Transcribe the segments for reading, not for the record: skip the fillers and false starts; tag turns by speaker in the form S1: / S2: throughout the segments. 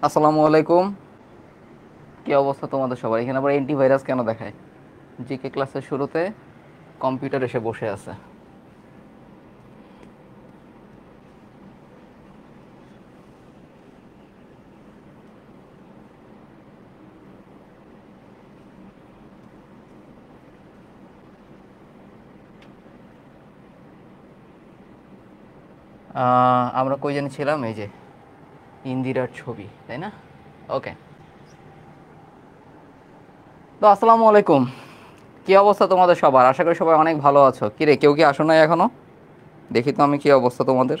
S1: আসসালামু আলাইকুম। কি অবস্থা তোমাদের সবার? এখানে আবার অ্যান্টিভাইরাস কেন দেখায়? জিকে ক্লাসের শুরুতে কম্পিউটার এসে বসে আছে। আমরা কই জানি ছিলাম? এই যে ইন্দিরার ছবি, তাই না? ওকে। তো আসসালামু আলাইকুম। কি অবস্থা তোমাদের সবার? আশা করি সবাই অনেক ভালো আছো। কি রে, কেউ কি আসো নাই এখনো? দেখি তো আমি কি অবস্থা তোমাদের।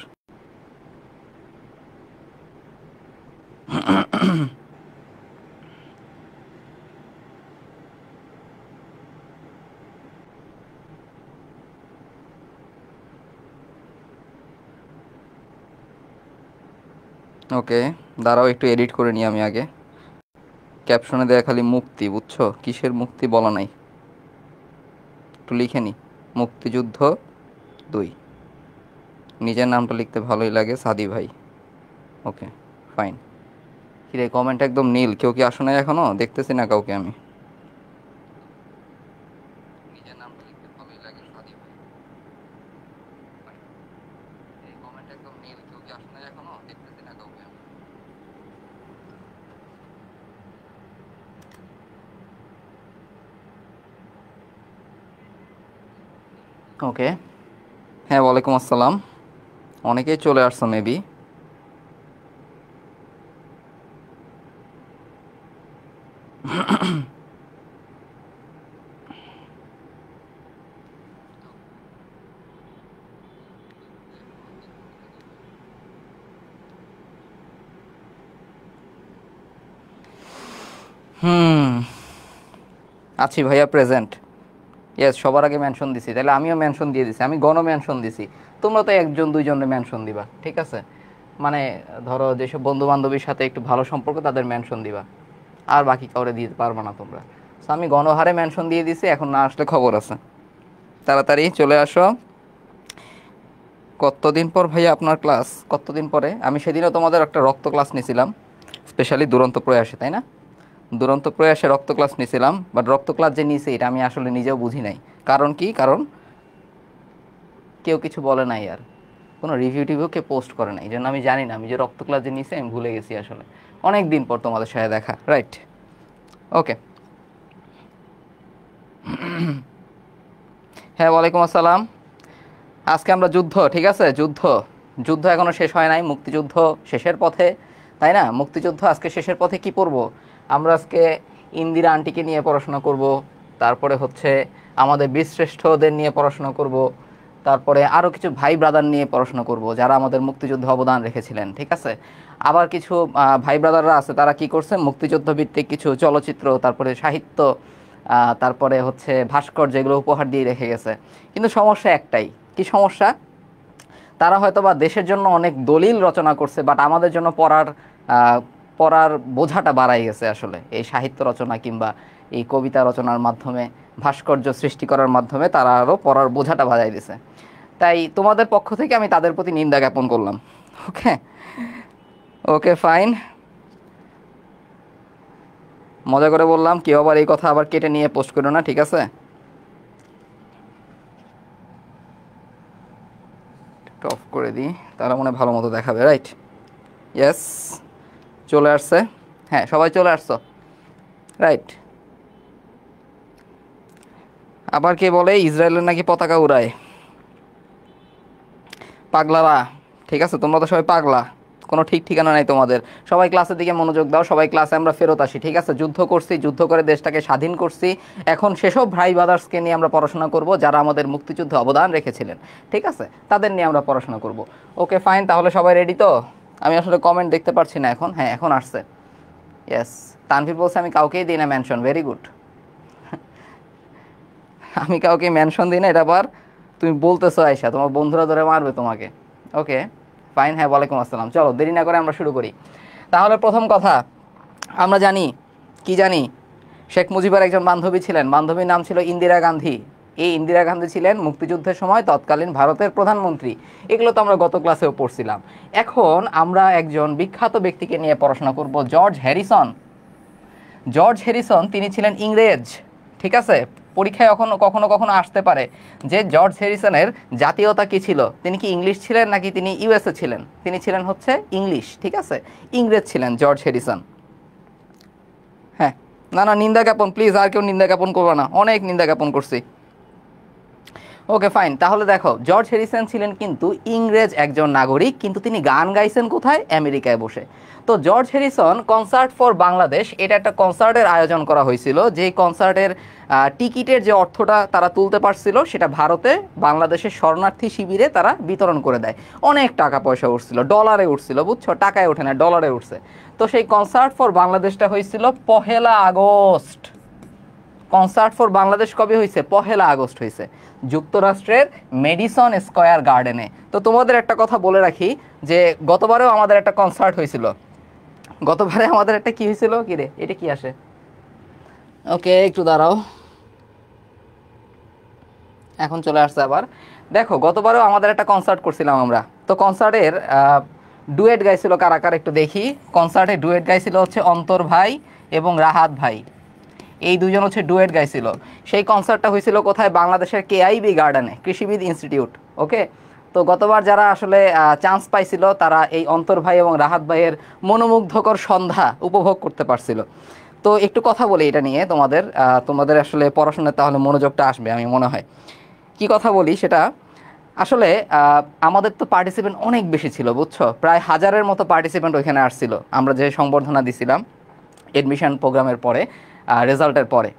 S1: ওকে, দাঁড়াও একটু এডিট করে নিই আমি আগে। ক্যাপশনে দেয়া খালি মুক্তি, বুঝছো? কিসের মুক্তি বলা নাই, একটু লিখে নি। মুক্তিযুদ্ধ 2। নিজের নামটা লিখতে ভালোই লাগে, সাদি ভাই। ওকে, ফাইন। কিরে, কমেন্ট একদম নীল, কেউ কি আসো নাই এখনো? দেখতেছি না কাউকে আমি। নিজের নামটা লিখতে ভালোই লাগে, সাদি ভাই। Fine. এই কমেন্ট একদম নীল, কেউ কি আসো নাই এখনো? দেখতেছি না কাউকে আমি। ওকে। হ্যাঁ, ওয়ালাইকুম আসসালাম। অনেকেই চলে আসছো মেবি। হুম, আছি ভাইয়া, প্রেজেন্ট। ইয়েস, সবার আগে মেনশন দিছি, তাহলে আমিও মেনশন দিয়ে দিছি। আমি গণ মেনশন দিছি। তোমরা তো একজন দুইজনের মেনশন দিবা, ঠিক আছে? মানে ধরো যেসব বন্ধু বান্ধবীর সাথে একটু ভালো সম্পর্ক তাদের মেনশন দিবা, আর বাকি কাউরে দিতে পারবা না তোমরা। তো আমি গণহারে মেনশন দিয়ে দিছি, এখন না আসলে খবর আছে। তাড়াতাড়ি চলে আসো। কতদিন পর ভাইয়া আপনার ক্লাস? কতদিন পরে? আমি সেদিনও তোমাদের একটা রক্ত ক্লাস নিয়েছিলাম, স্পেশালি দুরন্ত প্রয়াসে, তাই না? দুরন্ত প্রয়াসে রক্ত ক্লাস নিয়েছিলাম, বাট রক্ত ক্লাস যে নিয়েছি এটা আমি আসলে নিজেও বুঝি নাই। কারণ কি? কারণ কেউ কিছু বলে নাই, আর কোনো রিভিউ টিভিউ কে পোস্ট করে নাই, এই জন্য আমি জানি না আমি যে রক্ত ক্লাস যে নিয়েছি, আমি ভুলে গেছি আসলে। অনেক দিন পর তোমাদের সাথে দেখা, রাইট? ওকে। হ্যাঁ, ওয়ালাইকুম আসসালাম। আজকে আমরা যুদ্ধ, ঠিক আছে, যুদ্ধ। যুদ্ধ এখনো শেষ হয় নাই, মুক্তিযুদ্ধ শেষের পথে, তাই না? মুক্তিযুদ্ধ আজকে শেষের পথে। কি পড়ব আমরা আজকে? ইন্দিরা আন্টিকে নিয়ে পড়াশোনা করব। তারপরে হচ্ছে আমাদের বীরশ্রেষ্ঠদের নিয়ে পড়াশোনা করব। তারপরে আরও কিছু ভাই ব্রাদার নিয়ে পড়াশোনা করব যারা আমাদের মুক্তিযুদ্ধে অবদান রেখেছিলেন, ঠিক আছে? আবার কিছু ভাই ব্রাদাররা আছে, তারা কি করছে, মুক্তিযুদ্ধ ভিত্তিক কিছু চলচ্চিত্র, তারপরে সাহিত্য, তারপরে হচ্ছে ভাস্কর্য, যেগুলো উপহার দিয়ে রেখে গেছে। কিন্তু সমস্যা একটাই। কি সমস্যা? তারা হয়তো বা দেশের জন্য অনেক দলিল রচনা করছে, বাট আমাদের জন্য আহ, পড়ার বোঝাটা বাড়াই গেছে আসলে, এই সাহিত্য রচনা কিংবা এই কবিতা রচনার মাধ্যমে, ভাস্কর্য সৃষ্টি করার মাধ্যমে তারা আরও পড়ার বোঝাটা বাড়াই দিছে। তাই তোমাদের পক্ষ থেকে আমি তাদের প্রতি নিন্দা জ্ঞাপন করলাম। ওকে। ওকে, ফাইন। মজা করে বললাম, কেউ আবার এই কথা আবার কেটে নিয়ে পোস্ট করো না, ঠিক আছে? একটু অফ করে দিই, তারা মনে হয় ভালো মতো দেখাবে, রাইট? ইয়েস, চলে আসছে। হ্যাঁ, সবাই চলে আসছো, রাইট? আবার কে বলে ইসরায়েলের নাকি পতাকা উড়ায়? পাগলারা। ঠিক আছে, তোমরা তো সবাই পাগলা, কোনো ঠিক ঠিকানা নাই তোমাদের। সবাই ক্লাসের দিকে মনোযোগ দাও, সবাই ক্লাসে, আমরা ফেরত আসি, ঠিক আছে? যুদ্ধ করছি, যুদ্ধ করে দেশটাকে স্বাধীন করছি। এখন সেসব ভাই ব্রাদার্সকে নিয়ে আমরা পড়াশোনা করব যারা আমাদের মুক্তিযুদ্ধে অবদান রেখেছিলেন, ঠিক আছে? তাদের নিয়ে আমরা পড়াশোনা করব। ওকে, ফাইন, তাহলে সবাই রেডি তো? আমি আসলে কমেন্ট দেখতে পারছি না এখন। হ্যাঁ, এখন আসছে। ইয়েস। তানভীর বলছে আমি কাউকেই দিই না মেনশন, ভেরি গুড। আমি কাউকে মেনশন দিই না, এটা আবার তুমি বলতেছো আয়শা, তোমার বন্ধুরা ধরে মারবে তোমাকে। ওকে, ফাইন। হ্যাঁ, ওয়ালাইকুম আসসালাম। চলো দেরি না করে আমরা শুরু করি। তাহলে প্রথম কথা, আমরা জানি, কি জানি, শেখ মুজিবের একজন বান্ধবী ছিলেন, বান্ধবীর নাম ছিল ইন্দিরা গান্ধী। এই ইন্দিরা গান্ধী ছিলেন মুক্তিযুদ্ধের সময় তৎকালীন ভারতের প্রধানমন্ত্রী। এগুলো তো আমরা গত ক্লাসেও পড়ছিলাম। এখন আমরা একজন বিখ্যাত ব্যক্তিকে নিয়ে পড়াশোনা করব, জর্জ হ্যারিসন। জর্জ হ্যারিসন তিনি ছিলেন ইংরেজ, ঠিক আছে। পরীক্ষায় কখনো কখনো কখনো আসতে পারে যে জর্জ হ্যারিসনের জাতীয়তা কি ছিল, তিনি কি ইংলিশ ছিলেন নাকি তিনি ইউএসএ ছিলেন। তিনি ছিলেন হচ্ছে ইংলিশ, ঠিক আছে, ইংরেজ ছিলেন জর্জ হ্যারিসন। হ্যাঁ, না না নিন্দা জ্ঞাপন প্লিজ, আর কেউ নিন্দা জ্ঞাপন করবো না, অনেক নিন্দা জ্ঞাপন করছি। ওকে ফাইন, তাহলে দেখো জর্জ হ্যারিসন ছিলেন কিন্তু ইংরেজ একজন নাগরিক, কিন্তু তিনি গান গাইছেন কোথায়? আমেরিকায় বসে। তো George Harrison concert for Bangladesh, এটা একটা কনসার্টের আয়োজন করা হয়েছিল, যেই কনসার্টের টিকিটের যে অর্থটা তারা তুলতে পারছিল সেটা ভারতে বাংলাদেশের শরণার্থী শিবিরে তারা বিতরণ করে দেয়। অনেক টাকা পয়সা উঠছিল, ডলারে উঠছিল, বুঝছো, টাকায় ওঠে না, ডলারে উঠছে। তো সেই কনসার্ট ফর বাংলাদেশটা হয়েছিল 1 আগস্ট। কনসার্ট ফর বাংলাদেশ কবে হয়েছে? 1 আগস্ট হয়েছে, যুক্তরাষ্ট্রের মেডিসন স্কয়ার গার্ডেনে। তো তোমাদের একটা কথা বলে রাখি যে গতবারেও আমাদের একটা কনসার্ট হয়েছিল। গতবারে আমাদের একটা কি হয়েছিল, কি রে এটা কি আসে, ওকে একটু দাঁড়াও, এখন চলে আসছে আবার। দেখো গতবারেও আমাদের একটা কনসার্ট করছিলাম আমরা। তো কনসার্টের ডুয়েট গাইছিল কারা কারা একটু দেখি। কনসার্টে ডুয়েট গাইছিল হচ্ছে অন্তর ভাই এবং রাহাত ভাই, এই দুজন হচ্ছে ডুয়েট গাইছিল। সেই কনসার্টটা হয়েছিল কোথায়? বাংলাদেশের কেআইবি গার্ডেনে, কৃষিবিদ ইনস্টিটিউট। ওকে, তো গতবার যারা আসলে চান্স পাইছিল তারা এই অন্তর ভাই এবং রাহাত ভাইয়ের মনোমুগ্ধকর সন্ধ্যা উপভোগ করতে পারছিল। তো একটু কথা বলি এটা নিয়ে, তোমাদের আসলে পড়াশোনায় তাহলে মনোযোগটা আসবে আমি মনে হয়। কি কথা বলি সেটা, আসলে আমাদের তো পার্টিসিপেন্ট অনেক বেশি ছিল, বুঝছো, প্রায় 1000-এর মতো পার্টিসিপেন্ট ওইখানে আসছিল আমরা যে সংবর্ধনা দিছিলাম এডমিশন প্রোগ্রামের পরে, রেজাল্টের পরে।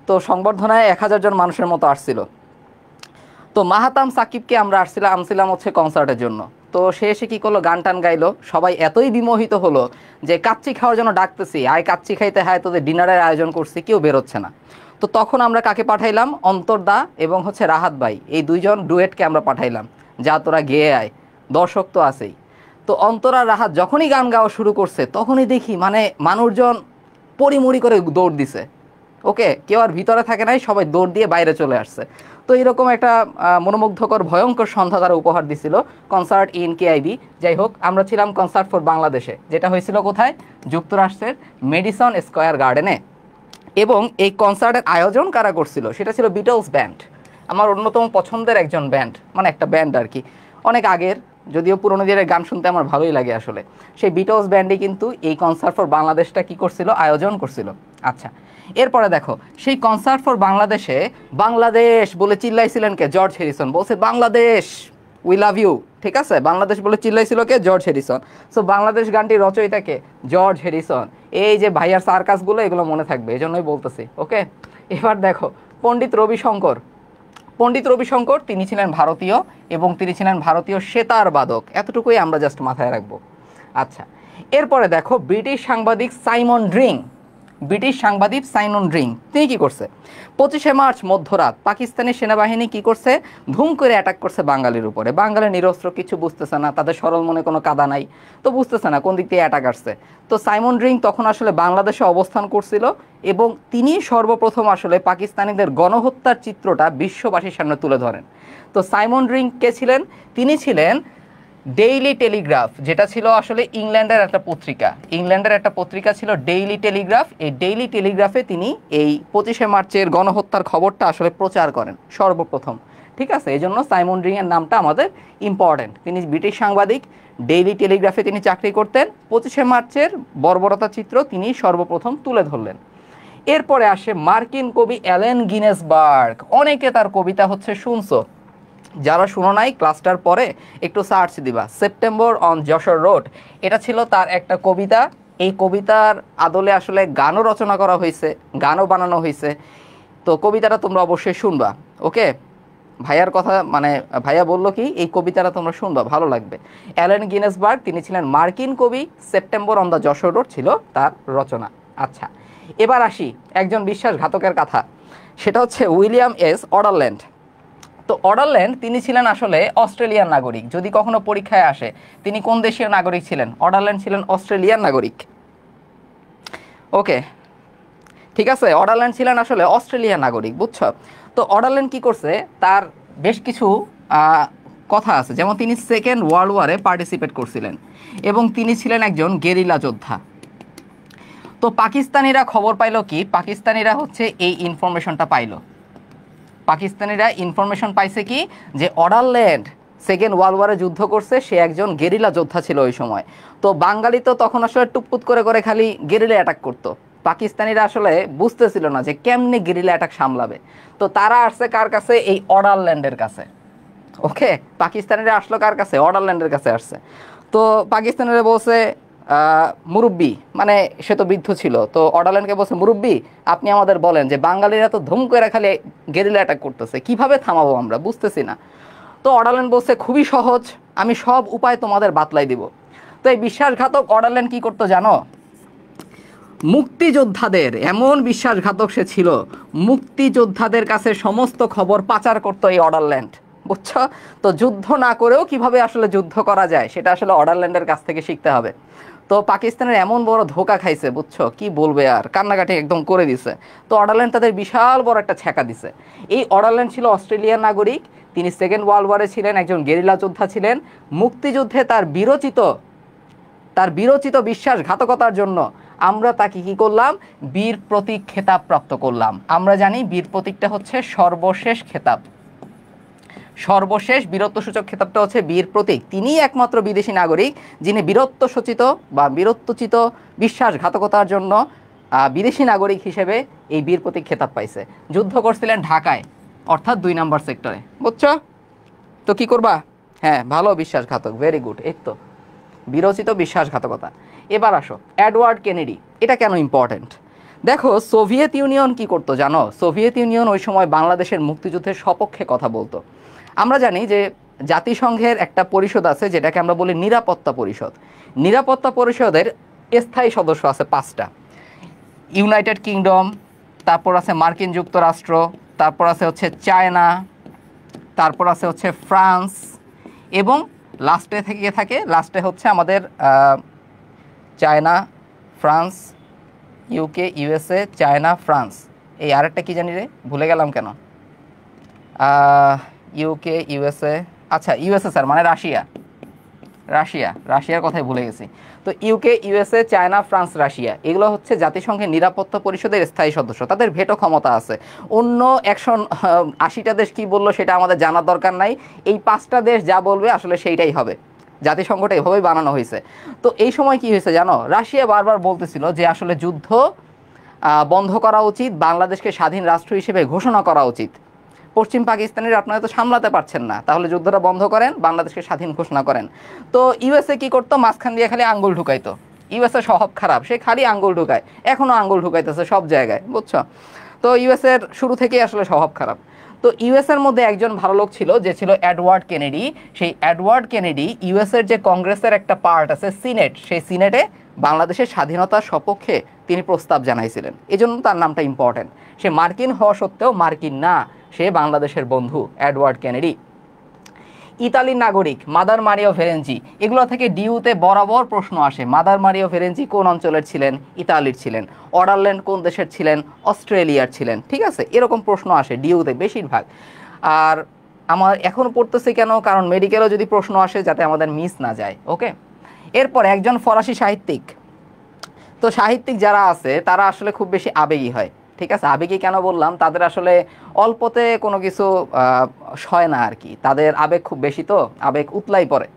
S1: তো সংবর্ধনায় 1000 জন মানুষের মতো আসছিল। তো মাহাতাম সাকিবকে আমরা আনছিলাম হচ্ছে কনসার্টের জন্য। তো সে এসে কী করলো, গান টান গাইলো, সবাই এতই বিমোহিত হলো যে কাচ্চি খাওয়ার জন্য ডাকতেছি, আয় কাচ্চি খাইতে, হায় তোদের ডিনারের আয়োজন করছি, কেউ বেরোচ্ছে না। তো তখন আমরা কাকে পাঠাইলাম? অন্তর্দা এবং হচ্ছে রাহাত ভাই, এই দুইজন ডুয়েটকে আমরা পাঠাইলাম, যা তোরা গেয়ে আয়, দর্শক তো আছেই। তো অন্তর আর রাহাত যখনই গান গাওয়া শুরু করছে তখনই দেখি মানে মানুষজন পরিমরি করে দৌড় দিছে। ওকে, কেউ আর ভিতরে থাকে নাই, সবাই দৌড় দিয়ে বাইরে চলে আসছে। তো এরকম একটা মনোমুগ্ধকর ভয়ঙ্কর সন্ধ্যা তারা উপহার দিছিল কনসার্ট ইন কেআইবি। যাই হোক, আমরা ছিলাম কনসার্ট ফর বাংলাদেশে, যেটা হয়েছিল কোথায়? যুক্তরাষ্ট্রের মেডিসন স্কয়ার গার্ডেনে। এবং এই কনসার্টের আয়োজন কারা করছিল? সেটা ছিল বিটলস ব্যান্ড, আমার অন্যতম পছন্দের একজন ব্যান্ড, মানে একটা ব্যান্ড আর কি, অনেক আগের, যদিও পুরোনো দিনের গান শুনতে আমার ভালোই লাগে আসলে। সেই বিটলস ব্যান্ডই কিন্তু এই কনসার্ট ফর বাংলাদেশটা কি করছিল? আয়োজন করছিল। আচ্ছা, এরপরে দেখো সেই কনসার্ট ফর বাংলাদেশে বাংলাদেশ বলে চিল্লাইছিলেন কে? George Harrison. বলছে বাংলাদেশ উই লাভ ইউ, ঠিক আছে, বাংলাদেশ বলে চিল্লাইছিল কে? George Harrison. সো বাংলাদেশ গানটি রচয়িতা কে? George Harrison. এই যে ভাইয়ার সার্কাসগুলো এগুলো মনে থাকবে, এই জন্যই বলতেছি। ওকে, এবার দেখো পণ্ডিত রবিশঙ্কর। পণ্ডিত রবিশঙ্কর তিনি ছিলেন ভারতীয় এবং তিনি ছিলেন ভারতীয় সেতার বাদক, এতটুকুই আমরা জাস্ট মাথায় রাখবো। আচ্ছা, এরপরে দেখো ব্রিটিশ সাংবাদিক সাইমন ড্রিং। ব্রিটিশ সাংবাদিক সাইমন ড্রিং তিনি কি করছে? 25শে মার্চ মধ্যরাত পাকিস্তানি সেনাবাহিনী কি করছে? ধুম করে অ্যাটাক করছে বাঙালির উপরে। বাঙালি নিরস্ত্র, কিছু বুঝতেছে না, তাদের সরল মনে কোনো কাদা নাই, তো বুঝতেছে না কোন দিক দিয়ে অ্যাটাক আসছে। তো সাইমন ড্রিং তখন আসলে বাংলাদেশে অবস্থান করছিল এবং তিনি সর্বপ্রথম আসলে পাকিস্তানিদের গণহত্যার চিত্রটা বিশ্ববাসীর সামনে তুলে ধরেন। তো সাইমন ড্রিং কে ছিলেন? তিনি ছিলেন ডেইলি টেলিগ্রাফ, যেটা ছিল আসলে ইংল্যান্ডের একটা পত্রিকা। ইংল্যান্ডের একটা পত্রিকা ছিল ডেইলি টেলিগ্রাফ। এই ডেইলি টেলিগ্রাফে তিনি এই 25শে মার্চের গণহত্যার খবরটা আসলে প্রচার করেন সর্বপ্রথম, ঠিক আছে। এই জন্য সাইমন ড্রিং এর নামটা আমাদের ইম্পর্টেন্ট। তিনি ব্রিটিশ সাংবাদিক, ডেইলি টেলিগ্রাফে তিনি চাকরি করতেন, 25শে মার্চের বর্বরতা চিত্র তিনি সর্বপ্রথম তুলে ধরলেন। এরপরে আসে মার্কিন কবি অ্যালেন গিনেসবার্গ। অনেকে তার কবিতা হচ্ছে শুনছো, যারা শুনো নাই ক্লাসটার পরে একটু সার্চ দিবা। সেপ্টেম্বর অন যশোর রোড, এটা ছিল তার একটা কবিতা। এই কবিতার আদলে আসলে গানও রচনা করা হয়েছে, গানও বানানো হয়েছে। তো কবিতাটা তোমরা অবশ্যই শুনবা। ওকে, ভাইয়ার কথা মানে ভাইয়া বললো কি এই কবিতাটা তোমরা শুনবা, ভালো লাগবে। অ্যালেন গিনেসবার্গ তিনি ছিলেন মার্কিন কবি। September on the Jessore road ছিল তার রচনা। আচ্ছা, এবার আসি একজন বিশ্বাসঘাতকের কথা, সেটা হচ্ছে উইলিয়াম এস অডারল্যান্ড। তো অডারল্যান্ড তিনি ছিলেন আসলে অস্ট্রেলিয়ান নাগরিক। যদি কখনো পরীক্ষায় আসে তিনি কোন দেশীয় নাগরিক ছিলেন? অডারল্যান্ড ছিলেন অস্ট্রেলিয়ান নাগরিক। ওকে, ঠিক আছে, অডারল্যান্ড ছিলেন আসলে অস্ট্রেলিয়ান নাগরিক, বুঝছো। তো অর্ডারল্যান্ড কি করছে, তার বেশ কিছু কথা আছে, যেমন তিনি সেকেন্ড ওয়ার্ল্ড ওয়ারে পার্টিসিপেট করছিলেন এবং তিনি ছিলেন একজন গেরিলা যোদ্ধা। তো পাকিস্তানিরা খবর পাইলো কি, পাকিস্তানিরা হচ্ছে এই ইনফরমেশনটা পাইলো, পাকিস্তানিরা ইনফরমেশন পাইছে কি যে অর্ডারল্যান্ড সেকেন্ড ওয়ার্ল্ড ওয়ারে যুদ্ধ করছে, সে একজন গেরিলা যোদ্ধা ছিল ওই সময়। তো বাঙালি তো তখন আসলে টুকপুত করে করে খালি গেরিলা অ্যাটাক করতো, পাকিস্তানিরা আসলে বুঝতেছিল না যে কেমনে গেরিলা অ্যাটাক সামলাবে। তো তারা আসছে কার কাছে, এই অর্ডারল্যান্ডের কাছে। ওকে, পাকিস্তানিরা আসলো কার কাছে, অর্ডারল্যান্ডের কাছে আসছে। তো পাকিস্তানিরা বলছে মুরব্বি, মানে সে তো বৃদ্ধ ছিল, তো অর্ডারল্যান্ডকে বলছে মুরব্বি আপনি আমাদের বলেন যে বাঙালিরা তো ধুম করে খালি গেরিলা অ্যাটাক করতেছে, কিভাবে থামাবো আমরা বুঝতেছি না। তো অর্ডারল্যান্ড বলছে খুবই সহজ, আমি সব উপায় তোমাদের বাতলাই দিব। তো এই বিশ্বাসঘাতক অর্ডারল্যান্ড কি করতো জানো, মুক্তিযোদ্ধাদের, এমন বিশ্বাসঘাতক সে ছিল, মুক্তিযোদ্ধাদের কাছে সমস্ত খবর পাচার করতো এই অর্ডারল্যান্ড, বুঝছো? তো যুদ্ধ না করেও কিভাবে আসলে যুদ্ধ করা যায় সেটা আসলে অর্ডারল্যান্ডের কাছ থেকে শিখতে হবে। তো পাকিস্তানের এমন বড় ধোকা খাইছে, বুঝছো, কি বলবে, আর কান্নাকাটি একদম করে দিছে। তো অর্ডারল্যান্ড তাদের বিশাল বড় একটা ছ্যাঁকা দিছে। এই অর্ডারল্যান্ড ছিল অস্ট্রেলিয়ার নাগরিক, তিনি সেকেন্ড ওয়ার্ল্ড ওয়ারে ছিলেন, একজন গেরিলা যোদ্ধা ছিলেন। মুক্তিযুদ্ধে তার বিরচিত বিশ্বাসঘাতকতার জন্য আমরা তাকে কি করলাম, বীর প্রতীক খেতাব প্রাপ্ত করলাম। আমরা জানি বীর প্রতীকটা হচ্ছে সর্বশেষ খেতাব, সর্বশেষ বীরত্বসূচক খেতাবটা হচ্ছে বীর প্রতীক। তিনিই একমাত্র বিদেশি নাগরিক যিনি বীরত্বচিত বিশ্বাসঘাতকতার জন্য বিদেশি নাগরিক হিসেবে এই বীর প্রতীক খেতাব পাইছে। যুদ্ধ করছিলেন ঢাকায়, অর্থাৎ 2 নম্বর সেক্টরে, বুঝছো? তো কি করবা, হ্যাঁ ভালো বিশ্বাসঘাতক, ভেরি গুড, এই তো বিরচিত বিশ্বাসঘাতকতা। এবার আসো এডওয়ার্ড কেনেডি, এটা কেন ইম্পর্টেন্ট দেখো। সোভিয়েত ইউনিয়ন কি করতো জানো, সোভিয়েত ইউনিয়ন ওই সময় বাংলাদেশের মুক্তিযুদ্ধের সপক্ষে কথা বলতো। আমরা জানি যে জাতিসংঘের একটা পরিষদ আছে যেটাকে আমরা বলি নিরাপত্তা পরিষদ। নিরাপত্তা পরিষদের স্থায়ী সদস্য আছে 5টা, ইউনাইটেড কিংডম, তারপর আছে মার্কিন যুক্তরাষ্ট্র, তারপর আছে হচ্ছে চায়না, তারপর আছে হচ্ছে ফ্রান্স, এবং লাস্টে হচ্ছে আমাদের China, France, UK, USA, China, France, এই আরেকটা কি জানি রে, ভুলে গেলাম কেন, ইউকে, ইউএসএ, আচ্ছা ইউএসএসআর মানে রাশিয়ার কথাই ভুলে গেছি। তো UK, USA, China, France, Russia, এগুলো হচ্ছে জাতিসংঘের নিরাপত্তা পরিষদের স্থায়ী সদস্য, তাদের ভেটো ক্ষমতা আছে। অন্য 180টা দেশ কি বললো সেটা আমাদের জানার দরকার নাই, এই 5টা দেশ যা বলবে আসলে সেইটাই হবে। জাতিসংঘটা এভাবেই বানানো হয়েছে। তো এই সময় কি হয়েছে জানো, রাশিয়া বারবার বলতেছিল যে আসলে যুদ্ধ বন্ধ করা উচিত, বাংলাদেশকে স্বাধীন রাষ্ট্র হিসেবে ঘোষণা করা উচিত। পশ্চিম পাকিস্তানের আপনারা তো সামলাতে পারছেন না, তাহলে যুদ্ধটা বন্ধ করেন, বাংলাদেশকে স্বাধীন ঘোষণা করেন। তো ইউএসএ কি করতো, মাঝখান দিয়ে খালি আঙ্গুল ঢুকাইতো। ইউএসএ স্বভাব খারাপ, সে খালি আঙ্গুল ঢুকায়, এখনও আঙ্গুল ঢুকাইতেছে সব জায়গায়, বুঝছো? তো ইউএসএর শুরু থেকেই আসলে স্বভাব খারাপ। তো ইউএসএর মধ্যে একজন ভালো লোক ছিল যে ছিল এডওয়ার্ড কেনেডি। সেই এডওয়ার্ড কেনেডি ইউএসএর যে কংগ্রেসের একটা পার্ট আছে সিনেট, সেই সিনেটে বাংলাদেশের স্বাধীনতার সপক্ষে তিনি প্রস্তাব জানাইছিলেন, এজন্য তার নামটা ইম্পর্টেন্ট। সে মার্কিন হওয়া সত্ত্বেও মার্কিন না, সে বাংলাদেশের বন্ধু এডওয়ার্ড কেনেডি। ইতালির নাগরিক মাদার মারিও ফেরেঞ্চি, এগুলো থেকে ডিউতে বরাবর প্রশ্ন আসে, মাদার মারিও ফেরেঞ্চি কোন অঞ্চলের ছিলেন, ইতালির ছিলেন। অর্ডারল্যান্ড কোন দেশের ছিলেন, অস্ট্রেলিয়ার ছিলেন, ঠিক আছে, এরকম প্রশ্ন আসে ডিউতে বেশিরভাগ। আর আমার এখনও পড়তেছে কেন, কারণ মেডিকেলও যদি প্রশ্ন আসে যাতে আমাদের মিস না যায়। ওকে, এরপর একজন ফরাসি সাহিত্যিক। তো সাহিত্যিক যারা আছে তারা আসলে খুব বেশি আবেগী হয়, ঠিক আছে। আবেগী কেন বললাম, তাদের আসলে অল্পতে কোনো কিছু সয় না আর কি, তাদের আবেগ খুব বেশি, তো আবেগ উতলাই পড়ে।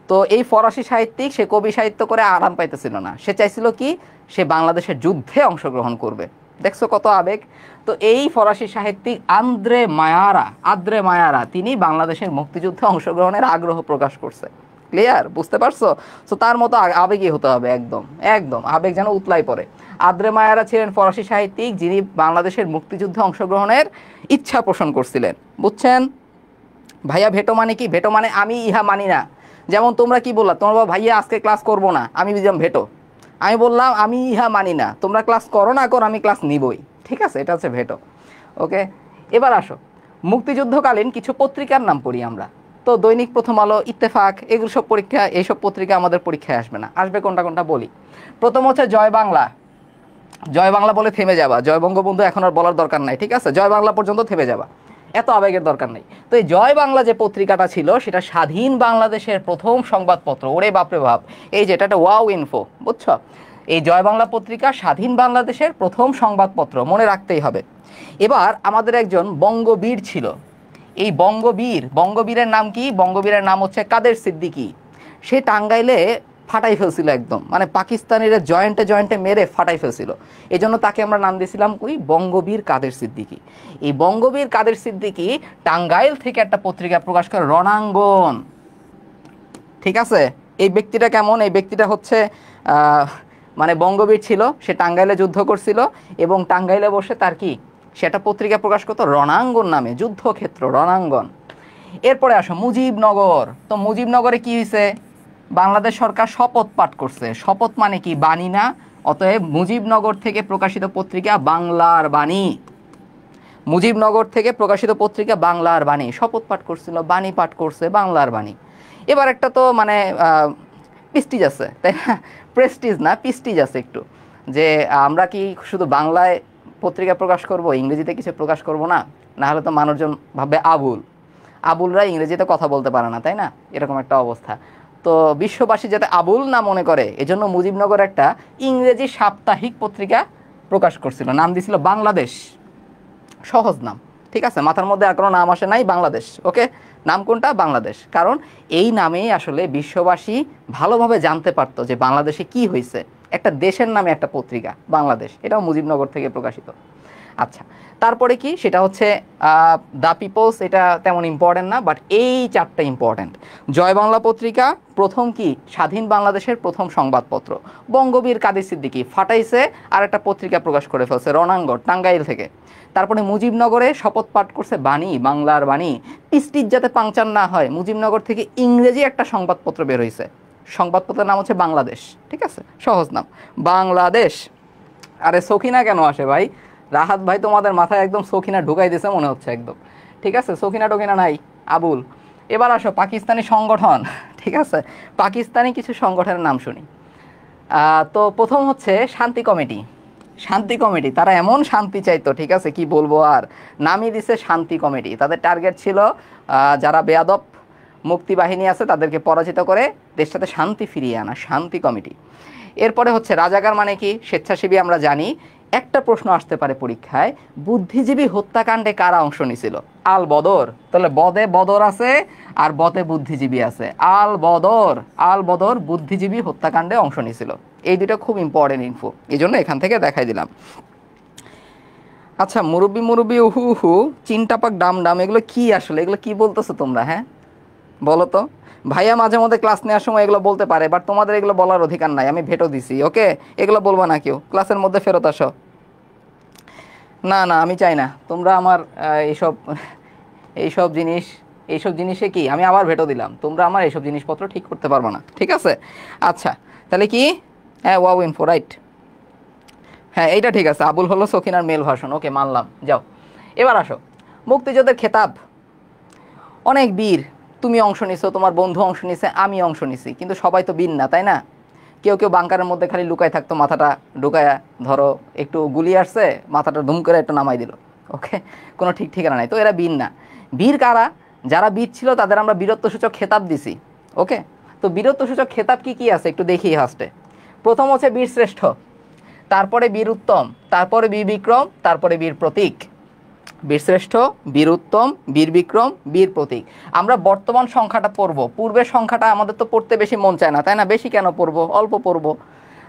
S1: তো এই ফরাসি সাহিত্যিক সে কবি সাহিত্য করে আরাম পাইতেছিল না, সে চাইছিল কি, সে বাংলাদেশের যুদ্ধে অংশগ্রহণ করবে। দেখছো কত আবেগ। তো এই ফরাসি সাহিত্যিক আন্দ্রে মায়ারা তিনি বাংলাদেশের মুক্তিযুদ্ধে অংশগ্রহণের আগ্রহ প্রকাশ করছে। ক্লিয়ার, বুঝতে পারছো? তো তার মতো আবেগী হতে হবে, একদম একদম আবেগ যেন উতলাই পড়ে। আন্দ্রে মায়ারা ছিলেন ফরাসি সাহিত্যিক যিনি বাংলাদেশের মুক্তিযুদ্ধে অংশগ্রহণের ইচ্ছা পোষণ করছিলেন, বুঝছেন? ভাইয়া ভেটো মানে কি, ভেটো মানে আমি ইহা মানি না। যেমন তোমরা কি বললা, তোমরা ভাইয়া আজকে ক্লাস করবো না, আমি বুঝলাম ভেটো। আমি বললাম আমি ইহা মানি না, তোমরা ক্লাস করো না করো, আমি ক্লাস নিবই, ঠিক আছে, এটা হচ্ছে ভেটো। ওকে, এবার আসো মুক্তিযুদ্ধকালীন কিছু পত্রিকার নাম পড়ি আমরা। তো দৈনিক প্রথম আলো, ইত্তেফাক, এগুলো সব এইসব পত্রিকা আমাদের পরীক্ষায় আসবে না, আসবে কোনটা কোনটা বলি। প্রথম হচ্ছে জয় বাংলা, জয় বাংলা বলে থেমে যাবা, জয় বঙ্গবন্ধু এখন আর বলার দরকার নাই, ঠিক আছে, জয় বাংলা পর্যন্ত থেমে যাবা, এত আবেগের দরকার নেই। তো এই জয় বাংলা যে পত্রিকাটা ছিল সেটা স্বাধীন বাংলাদেশের প্রথম সংবাদপত্র। ওরে বাপরে বাপ, এই যেটা একটা ওয়াও ইনফো, বুঝছো? এই জয় বাংলা পত্রিকা স্বাধীন বাংলাদেশের প্রথম সংবাদপত্র, মনে রাখতেই হবে। এবার আমাদের একজন বঙ্গবীর ছিল, এই বঙ্গবীরের নাম কি? বঙ্গবীরের নাম হচ্ছে কাদের সিদ্দিকী। সে টাঙ্গাইলে ফাটাই ফেলছিল একদম, মানে পাকিস্তানির জয়েন্টে জয়েন্টে মেরে ফাটাই ফেলছিল। এই জন্য তাকে আমরা নাম দিয়েছিলাম ওই বঙ্গবীর কাদের সিদ্দিকী। এই বঙ্গবীর কাদের সিদ্দিকী টাঙ্গাইল থেকে একটা পত্রিকা প্রকাশ করে, রণাঙ্গন, ঠিক আছে। এই ব্যক্তিটা কেমন? এই ব্যক্তিটা হচ্ছে মানে বঙ্গবীর ছিল, সে টাঙ্গাইলে যুদ্ধ করছিল এবং টাঙ্গাইলে বসে তার কি সেটা পত্রিকা প্রকাশ করতো রণাঙ্গন নামে, যুদ্ধক্ষেত্র রণাঙ্গন। এরপরে আসো মুজিবনগর। তো মুজিবনগরে কি হয়েছে? বাংলাদেশ সরকার শপথ পাঠ করছে। শপথ মানে কি? বাণী না? অতএব মুজিবনগর থেকে প্রকাশিত পত্রিকা বাংলার বাণী। মুজিবনগর থেকে প্রকাশিত পত্রিকা বাংলার বাণী, শপথ পাঠ করছিল, বাণী পাঠ করছে, বাংলার বাণী। এবার একটা তো মানে প্রেস্টিজ আছে, তাই না? প্রেস্টিজ না, প্রেস্টিজ আছে একটু, যে আমরা কি শুধু বাংলায় পত্রিকা প্রকাশ করব, ইংরেজিতে কিছু প্রকাশ করব না? না হলে তো মানুষজন ভাববে আবুলরা ইংরেজিতে কথা বলতে পারে না, তাই না? এরকম একটা অবস্থা। তো বিশ্ববাসী যাতে আবুল না মনে করে, এজন্য মুজিবনগর একটা ইংরেজি সাপ্তাহিক পত্রিকা প্রকাশ করছিল, নাম দিছিল বাংলাদেশ। সহজ নাম, ঠিক আছে, মাথার মধ্যে আর কোনো নাম আসে নাই, বাংলাদেশ। ওকে, নাম কোনটা? বাংলাদেশ। কারণ এই নামেই আসলে বিশ্ববাসী ভালোভাবে জানতে পারতো যে বাংলাদেশে কি হয়েছে, একটা দেশের নামে একটা পত্রিকা বাংলাদেশ, এটাও মুজিবনগর থেকে প্রকাশিত। আচ্ছা, তারপরে কি? সেটা হচ্ছে দ্য পিপলস, এটা তেমন ইম্পর্টেন্ট না, বাট এই চারটা ইম্পর্টেন্ট। জয় বাংলা পত্রিকা প্রথম কি স্বাধীন বাংলাদেশের প্রথম সংবাদপত্র। বঙ্গবীর কাদের সিদ্দিকী ফাটাইছে আর একটা পত্রিকা প্রকাশ করে ফেলছে রণাঙ্গন টাঙ্গাইল থেকে। তারপরে মুজিবনগরে শপথ পাঠ করছে বাণী, বাংলার বাণী। পিস্টিজ যাতে পাংচার না হয়, মুজিবনগর থেকে ইংরেজি একটা সংবাদপত্র বের হয়েছে, সংবাদপত্রের নাম হচ্ছে বাংলাদেশ, ঠিক আছে, সহজ নাম বাংলাদেশ। আরে সখিনা কেন আসে ভাই? রাহাত ভাই তোমাদের মাথায় একদম সখিনা ঢুকাই দিয়েছে মনে হচ্ছে একদম, ঠিক আছে, সখিনা টখিনা নাই, আবুল। এবার আসো পাকিস্তানি সংগঠন, ঠিক আছে, পাকিস্তানি কিছু সংগঠনের নাম শুনি। তো প্রথম হচ্ছে শান্তি কমিটি। শান্তি কমিটি, তারা এমন শান্তি চাইতো, ঠিক আছে, কি বলবো আর, নামই দিছে শান্তি কমিটি। তাদের টার্গেট ছিল যারা বেয়াদব মুক্তিবাহিনী আছে তাদেরকে পরাজিত করে দেশটাতে শান্তি ফিরিয়ে আনা, শান্তি কমিটি। এরপরে হচ্ছে রাজাকার, মানে কি? স্বেচ্ছাসেবী। আমরা জানি একটা প্রশ্ন আসতে পারে পরীক্ষায়, বুদ্ধিজীবী হত্যাকাণ্ডে কারা অংশ নিছিল? আল বদর। তাহলে বদে বদর আছে আর বদে বুদ্ধিজীবী আছে। আল বদর বুদ্ধিজীবী হত্যাকাণ্ডে অংশ নিছিল। এই দুটো খুব ইম্পর্টেন্ট ইনফো, এই জন্য এখান থেকে দেখাই দিলাম। আচ্ছা, মুরব্বি উহু উহু, চিনটাপাক ডাম ডাম, এগুলো কি আসলে? এগুলো কি বলতেছো তোমরা? হ্যাঁ বলো তো। ভাইয়া মাঝে মধ্যে ক্লাস নেওয়ার সময় এগুলো বলতে পারে, বাট তোমাদের এগুলো বলার অধিকার নাই, আমি ভেটো দিছি। ওকে, এগুলো বলবো না কেউ, ক্লাসের মধ্যে ফেরত আসো। না না, আমি চাই না তোমরা আমার এইসব এইসব জিনিস, এইসব জিনিসে কি আমি আবার ভেটো দিলাম, তোমরা আমার এইসব জিনিসপত্র ঠিক করতে পারবো না, ঠিক আছে? আচ্ছা, তাহলে কি? হ্যাঁ, ওয়াও ইনফো, রাইট। হ্যাঁ, এইটা ঠিক আছে, আবুল হলো সখিনার মেল ভার্সন, ওকে মানলাম, যাও। এবার আসো মুক্তিযুদ্ধের খেতাব। অনেক বীর, তুমি অংশ নিছো, তোমার বন্ধু অংশ নিছে, আমি অংশ নিছি, কিন্তু সবাই তো বীর না, তাই না? কেউ কেউ বাংকারের মধ্যে খালি লুকায় থাকতো, মাথাটা ঢুকায়া, ধরো একটু গুলি আসছে, মাথাটা ধুম করে একটু নামাই দিল, ওকে, কোনো ঠিক ঠিকানা নাই, তো এরা বীর না। বীর কারা? যারা বীর ছিল তাদের আমরা বীরত্বসূচক খেতাব দিছি, ওকে। তো বীরত্বসূচক খেতাব কি কি আছে একটু দেখি ফার্স্টে। প্রথম হচ্ছে বীর শ্রেষ্ঠ, তারপরে বীর উত্তম, তারপরে বীর বিক্রম, তারপরে বীর প্রতীক। বীরশ্রেষ্ঠ, বীর উত্তম, বীর বিক্রম, বীর প্রতীক। আমরা বর্তমান সংখ্যাটা পড়বো, পূর্বের সংখ্যাটা আমাদের তো পড়তে বেশি মন চায় না, তাই না? বেশি কেন পড়বো, অল্প পড়বো।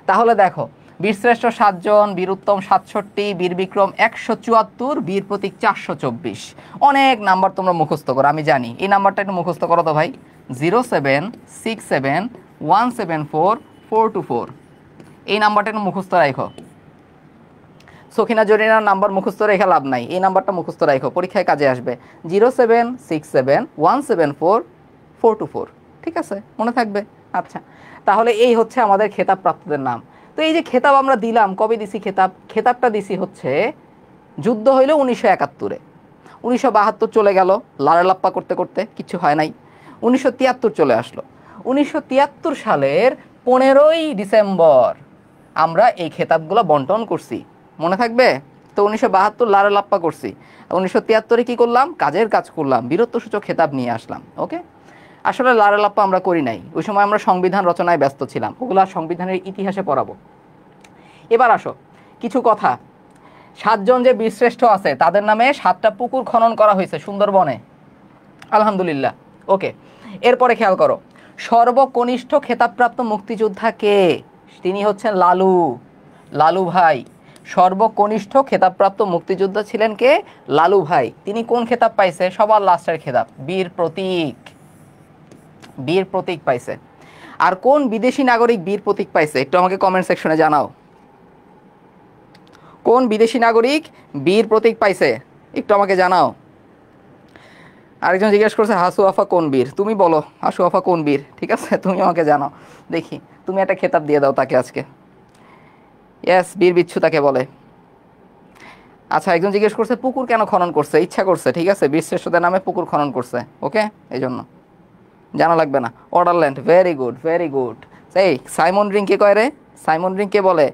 S1: তাহলে দেখো, বীরশ্রেষ্ঠ 7 জন, বীর উত্তম 67, বীর বিক্রম 174, বীর প্রতীক 424। অনেক নাম্বার তোমরা মুখস্থ করো, আমি জানি। এই নাম্বারটা একটু মুখস্থ করো তো ভাই, 07671744224, এই নাম্বারটা একটু মুখস্থ রাখো। সখিনা জরিনার নাম্বার মুখস্থ রেখে লাভ নাই, এই নাম্বারটা মুখস্থ রাখো, পরীক্ষায় কাজে আসবে। 07671744224, ঠিক আছে, মনে থাকবে। আচ্ছা, তাহলে এই হচ্ছে আমাদের খেতাব প্রাপ্তদের নাম। তো এই যে খেতাব আমরা দিলাম, কবে দিছি খেতাব? খেতাবটা দিছি হচ্ছে যুদ্ধ হইল 1971-এ। 1972 চলে গেল, লাড়ালাপ্পা করতে করতে কিচ্ছু হয় নাই। 1973 চলে আসলো। 1973 সালের 15ই ডিসেম্বর আমরা এই খেতাবগুলো বন্টন করছি, মনে থাকবে? তো 1972 লারে লাপ্পা করছি, 1973 কি করলাম, কাজের কাজ করলাম, বীরত্বসূচক খেতাব নিয়ে আসলাম। ওকে, আসলে লারে লাপ্পা আমরা করি নাই, ওই সময় আমরা সংবিধান রচনায় ব্যস্ত ছিলাম, ওগুলো সংবিধানের ইতিহাসে পড়াবো। এবার আসো কিছু কথা। 7 জন যে বীরশ্রেষ্ঠ আছে তাদের নামে 7টা পুকুর খনন করা হয়েছে সুন্দরবনে, আলহামদুলিল্লাহ। ওকে, এরপরে খেয়াল করো, সর্বকনিষ্ঠ খেতাবপ্রাপ্ত মুক্তিযোদ্ধা কে? তিনি হচ্ছেন লালু, লালু ভাই। সর্বকনিষ্ঠ খেতাবপ্রাপ্ত মুক্তিযোদ্ধা ছিলেন কে? লালু ভাই। তিনি কোন খেতাব পাইছে? সবার লাস্টের খেতাব, বীর প্রতীক। বীর প্রতীক পাইছে। আর কোন বিদেশি নাগরিক বীর প্রতীক পাইছে একটু আমাকে কমেন্ট সেকশনে জানাও। কোন বিদেশি নাগরিক বীর প্রতীক পাইছে একটু আমাকে জানাও। আরেকজন জিজ্ঞেস করছে হাসু আফা কোন বীর? তুমি বলো হাসু আফা কোন বীর, ঠিক আছে? তুমি আমাকে জানাও দেখি, তুমি একটা খেতাব দিয়ে দাও তাকে আজকে। ইয়েস, বীর বিচ্ছু তাকে বলে। আচ্ছা, একজন জিজ্ঞেস করছে পুকুর কেন খনন করছে? ইচ্ছা করছে, ঠিক আছে, বীরশ্রেষ্ঠদের নামে পুকুর খনন করছে। ওকে, এই জন্য জানা লাগবে না। অর্ডারল্যান্ড, ভেরি গুড ভেরি গুড। সেই সাইমন রিং কে কয় রে? সাইমন রিং কে বলে?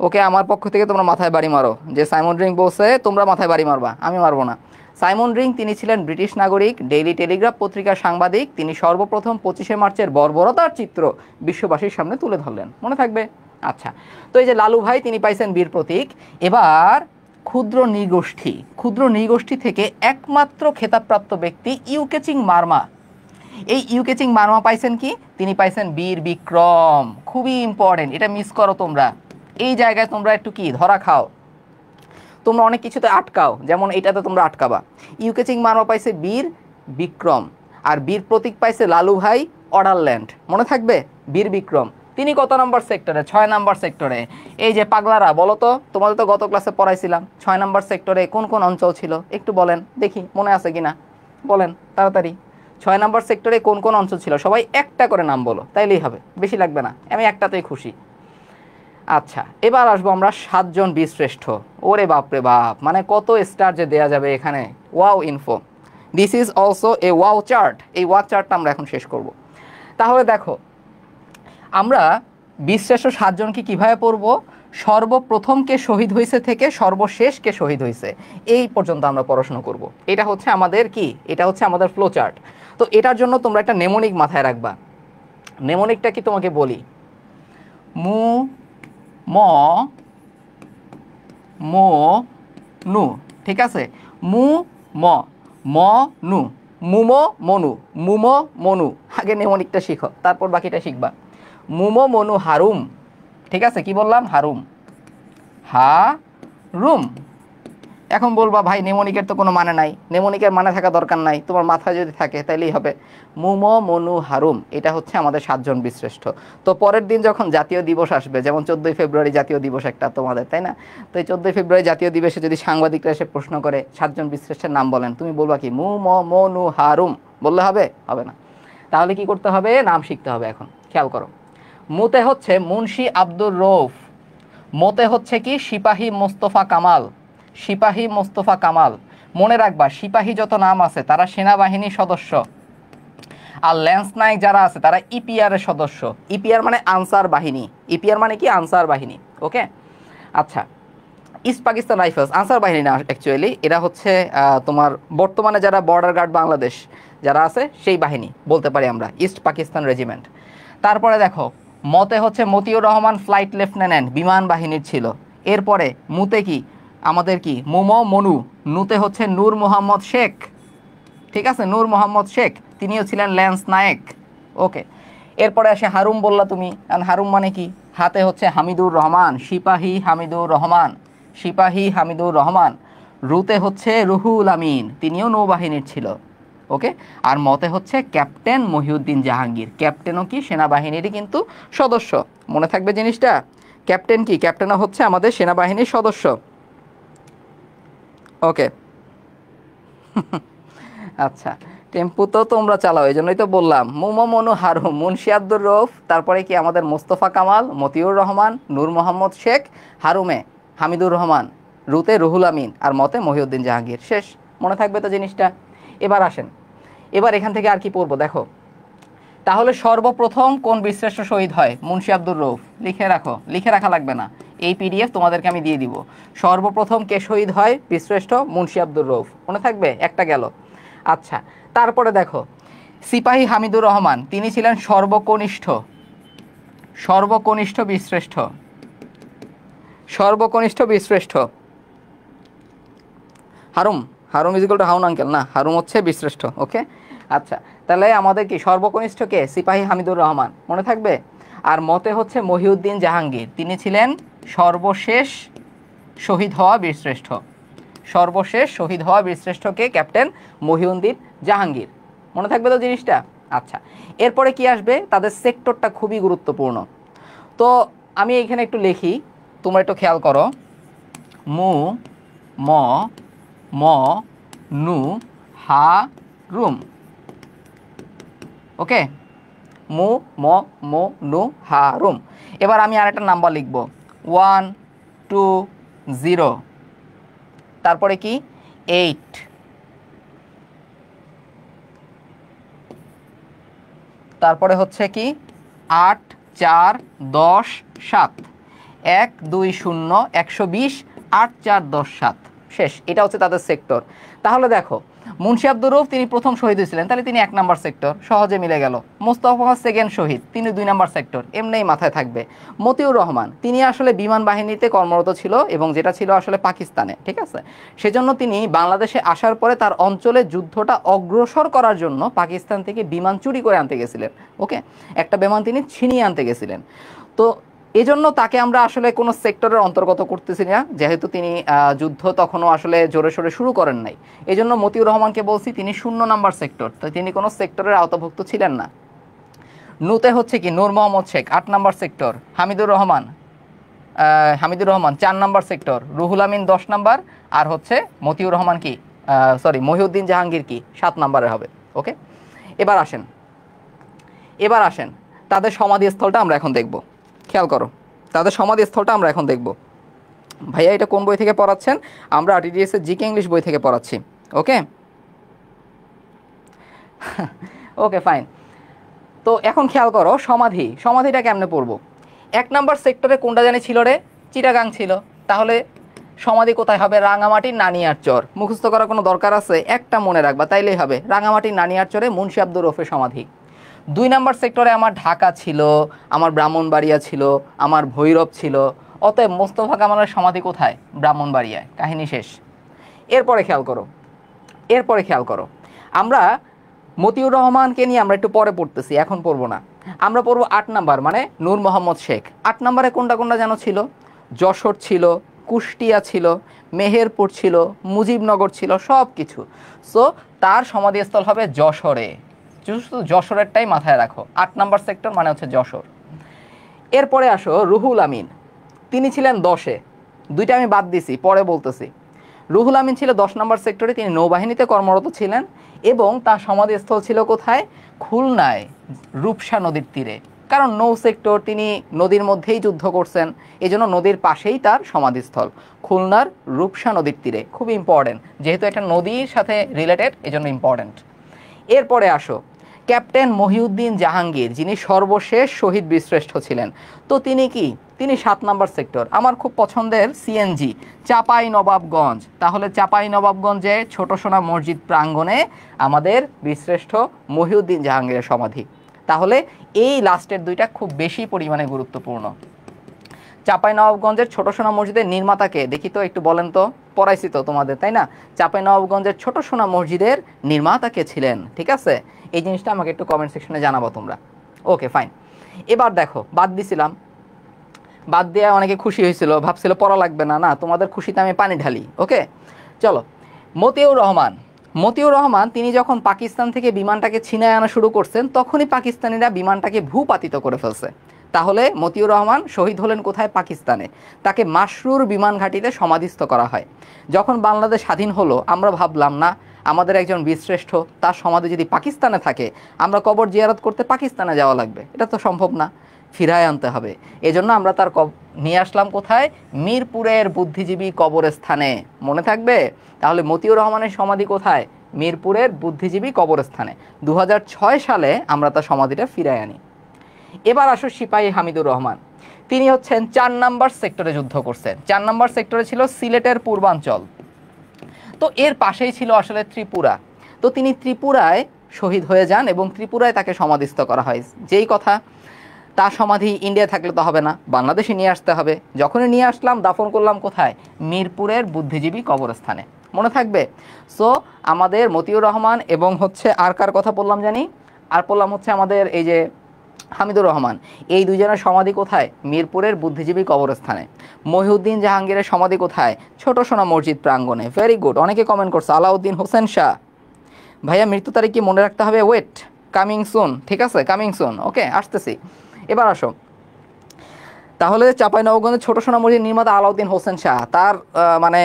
S1: ওকে, আমার পক্ষ থেকে তোমরা মাথায় বাড়ি মারো, যে সাইমন রিং বলছে তোমরা মাথায় বাড়ি মারবা, আমি মারবো না। সাইমন রিং তিনি ছিলেন ব্রিটিশ নাগরিক, ডেইলি টেলিগ্রাফ পত্রিকার সাংবাদিক। তিনি সর্বপ্রথম 25শে মার্চের বর্বরতার চিত্র বিশ্ববাসীর সামনে তুলে ধরলেন, মনে থাকবে? আচ্ছা, তো এই যে লালু ভাই তিনি পাইছেন বীর প্রতীক। এবার ক্ষুদ্র নৃগোষ্ঠী, ক্ষুদ্র নৃগোষ্ঠী থেকে একমাত্র খেতাবপ্রাপ্ত ব্যক্তি ইউকেচিং মার্মা। এই ইউকেচিং মার্মা পাইছেন কি? তিনি পাইছেন বীর বিক্রম। খুবই ইম্পর্টেন্ট, এটা মিস করো তোমরা। এই জায়গায় তোমরা একটু কি ধরা খাও, তোমরা অনেক কিছুতে আটকাও, যেমন এটাতে তোমরা আটকাবা। ইউকেচিং মার্মা পাইছে বীর বিক্রম, আর বীর প্রতীক পাইছে লালু ভাই অর্ডারল্যান্ড, মনে থাকবে? বীর বিক্রম তিনি কত নম্বর সেক্টরে? 6 নম্বর সেক্টরে। এই যে পাগলারা বলো তো, তোমাদের তো গত ক্লাসে পড়াইছিলাম 6 নম্বর সেক্টরে কোন কোন অঞ্চল ছিল, একটু বলেন দেখি মনে আছে কিনা, বলেন তাড়াতাড়ি। 6 নম্বর সেক্টরে কোন কোন অঞ্চল ছিল? সবাই একটা করে নাম বলো, তাইলেই হবে, বেশি লাগবে না, আমি একটাতেই খুশি। আচ্ছা, এবার আসবো আমরা 7 জন বীরশ্রেষ্ঠ। ওরে বাপরে বাপ, মানে কত স্টার যে দেয়া যাবে এখানে। Wow info, this is also a wow chart. এই ওয়াও চার্টটা আমরা এখন শেষ করব। তাহলে দেখো, আমরা বীরশ্রেষ্ঠ 7 জনকে কীভাবে পড়ব? সর্বপ্রথম কে শহীদ হয়েছে থেকে সর্বশেষ কে শহীদ হয়েছে এই পর্যন্ত আমরা পড়াশোনা করব। এটা হচ্ছে আমাদের কি? এটা হচ্ছে আমাদের ফ্লো চার্ট। তো এটার জন্য তোমরা একটা নেমোনিক মাথায় রাখবা। নেমোনিকটা কি তোমাকে বলি? মু ম মো নু, ঠিক আছে? মু ম ম নু, মুমো মনু, মুমো মনু। আগে নেমোনিকটা শিখো, তারপর বাকিটা শিখবা। মুমো মনু হারুম, ঠিক আছে? কি বললাম? হারুম, হারুম। এখন বলবা ভাই নেমোনিকের তো কোনো মানে নাই, নেমোনিকের মানে থাকা দরকার নাই, তোমার মাথায় যদি থাকে তাইলেই হবে। মুমো মনু হারুম, এটা হচ্ছে আমাদের 7 জন বীরশ্রেষ্ঠ। তো পরের দিন যখন জাতীয় দিবস আসবে, যেমন 14ই ফেব্রুয়ারি জাতীয় দিবস একটা তোমাদের, তাই না? তো এই 14ই ফেব্রুয়ারি জাতীয় দিবসে যদি সাংবাদিকরা এসে প্রশ্ন করে 7 জন বীরশ্রেষ্ঠের নাম বলেন, তুমি বলবা কি? মনু হারুম বললে হবে? হবে না। তাহলে কি করতে হবে? নাম শিখতে হবে। এখন খেয়াল করো, মুতে হচ্ছে মুন্সি আব্দুর রৌফ, মোতে হচ্ছে কি? সিপাহী মোস্তফা কামাল, সিপাহী মোস্তফা কামাল। মনে রাখবা, সিপাহী যত নাম আছে তারা সেনাবাহিনীর সদস্য, আর ল্যান্স নায়ক যারা আছে তারা ইপিআর এর সদস্য। ইপিআর মানে আনসার বাহিনী, ইপিআর মানে কি? আনসার বাহিনী। ওকে, আচ্ছা, ইস্ট পাকিস্তান রাইফেলস আনসার বাহিনী না, অ্যাকচুয়ালি এরা হচ্ছে তোমার বর্তমানে যারা বর্ডার গার্ড বাংলাদেশ যারা আছে সেই বাহিনী বলতে পারি আমরা, ইস্ট পাকিস্তান রেজিমেন্ট। তারপরে দেখো, মতে হচ্ছে মতিউর রহমান ফ্লাইট লেফটেন্যান্ট, বিমান বাহিনীর ছিল। এরপরে মুতে কি? আমাদের কি? মুমো মনু। নুতে হচ্ছে নূর মোহাম্মদ শেখ, ঠিক আছে? নূর মোহাম্মদ শেখ, তিনিও ছিলেন ল্যান্স নায়েক। ওকে, এরপরে আসে হারুম, বললা তুমি। হারুম মানে কি? হাতে হচ্ছে হামিদুর রহমান, সিপাহী হামিদুর রহমান, সিপাহী হামিদুর রহমান। রুতে হচ্ছে রুহুল আমিন, তিনিও নৌবাহিনীর ছিল। ওকে, আর মতে হচ্ছে ক্যাপ্টেন মহিউদ্দিন জাহাঙ্গীর, ক্যাপ্টেনও কি? সেনাবাহিনীরই কিন্তু সদস্য, মনে থাকবে জিনিসটা। ক্যাপ্টেন কি? ক্যাপ্টেনও হচ্ছে আমাদের সেনাবাহিনীর সদস্য। ওকে, আচ্ছা, টেম্পু তো তোমরা চালাও, এই জন্যই তো বললাম। মুমো মনু হারুম, মুন্সি আব্দুর রৌফ, তারপরে কি আমাদের মোস্তফা কামাল, মতিউর রহমান, নূর মোহাম্মদ শেখ, হারুমে হামিদুর রহমান, রুতে রুহুল আমিন, আর মতে মহিউদ্দিন জাহাঙ্গীর। শেষ, মনে থাকবে তো জিনিসটা। এবার আসেন, এবার এখান থেকে আর কি পড়বো দেখো। তাহলে সর্বপ্রথম কোন বীরশ্রেষ্ঠ শহীদ হয়? মুন্সি আব্দুর রউফ। লিখে রাখো, লিখে রাখা লাগবে না, এই পিডিএফ তোমাদেরকে আমি দিয়ে দিব। সর্বপ্রথম কে শহীদ হয়? বীরশ্রেষ্ঠ মুন্সি আব্দুর রউফ। মনে থাকবে? একটা গেল। আচ্ছা, তারপরে দেখো সিপাহী হামিদুর রহমান, তিনি ছিলেন সর্বকনিষ্ঠ বীরশ্রেষ্ঠ, সর্বকনিষ্ঠ বীরশ্রেষ্ঠ। হারুম ইজ ইকুয়াল টু হাউন আঙ্কেল না, হারুম হচ্ছে বীরশ্রেষ্ঠ। ওকে, আচ্ছা, তাহলে আমাদের কি সর্বকনিষ্ঠ কে? সিপাহী হামিদুর রহমান। মনে থাকবে? আর মতে হচ্ছে মহিউদ্দিন জাহাঙ্গীর, তিনি ছিলেন সর্বশেষ শহীদ হওয়া বীরশ্রেষ্ঠ। সর্বশেষ শহীদ হওয়া বীরশ্রেষ্ঠকে ক্যাপ্টেন মহিউদ্দিন জাহাঙ্গীর। মনে থাকবে তো জিনিসটা? আচ্ছা, এরপরে কি আসবে? তাদের সেক্টরটা খুবই গুরুত্বপূর্ণ। তো আমি এখানে একটু লিখি, তোমরা একটু খেয়াল করো। মু ম ম নু হা রুম। ওকে, মু ম ম নু হা রুম। এবার আমি আরেকটা নাম্বার লিখব, 1 2 0, তারপরে কি 8, তারপরে হচ্ছে কি 8 4 10 7, 1 2 0 120, 8 4 10 7, শেষ। এটা হচ্ছে তাদের সেক্টর। তাহলে দেখো মুন্সি আব্দুর রউফ তিনি প্রথম শহীদ হয়েছিলেন, তাহলে তিনি 1 নাম্বার সেক্টর, সহজে মিলে গেল। মোস্তফা সেকেন্ড শহীদ, তিনি 2 নাম্বার সেক্টর, এমনিই মাথায় থাকবে। মতিউর রহমান তিনি আসলে বিমান বাহিনীতে কর্মরত ছিল এবং যেটা ছিল আসলে পাকিস্তানে, ঠিক আছে। সেজন্য তিনি বাংলাদেশে আসার পরে তার অঞ্চলে যুদ্ধটা অগ্রসর করার জন্য পাকিস্তান থেকে বিমান চুরি করে আনতে গেছিলেন। ওকে, একটা বিমান তিনি ছিনিয়ে আনতে গেছিলেন। তো এজন্য তাকে আমরা আসলে কোনো সেক্টরের অন্তর্গত করতেছি না, যেহেতু তিনি যুদ্ধ তখনও আসলে জোরে সোরে শুরু করেন নাই। এই জন্য মতিউর রহমানকে বলছি তিনি 0 নাম্বার সেক্টর, তো তিনি কোনো সেক্টরের আওতাভুক্ত ছিলেন না। নুতে হচ্ছে কি Nur Mohammad Sheikh 8 number sector, Hamidur Rahman 4 number sector, Ruhul Amin 10 number, আর হচ্ছে মতিউর রহমান কি মহিউদ্দিন জাহাঙ্গীর কি 7 নাম্বারে হবে। ওকে, এবার আসেন তাদের সমাধিস্থলটা আমরা এখন দেখব। খেয়াল করো, তাদের সমাধিস্থলটা আমরা এখন দেখব। ভাইয়া এটা কোন বই থেকে পড়াচ্ছেন? আমরা আরটিডিএস এর জিকে ইংলিশ বই থেকে পড়াচ্ছি। ওকে ওকে ফাইন। তো এখন খেয়াল করো সমাধিটা কেমনে পড়বো? 1 নাম্বার সেক্টরে কোনটা জানি ছিল রে? চিটাগাং ছিল। তাহলে সমাধি কোথায় হবে? রাঙামাটির নানিয়ার চর। মুখস্থ করার কোনো দরকার আছে? একটা মনে রাখবা, তাইলেই হবে। রাঙামাটির নানিয়ার চরে মুন্সি আব্দুর রউফের সমাধি। 2 নাম্বার সেক্টরে আমার ঢাকা ছিল, আমার ব্রাহ্মণবাড়িয়া ছিল, আমার ভৈরব ছিল। অতএব মোস্তফা কামালের সমাধি কোথায়? ব্রাহ্মণবাড়িয়ায়। কাহিনী শেষ। এরপরে খেয়াল করো আমরা মতিউর রহমানকে নিয়ে আমরা একটু পরে পড়তেছি, এখন পড়বো না। আমরা পড়বো 8 নাম্বার, মানে নূর মোহাম্মদ শেখ। 8 নাম্বারে কোনটা যেন ছিল? যশোর ছিল, কুষ্টিয়া ছিল, মেহেরপুর ছিল, মুজিবনগর ছিল, সব কিছু। সো তার সমাধিস্থল হবে যশোরে। যশোরেরটাই মাথায় রাখো। 8 নাম্বার সেক্টর মানে হচ্ছে যশোর। এরপরে আসো রুহুল আমিন, তিনি ছিলেন 10-এ। 2টা আমি বাদ দিছি, পরে বলতেছি। রুহুল আমিন ছিল 10 নাম্বার সেক্টরে, তিনি নৌবাহিনীতে কর্মরত ছিলেন এবং তার সমাধিস্থল ছিল কোথায়? খুলনায়, রূপসা নদীর তীরে। কারণ নৌ সেক্টর, তিনি নদীর মধ্যেই যুদ্ধ করছেন, এজন্য নদীর পাশেই তার সমাধিস্থল, খুলনার রূপসা নদীর তীরে। খুব ইম্পর্টেন্ট, যেহেতু একটা নদীর সাথে রিলেটেড, এজন্য ইম্পর্টেন্ট। এরপরে আসো ক্যাপ্টেন মহিউদ্দিন জাহাঙ্গীর, যিনি সর্বশেষ শহীদ বীরশ্রেষ্ঠ ছিলেন। তো তিনি কি? তিনি 7 নাম্বার সেক্টর। আমার খুব পছন্দের সিএনজি, চাপাই নবাবগঞ্জ। তাহলে চাপাই নবাবগঞ্জে ছোট সোনা মসজিদ প্রাঙ্গণে আমাদের বীরশ্রেষ্ঠ মহিউদ্দিন জাহাঙ্গীরের সমাধি। তাহলে এই লাস্টের 2টা খুব বেশি পরিমাণে গুরুত্বপূর্ণ। চাঁপাইনবাবগঞ্জের ছোট সোনা মসজিদের নির্মাতাকে দেখি তো, একটু বলেন তো, পড়াইছি তো তোমাদের, তাই না? চাঁপাইনবাবগঞ্জের ছোট সোনা মসজিদের নির্মাতাকে ছিলেন, ঠিক আছে? এই জিনিসটা আমাকে একটু কমেন্ট সেকশনে জানাবো তোমরা। Okay fine. এবার দেখো, বাদ দিছিলাম, বাদ দিয়ে অনেকে খুশি হয়েছিল, ভাবছিল পড়া লাগবে না। না, তোমাদের খুশিতে আমি পানি ঢালি। ওকে চলো, মতিউর রহমান তিনি যখন পাকিস্তান থেকে বিমানটাকে ছিনায় আনা শুরু করছেন, তখনই পাকিস্তানিরা বিমানটাকে ভূপাতিত করে ফেলছে। তাহলে মতিউর রহমান শহীদ হলেন কোথায়? পাকিস্তানে। তাকে মাসরুর বিমান ঘাঁটিতে সমাধিস্থ করা হয়। যখন বাংলাদেশ স্বাধীন হলো, আমরা ভাবলাম না আমাদের একজন বীরশ্রেষ্ঠ, তার সমাধি যদি পাকিস্তানে থাকে, আমরা কবর জিয়ারত করতে পাকিস্তানে যাওয়া লাগবে, এটা তো সম্ভব না, ফিরায় আনতে হবে। এজন্য আমরা তার নিয়ে আসলাম কোথায়? মিরপুরের বুদ্ধিজীবী কবরস্থানে। মনে থাকবে? তাহলে মতিউর রহমানের সমাধি কোথায়? মিরপুরের বুদ্ধিজীবী কবরস্থানে। 2006 সালে আমরা তার সমাধিটা ফিরাই আনি। এবার আসো সিপাহী হামিদুর রহমান। তিনি হচ্ছেন 4 নম্বর সেক্টরে যুদ্ধ করছেন। 4 নম্বর সেক্টরে ছিল সিলেটের পূর্বাঞ্চল, তো এর পাশেই ছিল আসলে ত্রিপুরা। তো তিনি ত্রিপুরায় শহীদ হয়ে যান এবং ত্রিপুরায় তাকে সমাধিস্থ করা হয়। যেই কথা, তার সমাধি ইন্ডিয়ায় থাকলে তো হবে না, বাংলাদেশে নিয়ে আসতে হবে। যখনই নিয়ে আসলাম, দাফন করলাম কোথায়? মিরপুরের বুদ্ধিজীবী কবরস্থানে। মনে থাকবে? সো আমাদের মতিউর রহমান এবং হচ্ছে আর কার কথা বললাম জানি, আর বললাম হচ্ছে আমাদের এই যে হামিদুর রহমান, এই দুজনের সমাধি কোথায়? মিরপুরের বুদ্ধিজীবী কবরস্থানে। মহিউদ্দিন জাহাঙ্গীরের সমাধি কোথায়? ছোট সোনা মসজিদ প্রাঙ্গণে। ভেরি গুড, অনেকে কমেন্ট করছে। আলাউদ্দিন হোসেন শাহ, ভাইয়া মৃত্যু তারিখ কি মনে রাখতে হবে? ওয়েট, কামিং সুন, ঠিক আছে, কামিং সুন, ওকে, আসতেছি। এবার আসো, তাহলে চাঁপাইনবাবগঞ্জের ছোট সোনা মসজিদ নির্মাতা আলাউদ্দিন হোসেন শাহ, তার মানে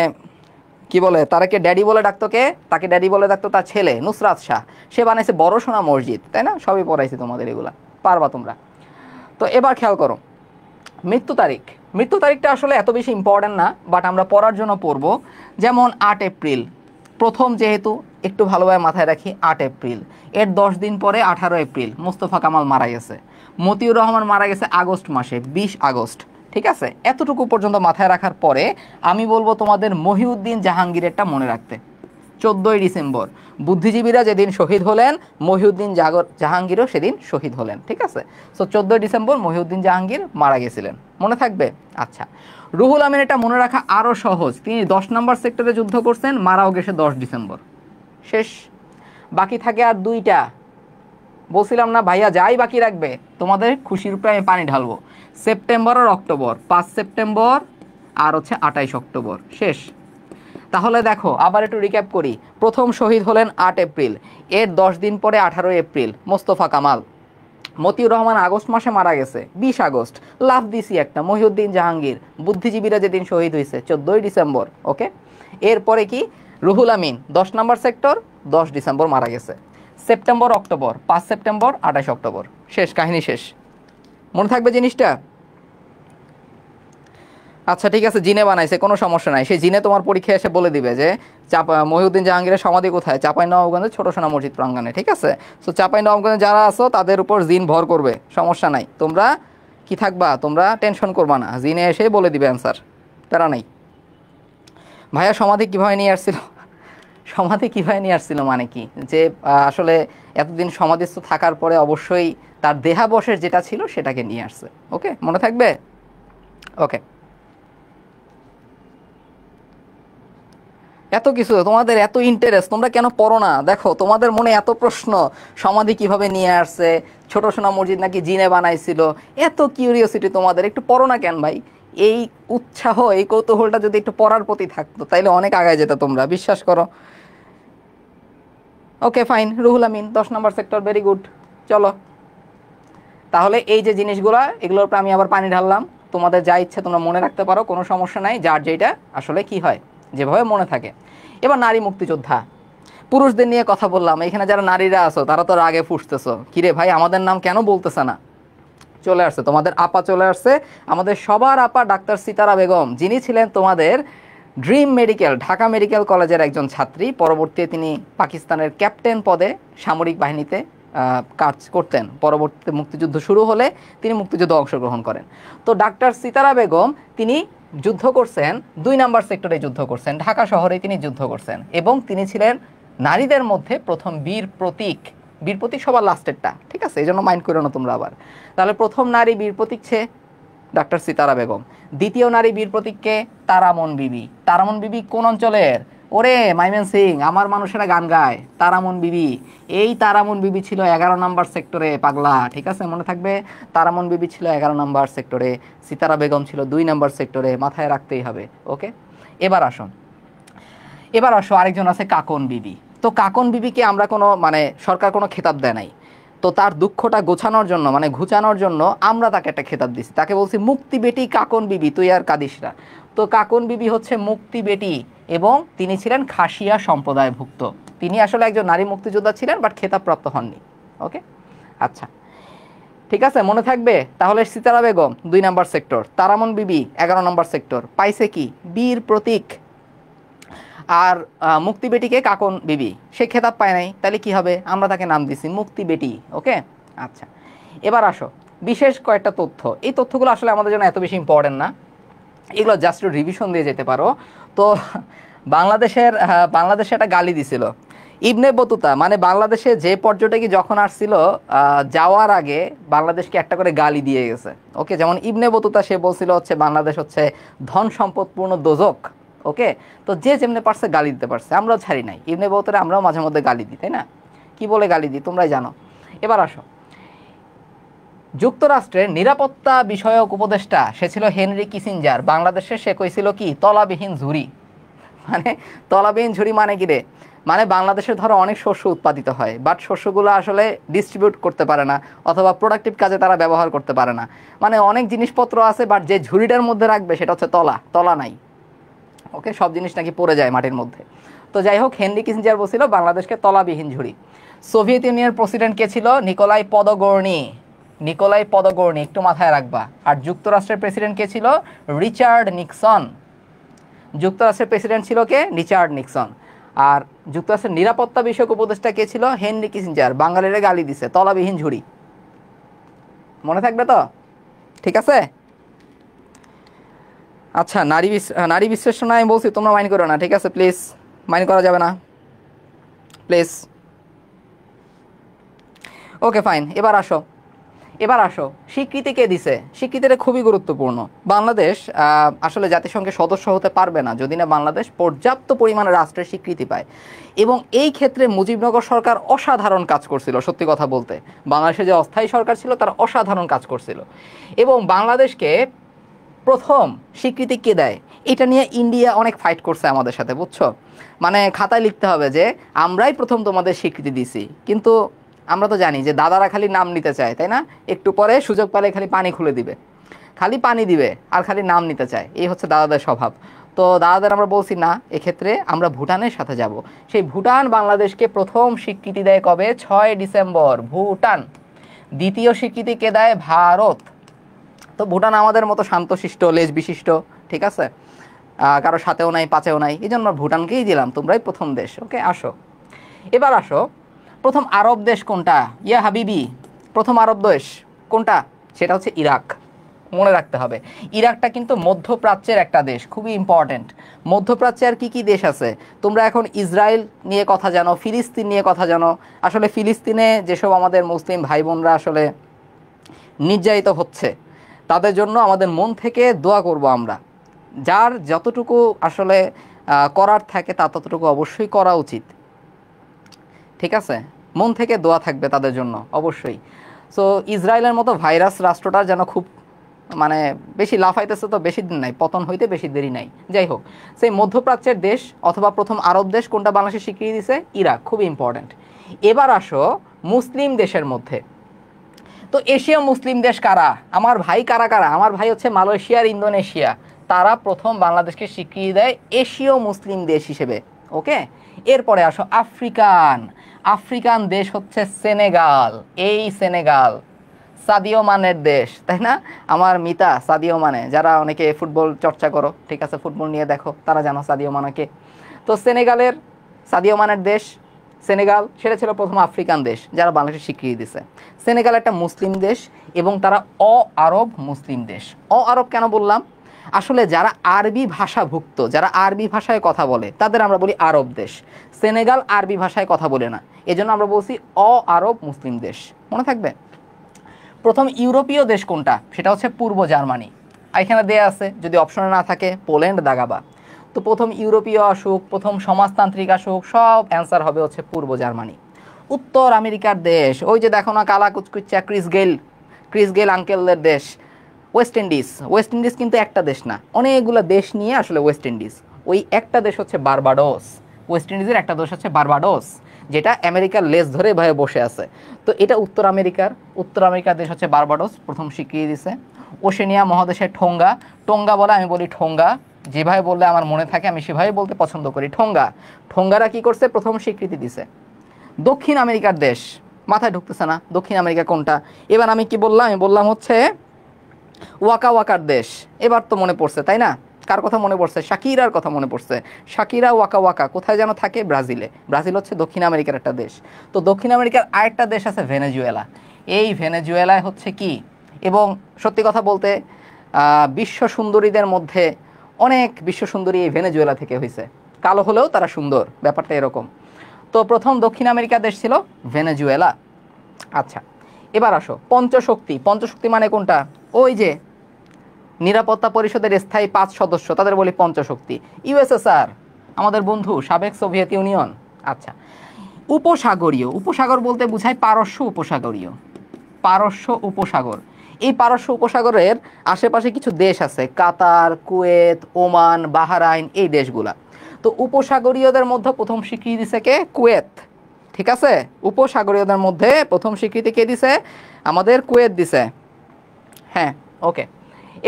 S1: কি বলে, তারাকে ড্যাডি বলে ডাকতো কে? তাকে ড্যাডি বলে ডাকতো তার ছেলে নুসরাত শাহ। সে বানাইছে বড় সোনা মসজিদ, তাই না? সবই পড়াইছি তোমাদের, এগুলা পারবা তোমরা। তো এবার খেয়াল করো মৃত্যু তারিখ। মৃত্যু তারিখটা আসলে এত বেশি ইম্পর্টেন্ট না, বাট আমরা পড়ার জন্য পড়বো। যেমন 8 এপ্রিল প্রথম, যেহেতু একটু ভালোভাবে মাথায় রাখি, 8 এপ্রিল। এর 10 দিন পরে 18 এপ্রিল মোস্তফা কামাল মারা গেছে। মতিউর রহমান মারা গেছে আগস্ট মাসে, 20 আগস্ট। ঠিক আছে, এতটুকু পর্যন্ত মাথায় রাখার পরে আমি বলবো তোমাদের মহিউদ্দিন জাহাঙ্গীরেরটা মনে রাখতে। 14ই ডিসেম্বর বুদ্ধিজীবীরা যেদিন শহীদ হলেন, মহিউদ্দিন জাহাঙ্গীরও সেদিন শহীদ হলেন। ঠিক আছে, সো 14ই ডিসেম্বর মহিউদ্দিন জাহাঙ্গীর মারা গেছিলেন। মনে থাকবে? আচ্ছা, রুহুল আমিন, এটা মনে রাখা আরও সহজ। তিনি 10 নম্বর সেক্টরে যুদ্ধ করছেন, মারাও গেছে 10 ডিসেম্বর। শেষ। বাকি থাকে আর দুইটা। বলছিলাম না ভাইয়া, যাই বাকি রাখবে তোমাদের খুশির উপরে আমি পানি ঢালবো। সেপ্টেম্বর আর অক্টোবর, 5 সেপ্টেম্বর আর হচ্ছে 28 অক্টোবর। শেষ। তাহলে দেখো আবার একটু রিক্যাপ করি। প্রথম শহীদ হলেন 8 এপ্রিল, এর 10 দিন পরে 18 এপ্রিল মোস্তফা কামাল। মতিউর রহমান আগস্ট মাসে মারা গেছে, 20 আগস্ট। লাভ দিছি একটা, মহিউদ্দিন জাহাঙ্গীর। বুদ্ধিজীবীরা যেদিন শহীদ হয়েছে 14ই ডিসেম্বর। ওকে, এরপরে কি? রুহুল আমিন 10 নম্বর সেক্টর, 10 ডিসেম্বর মারা গেছে। September October, 5 September 28 October. শেষ, কাহিনী শেষ। মনে থাকবে জিনিসটা? আচ্ছা ঠিক আছে, জিনে বানাইছে, কোনো সমস্যা নাই। সেই জিনে তোমার পরীক্ষায় এসে বলে দিবে যে মহিউদ্দিন জাহাঙ্গীরের সমাধি কোথায়? চাঁপাইনবাবগঞ্জের ছোট সোনা মসজিদ প্রাঙ্গণে। ঠিক আছে, সো চাঁপাইনবাবগঞ্জে যারা আছো তাদের উপর জিন ভর করবে, সমস্যা নাই। তোমরা কি থাকবা, তোমরা টেনশন করবা না, জিনে এসে বলে দিবে অ্যান্সার, প্যারা নাই। ভাইয়া সমাধি কীভাবে নিয়ে আসছিল? সমাধি কীভাবে নিয়ে আসছিল মানে কি, যে আসলে এতদিন সমাধিস্থ থাকার পরে অবশ্যই তার দেহাবশেষ যেটা ছিল সেটাকে নিয়ে আসছে। ওকে, মনে থাকবে? ওকে, এত কিছু তোমাদের, এত ইন্টারেস্ট, তোমরা কেন পড়ো না? দেখো তোমাদের মনে এত প্রশ্ন, সমাধি কিভাবে নিয়ে আসছে, ছোট সোনা মসজিদ নাকি জিনে বানাইছিল, এত কিউরিওসিটি তোমাদের, একটু পড়ো না কেন ভাই? এই উৎসাহ, এই কৌতূহলটা যদি একটু পড়ার প্রতি থাকতো তাইলে অনেক আগায় যেত তোমরা, বিশ্বাস করো। ওকে ফাইন, রুহুল আমিন 10 নম্বর সেক্টর, ভেরি গুড। চলো, তাহলে এই যে জিনিসগুলো, এগুলোর উপর আমি আবার পানি ঢাললাম। তোমাদের যা ইচ্ছে তোমরা মনে রাখতে পারো, কোনো সমস্যা নাই, যার যেটা আসলে কি হয় যেভাবে মনে থাকে। এবার নারী মুক্তিযোদ্ধা, পুরুষদের নিয়ে কথা বললাম, এখানে যারা নারীরা আছো তারা তো রাগে ফুসতেছো, কিরে ভাই আমাদের নাম কেন বলতেছে না? চলে আসছে তোমাদের আপা, চলে আসছে আমাদের সবার আপা ডাক্তার সিতারা বেগম, যিনি ছিলেন তোমাদের ড্রিম মেডিকেল, ঢাকা মেডিকেল কলেজের একজন ছাত্রী। পরবর্তীতে তিনি পাকিস্তানের ক্যাপ্টেন পদে সামরিক বাহিনীতে কাজ করতেন। পরবর্তীতে মুক্তিযুদ্ধ শুরু হলে তিনি মুক্তিযুদ্ধে অংশগ্রহণ করেন। তো ডাক্তার সিতারা বেগম তিনি যুদ্ধ করছেন 2 নম্বর সেক্টরে, যুদ্ধ করছেন ঢাকা শহরে, তিনি যুদ্ধ করছেন এবং তিনি ছিলেন নারীদের মধ্যে প্রথম বীর প্রতীক। বীর প্রতীক সবার লাস্টেরটা, ঠিক আছে, এই জন্য মাইন্ড করো না তোমরা আবার। তাহলে প্রথম নারী বীর প্রতীক ছে ডাক্তার সিতারা বেগম। দ্বিতীয় নারী বীর প্রতীককে তারামন বিবি। তারামন বিবি কোন অঞ্চলের? ওরে মাইমেন সিং, আমার মানুষেরা গান গায়, তারামন বিবি। এই তারামন বিবি ছিল 11 নম্বর সেক্টরে, পাগলা, ঠিক আছে, মনে থাকবে। তারামন বিবি ছিল 11 নম্বর সেক্টরে, সিতারা বেগম ছিল 2 নম্বর সেক্টরে, মাথায় রাখতেই হবে। ওকে, এবার আসো আরেকজন আছে কাকন বিবি। তো কাকন বিবিকে আমরা কোনো মানে সরকার কোনো খেতাব দেয় নাই, তো তার দুঃখটা গোছানোর জন্য, মানে ঘুচানোর জন্য আমরা তাকে একটা খেতাব দিচ্ছি, তাকে বলছি মুক্তি বেটি কাকন বিবি, তুই আর কাদিসরা। তো কাকন বিবি হচ্ছে মুক্তি বেটি এবং তিনি ছিলেন খাসিয়া সম্প্রদায়ভুক্ত। তিনি আসলে একজন নারী মুক্তিযোদ্ধা ছিলেন, বাট খেতাবপ্রাপ্ত হননি। ওকে, আচ্ছা ঠিক আছে, মনে থাকবে। তাহলে সিতারা বেগম 2 নম্বর সেক্টর, তারামন বিবি 11 নম্বর সেক্টর, পাইছে কি? বীর প্রতীক। আর মুক্তি বেটিকে কাকন বিবি, সে খেতাব পায় নাই, তাহলে কি হবে, আমরা তাকে নাম দিছি মুক্তি বেটি। ওকে, আচ্ছা এবার আসো বিশেষ কয়েকটা তথ্য। এই তথ্যগুলো আসলে আমাদের জন্য এত বেশি ইম্পর্টেন্ট না, এগুলো জাস্ট রিভিশন দিয়ে যেতে পারো। তো বাংলাদেশে একটা গালি দিছিল ইবনে বতুতা, মানে বাংলাদেশে যে পর্যটকই যখন আসছিল যাওয়ার আগে বাংলাদেশকে একটা করে গালি দিয়ে গেছে। ওকে, যেমন ইবনে বতুতা সে বলছিল হচ্ছে বাংলাদেশ হচ্ছে ধন সম্পদপূর্ণ দোজক। ওকে, তো যে যেমনি পারছে গালি দিতে পারছে, আমরাও ছাড়ি নাই ইবনে বতুতা, আমরাও মাঝে মধ্যে গালি দিই, তাই না? কি বলে গালি দিই তোমরাই জানো। এবার আসো, যুক্তরাষ্ট্রের নিরাপত্তা বিষয়ক উপদেষ্টা সে ছিল হেনরি কিসিঞ্জার। বাংলাদেশে সে কইছিল কি, তলাবিহীন ঝুড়ি। মানে তলাবিহীন ঝুড়ি মানে কি রে, মানে বাংলাদেশে ধরো অনেক শস্য উৎপাদিত হয়, বাট শস্যগুলো আসলে ডিস্ট্রিবিউট করতে পারে না, অথবা প্রোডাক্টিভ কাজে তারা ব্যবহার করতে পারে না। মানে অনেক জিনিসপত্র আছে, বাট যে ঝুড়িটার মধ্যে রাখবে সেটা হচ্ছে তলা নাই। ওকে, সব জিনিস নাকি পড়ে যায় মাটির মধ্যে। তো যাই হোক, হেনরি কিসিঞ্জার বলছিল বাংলাদেশকে তলাবিহীন ঝুড়ি। সোভিয়েত ইউনিয়নের প্রেসিডেন্ট কে ছিল, নিকোলাই পদগর্নি, একটু মাথায় রাখবা। আর যুক্তরাষ্ট্রের প্রেসিডেন্ট কে ছিল, রিচার্ড নিক্সন। যুক্তরাষ্ট্রের প্রেসিডেন্ট ছিল কে, রিচার্ড নিক্সন। আর যুক্তরাষ্ট্রের নিরাপত্তা বিষয়ক উপদেষ্টা কে ছিল, হেনরি কিসিঞ্জার। বাঙালিরা গালি দিছে তলাবিহীন ঝুড়ি, মনে থাকবে তো? ঠিক আছে। আচ্ছা, নারী বিশ্লেষণ আমি বলছি, তোমরা মাইন্ড করো না, ঠিক আছে? প্লিজ মাইন্ড করা যাবে না, প্লিজ। ওকে ফাইন, এবার আসো স্বীকৃতি কে দিছে। স্বীকৃতিটা খুবই গুরুত্বপূর্ণ। বাংলাদেশ আসলে জাতিসংঘের সদস্য হতে পারবে না যদি না বাংলাদেশ পর্যাপ্ত পরিমাণে রাষ্ট্রের স্বীকৃতি পায়। এবং এই ক্ষেত্রে মুজিবনগর সরকার অসাধারণ কাজ করছিল, সত্যি কথা বলতে। বাংলাদেশে যে অস্থায়ী সরকার ছিল তারা অসাধারণ কাজ করছিল। এবং বাংলাদেশকে প্রথম স্বীকৃতি কে দেয়, এটা নিয়ে ইন্ডিয়া অনেক ফাইট করছে আমাদের সাথে, বুঝছো? মানে খাতায় লিখতে হবে যে আমরাই প্রথম তোমাদের স্বীকৃতি দিছি, কিন্তু আমরা তো জানি যে দাদারা খালি নাম নিতে চায়, তাই না? একটু পরে সুযোগ পেলে খালি পানি খুলে দিবে, খালি পানি দিবে আর খালি নাম নিতে চায়, এই হচ্ছে দাদাদের স্বভাব। তো দাদাদের আমরা বলছি না, এক্ষেত্রে আমরা ভুটানের সাথে যাব। সেই ভুটান বাংলাদেশকে প্রথম স্বীকৃতি দেয় কবে, 6 ডিসেম্বর, ভুটান। দ্বিতীয় স্বীকৃতি কে দেয়, ভারত। তো ভুটান আমাদের মতো শান্তশিষ্ট, লেজ বিশিষ্ট, ঠিক আছে, কারো সাথেও নাই পাচেও নাই, এই জন্য ভুটানকেই দিলাম, তোমরাই প্রথম দেশ। ওকে, আসো এবার আসো, প্রথম আরব দেশ কোনটা, ইয়া হাবিবি? প্রথম আরব দেশ কোনটা, সেটা হচ্ছে ইরাক। মনে রাখতে হবে, ইরাকটা কিন্তু মধ্যপ্রাচ্যের একটা দেশ, খুবই ইম্পর্টেন্ট। মধ্যপ্রাচ্যে আর কি কি দেশ আছে? তোমরা এখন ইসরায়েল নিয়ে কথা জানো, ফিলিস্তিন নিয়ে কথা জানো। আসলে ফিলিস্তিনে যেসব আমাদের মুসলিম ভাই বোনরা আসলে নির্যাতিত হচ্ছে, তাদের জন্য আমাদের মন থেকে দোয়া করব আমরা। যার যতটুকু আসলে করার থাকে তা ততটুকু অবশ্যই করা উচিত, ঠিক আছে? মন থেকে দোয়া থাকবে তাদের জন্য অবশ্যই। সো ইসরায়েলের মতো ভাইরাস রাষ্ট্রটা যেন খুব মানে বেশি লাফাইতেছে, তো বেশি দিন নাই, পতন হইতে বেশি দেরি নাই। যাই হোক, সেই মধ্যপ্রাচ্যের দেশ অথবা প্রথম আরব দেশ কোনটা বাংলাদেশে স্বীকৃতি দিছে, ইরাক, খুবই ইম্পর্ট্যান্ট। এবার আসো মুসলিম দেশের মধ্যে। তো এশীয় মুসলিম দেশ কারা, আমার ভাই কারা কারা? আমার ভাই হচ্ছে মালয়েশিয়া আর ইন্দোনেশিয়া, তারা প্রথম বাংলাদেশকে স্বীকৃতি দেয় এশীয় মুসলিম দেশ হিসেবে। ওকে, এরপরে আসো আফ্রিকান দেশ হচ্ছে সেনেগাল। এই সেনেগাল সাদিও মানের দেশ, তাই না? আমার মিতা সাদিও মানে, যারা অনেকে ফুটবল চর্চা করো, ঠিক আছে, ফুটবল নিয়ে দেখো, তারা জানো সাদিও মানেকে। তো সেনেগালের সাদিও মানের দেশ সেনেগাল, সেটা ছিল প্রথম আফ্রিকান দেশ যারা বাংলাদেশে স্বীকৃতি দিছে। সেনেগাল একটা মুসলিম দেশ এবং তারা আরব মুসলিম দেশ। আরব কেন বললাম, আসলে যারা আরবি ভাষাভুক্ত, যারা আরবি ভাষায় কথা বলে তাদের আমরা বলি আরব দেশ। সেনেগাল আরবি ভাষায় কথা বলে না, এজন্য আমরা বলছি আরব মুসলিম দেশ, মনে থাকবে। প্রথম ইউরোপীয় দেশ কোনটা, সেটা হচ্ছে পূর্ব জার্মানি। এখানে দেয়া আছে, যদি অপশনে না থাকে পোল্যান্ড দাগাবা। তো প্রথম ইউরোপীয় আসুক, প্রথম সমাজতান্ত্রিক আসুক, সব অ্যান্সার হবে হচ্ছে পূর্ব জার্মানি। উত্তর আমেরিকার দেশ, ওই যে দেখো না কালা কুচকুচ্চা ক্রিস গেল আঙ্কেলদের দেশ, ওয়েস্ট ইন্ডিজ কিন্তু একটা দেশ না, অনেকগুলো দেশ নিয়ে আসলে ওয়েস্ট ইন্ডিজ। ওই একটা দেশ হচ্ছে বারবাডোস, ওয়েস্ট ইন্ডিজের একটা দেশ হচ্ছে বারবাডোস, যেটা আমেরিকার লেজ ধরে ভাবে বসে আছে। তো এটা উত্তর আমেরিকার দেশ হচ্ছে বারবাডোস, প্রথম স্বীকৃতি দিছে। ওশেনিয়া মহাদেশের টোঙ্গা বলে, আমি বলি ঠোঙ্গা, যেভাবে বললে আমার মনে থাকে আমি সেভাবে বলতে পছন্দ করি, ঠোঙ্গারা কি করছে, প্রথম স্বীকৃতি দিছে। দক্ষিণ আমেরিকার দেশ, মাথায় ঢুকতেছে না, দক্ষিণ আমেরিকা কোনটা? এবার আমি কি বললাম, আমি বললাম হচ্ছে ওয়াকার দেশ। এবার তো মনে পড়ছে, তাই না? কার কথা মনে পড়ছে? শাকিরার কথা মনে পড়ছে। শাকিরা ওয়াকা ওয়াকা কোথায় যেন থাকে? ব্রাজিলে। ব্রাজিল হচ্ছে দক্ষিণ আমেরিকার একটা দেশ। তো দক্ষিণ আমেরিকার আরেকটা দেশ আছে ভেনেজুয়েলা। এই ভেনেজুয়েলায় হচ্ছে কি, এবং সত্যি কথা বলতে বিশ্ব সুন্দরীদের মধ্যে অনেক বিশ্ব সুন্দরী এই ভেনেজুয়েলা থেকে হয়েছে। কালো হলেও তারা সুন্দর, ব্যাপারটা এরকম। তো প্রথম দক্ষিণ আমেরিকার দেশ ছিল ভেনেজুয়েলা। আচ্ছা, এবার আসো পঞ্চশক্তি। পঞ্চশক্তি মানে কোনটা? ওই যে নিরাপত্তা পরিষদের স্থায়ী 5 সদস্য, তাদের বলি পঞ্চশক্তি। ইউএসএসআর, আমাদের বন্ধু সাবেক সোভিয়েত ইউনিয়ন। আচ্ছা, উপসাগরীয়, উপসাগর বলতে বোঝায় পারস্য উপসাগরীয়। পারস্য উপসাগর, এই পারস্য উপসাগরের আশেপাশে কিছু দেশ আছে, কাতার, কুয়েত, ওমান, বাহরাইন, এই দেশগুলা। তো উপসাগরীয়দের মধ্যে প্রথম স্বীকৃতি দিছে কে? কুয়েত। ঠিক আছে, উপসাগরীয়দের মধ্যে প্রথম স্বীকৃতি কে দিছে? আমাদের কুয়েত দিছে। হ্যাঁ, ওকে।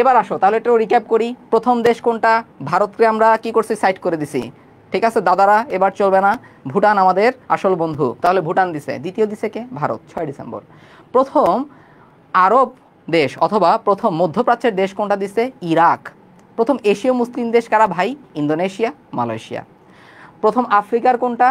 S1: এবার আসো তাহলে একটু রিক্যাপ করি। প্রথম দেশ কোনটা? ভারতকে আমরা কি করছি? সাইড করে দিছি। ঠিক আছে দাদারা, এবার চলবে না। ভুটান আমাদের আসল বন্ধু, তাহলে ভুটান দিছে। দ্বিতীয় দিছে কে? ভারত, 6 ডিসেম্বর। প্রথম আরব দেশ অথবা প্রথম মধ্যপ্রাচ্যের দেশ কোনটা দিছে? ইরাক। প্রথম এশীয় মুসলিম দেশ কারা ভাই? Indonesia, Malaysia. প্রথম আফ্রিকার কোনটা?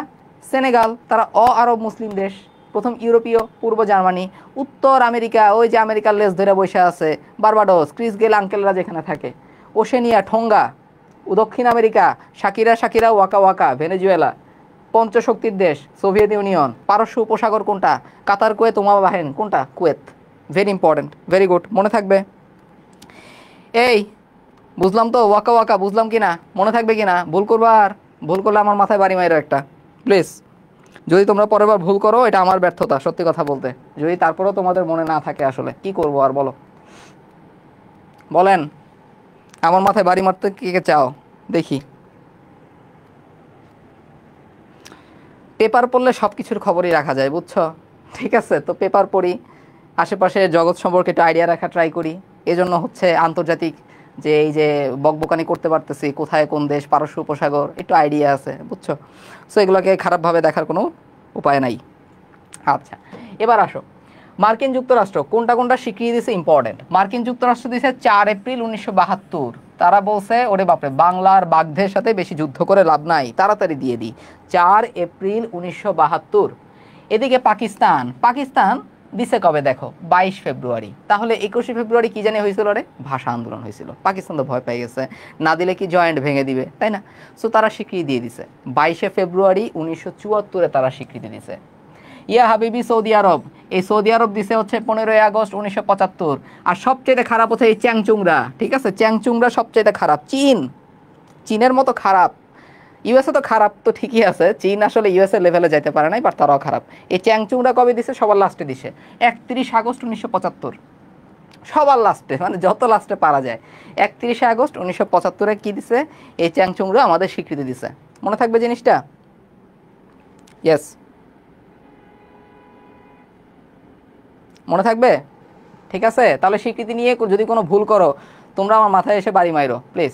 S1: সেনেগাল, তারা আরব মুসলিম দেশ। প্রথম ইউরোপীয় পূর্ব জার্মানি। উত্তর আমেরিকা, ওই যে আমেরিকার লেজ ধরে বসে আছে বার্বাডোস, ক্রিস গেল আঙ্কেলরা যেখানে থাকে। Oceania, Tonga. দক্ষিণ America, Shakira waka waka, Venezuela. পঞ্চশক্তির দেশ সোভিয়েত ইউনিয়ন। পারস্য উপসাগর কোনটা? Qatar, Kuwait, Oman, Bahrain. কোনটা? Kuwait. Very important, very good, মনে থাকবে। এই বুঝলাম তো, ওয়াকা ওয়াকা বুঝলাম কিনা, মনে থাকবে কিনা? ভুল করবার, ভুল করলে আমার মাথায় বাড়ি মাইরো একটা প্লিজ। যদি তোমরা পরের বার ভুল করো, এটা আমার ব্যর্থতা, সত্যি কথা বলতে। যদি তারপরেও তোমাদের মনে না থাকে, আসলে কি করবো আর, বলো বলেন। আমার মাথায় বাড়ি মারতে কে কে চাও দেখি? পেপার পড়লে সব কিছুর খবরই রাখা যায়, বুঝছো? ঠিক আছে, তো পেপার পড়ি, আশেপাশে জগৎ সম্পর্কে একটু আইডিয়া রাখা ট্রাই করি। এজন্য হচ্ছে আন্তর্জাতিক যে এই যে বকবকানি করতে পারতেছি, কোথায় কোন দেশ, পারস্য উপসাগর, একটু আইডিয়া আছে, বুঝছো? সো এগুলোকে খারাপভাবে দেখার কোনো উপায় নাই। আচ্ছা, এবার আসো মার্কিন যুক্তরাষ্ট্র কোনটা কোনটা স্বীকৃতি দিয়েছে ইম্পর্টেন্ট। মার্কিন যুক্তরাষ্ট্র দিয়েছে 4 এপ্রিল 1972। তারা বলছে ওরে বাপরে, বাংলার বাঘদের সাথে বেশি যুদ্ধ করে লাভ নাই, তাড়াতাড়ি দিয়ে দিই। 4 এপ্রিল 1972। এদিকে পাকিস্তান, পাকিস্তান দিছে কবে দেখো? 22 ফেব্রুয়ারি। তাহলে 21 ফেব্রুয়ারি কি জানি হয়েছিল রে? ভাষা আন্দোলন হয়েছিল। পাকিস্তান তো ভয় পেয়ে গেছে, না দিলে কি জয়েন্ট ভেঙে দিবে, তাই না? সো তারা স্বীকৃতি দিয়ে দিছে 22 ফেব্রুয়ারি 1974-এ তারা স্বীকৃতি দিছে। ইয়া হাবিবি সৌদি আরব, এই সৌদি আরব দিছে হচ্ছে 15 আগস্ট 1975। আর সবচেয়ে খারাপ হচ্ছে এই চ্যাংচুংরা। ঠিক আছে, চ্যাংচুংরা সবচেয়ে খারাপ। চীন, চীনের মতো খারাপ। ইউএসএ তো খারাপ তো ঠিকই আছে, চীন আসলে ইউএসএ লেভেলে যাইতে পারে নাই, বাট তারাও খারাপ। এই চ্যাংচুংরা কবে দিছে? সবার লাস্টে দিছে 31 আগস্ট 1975। সবার লাস্টে, মানে যত লাস্টে পারা যায়। 31 আগস্ট 1975-এ কি দিছে? এই চ্যাংচুংরা আমাদের স্বীকৃতি দিছে। মনে থাকবে জিনিসটা? ইয়েস, মনে থাকবে? ঠিক আছে, তাহলে স্বীকৃতি নিয়ে যদি কোনো ভুল করো, তোমরা আমার মাথায় এসে বাড়ি মাইরো প্লিজ,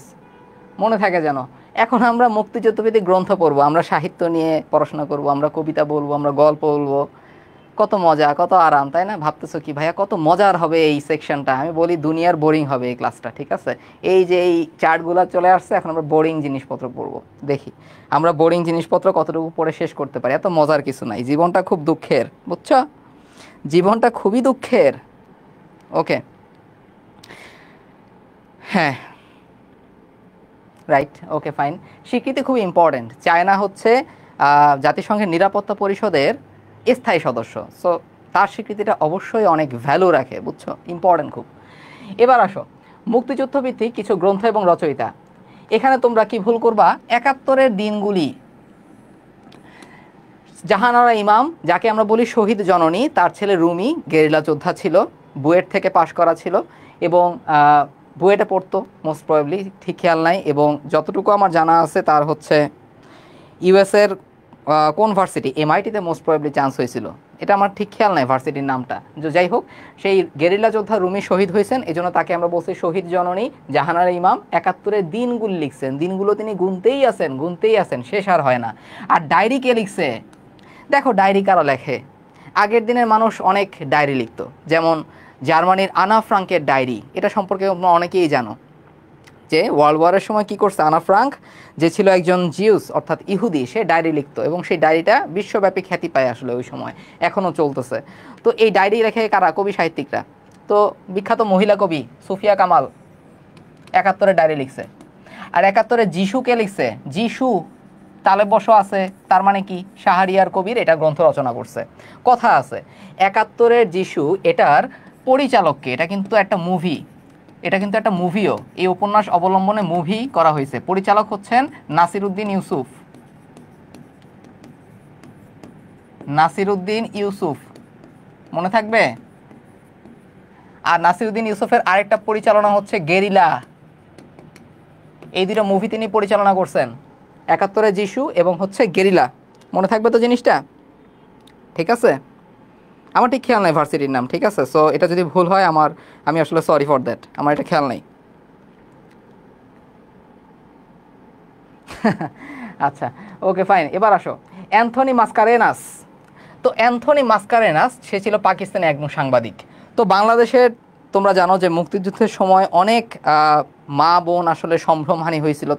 S1: মনে থাকে যেন। এখন আমরা মুক্তিযুদ্ধভিত্তিক গ্রন্থ পড়বো, আমরা সাহিত্য নিয়ে পড়াশোনা করব, আমরা কবিতা বলবো, আমরা গল্প বলবো। কত মজা, কত আরাম, তাই না? ভাবতেছো কি ভাইয়া কত মজার হবে এই সেকশনটা? আমি বলি দুনিয়ার বোরিং হবে এই ক্লাসটা। ঠিক আছে, এই যে এই চার্টগুলো চলে আসছে, এখন আমরা বোরিং জিনিসপত্র পড়বো। দেখি আমরা বোরিং জিনিসপত্র কতটুকু পড়ে শেষ করতে পারি। এত মজার কিছু নাই, জীবনটা খুব দুঃখের, বুঝছো? জীবনটা খুবই দুঃখের। ওকে, হ্যাঁ, রাইট, ওকে ফাইন। স্বীকৃতি খুব ইম্পর্টেন্ট। চায়না হচ্ছে জাতিসংঘের নিরাপত্তা পরিষদের স্থায়ী সদস্য। সো তার স্বীকৃতিটা অবশ্যই অনেক ভ্যালু রাখে, বুঝছো? ইম্পর্টেন্ট খুব। এবার আসো মুক্তিযুদ্ধ ভিত্তিক কিছু গ্রন্থ এবং রচয়িতা। এখানে তোমরা কি ভুল করবা? 71-এর দিনগুলি, জাহানারা ইমাম, যাকে আমরা বলি শহীদ জননী, তার ছেলে রুমি গেরিলা যোদ্ধা ছিল, বুয়েট থেকে পাশ করা ছিল, এবং বুয়েটে পড়তো মোস্ট প্রবাবলি, ঠিক খেয়াল নাই। এবং যতটুকু আমার জানা আছে তার হচ্ছে ইউএসের কোন ভার্সিটি, এমআইটিতে মোস্ট প্রবাবলি চান্স হয়েছিল, এটা আমার ঠিক খেয়াল নাই ভার্সিটির নামটা। যাই হোক, সেই গেরিলা যোদ্ধা রুমি শহীদ হয়েছেন, এই জন্য তাকে আমরা বলছি শহীদ জননী। জাহানারা ইমাম 71-এর দিনগুলি লিখছেন, দিনগুলো তিনি গুনতেই আছেন, শেষ আর হয় না। আর ডায়েরি কে লিখছে? দেখো ডায়েরি কারা লেখে? আগের দিনের মানুষ অনেক ডায়েরি লিখতো, যেমন জার্মানির আনা ফ্রাঙ্কের ডায়েরি, এটা সম্পর্কে অনেকেই জানো। যে ওয়ার্ল্ড ওয়ারের সময় কি করছে আনা ফ্রাঙ্ক, যে ছিল একজন জিউস অর্থাৎ ইহুদি, সে ডায়েরি লিখতো এবং সেই ডায়েরিটা বিশ্বব্যাপী খ্যাতি পায় আসলে ওই সময়, এখনও চলতেছে। তো এই ডায়েরি লেখে কারা? কবি সাহিত্যিকরা। তো বিখ্যাত মহিলা কবি সুফিয়া কামাল 71-এ ডায়েরি লিখছে। আর 71-এ যিশুকে লিখছে, যিশু তালে বসো আছে, তার মানে কি শাহরিয়ার কবির এটা গ্রন্থ রচনা করছে। কথা আছে 71-এর যিশু এটার পরিচালককে, এটা কিন্তু একটা মুভি, এটা কিন্তু একটা মুভিও, এই উপন্যাস অবলম্বনে মুভি করা হয়েছে। পরিচালক হচ্ছেন নাসিরউদ্দিন ইউসুফ, নাসিরউদ্দিন ইউসুফ, মনে থাকবে। আর নাসিরউদ্দিন ইউসুফের আরেকটা পরিচালনা হচ্ছে গেরিলা। এই দুটো মুভি তিনি পরিচালনা করছেন, 71-এর যিশু এবং হচ্ছে গেরিলা। মনে থাকবে তো জিনিসটা? ঠিক আছে, আমার ঠিক খেয়াল নাই ভার্সিটির নাম, ঠিক আছে। সো এটা যদি ভুল হয় আমি আসলে সরি ফর দ্যাট, আমার এটা খেয়াল নাই। আচ্ছা, ওকে ফাইন। এবার আসো অ্যান্থনি মাসকারেনাস। তো অ্যান্থনি মাসকারেনাস সে ছিল পাকিস্তানি একজন সাংবাদিক। তো বাংলাদেশের তোমরা জানো যে মুক্তিযুদ্ধের সময় অনেক মা বোন আসলে সম্ভ্রমহানি হয়েছিল,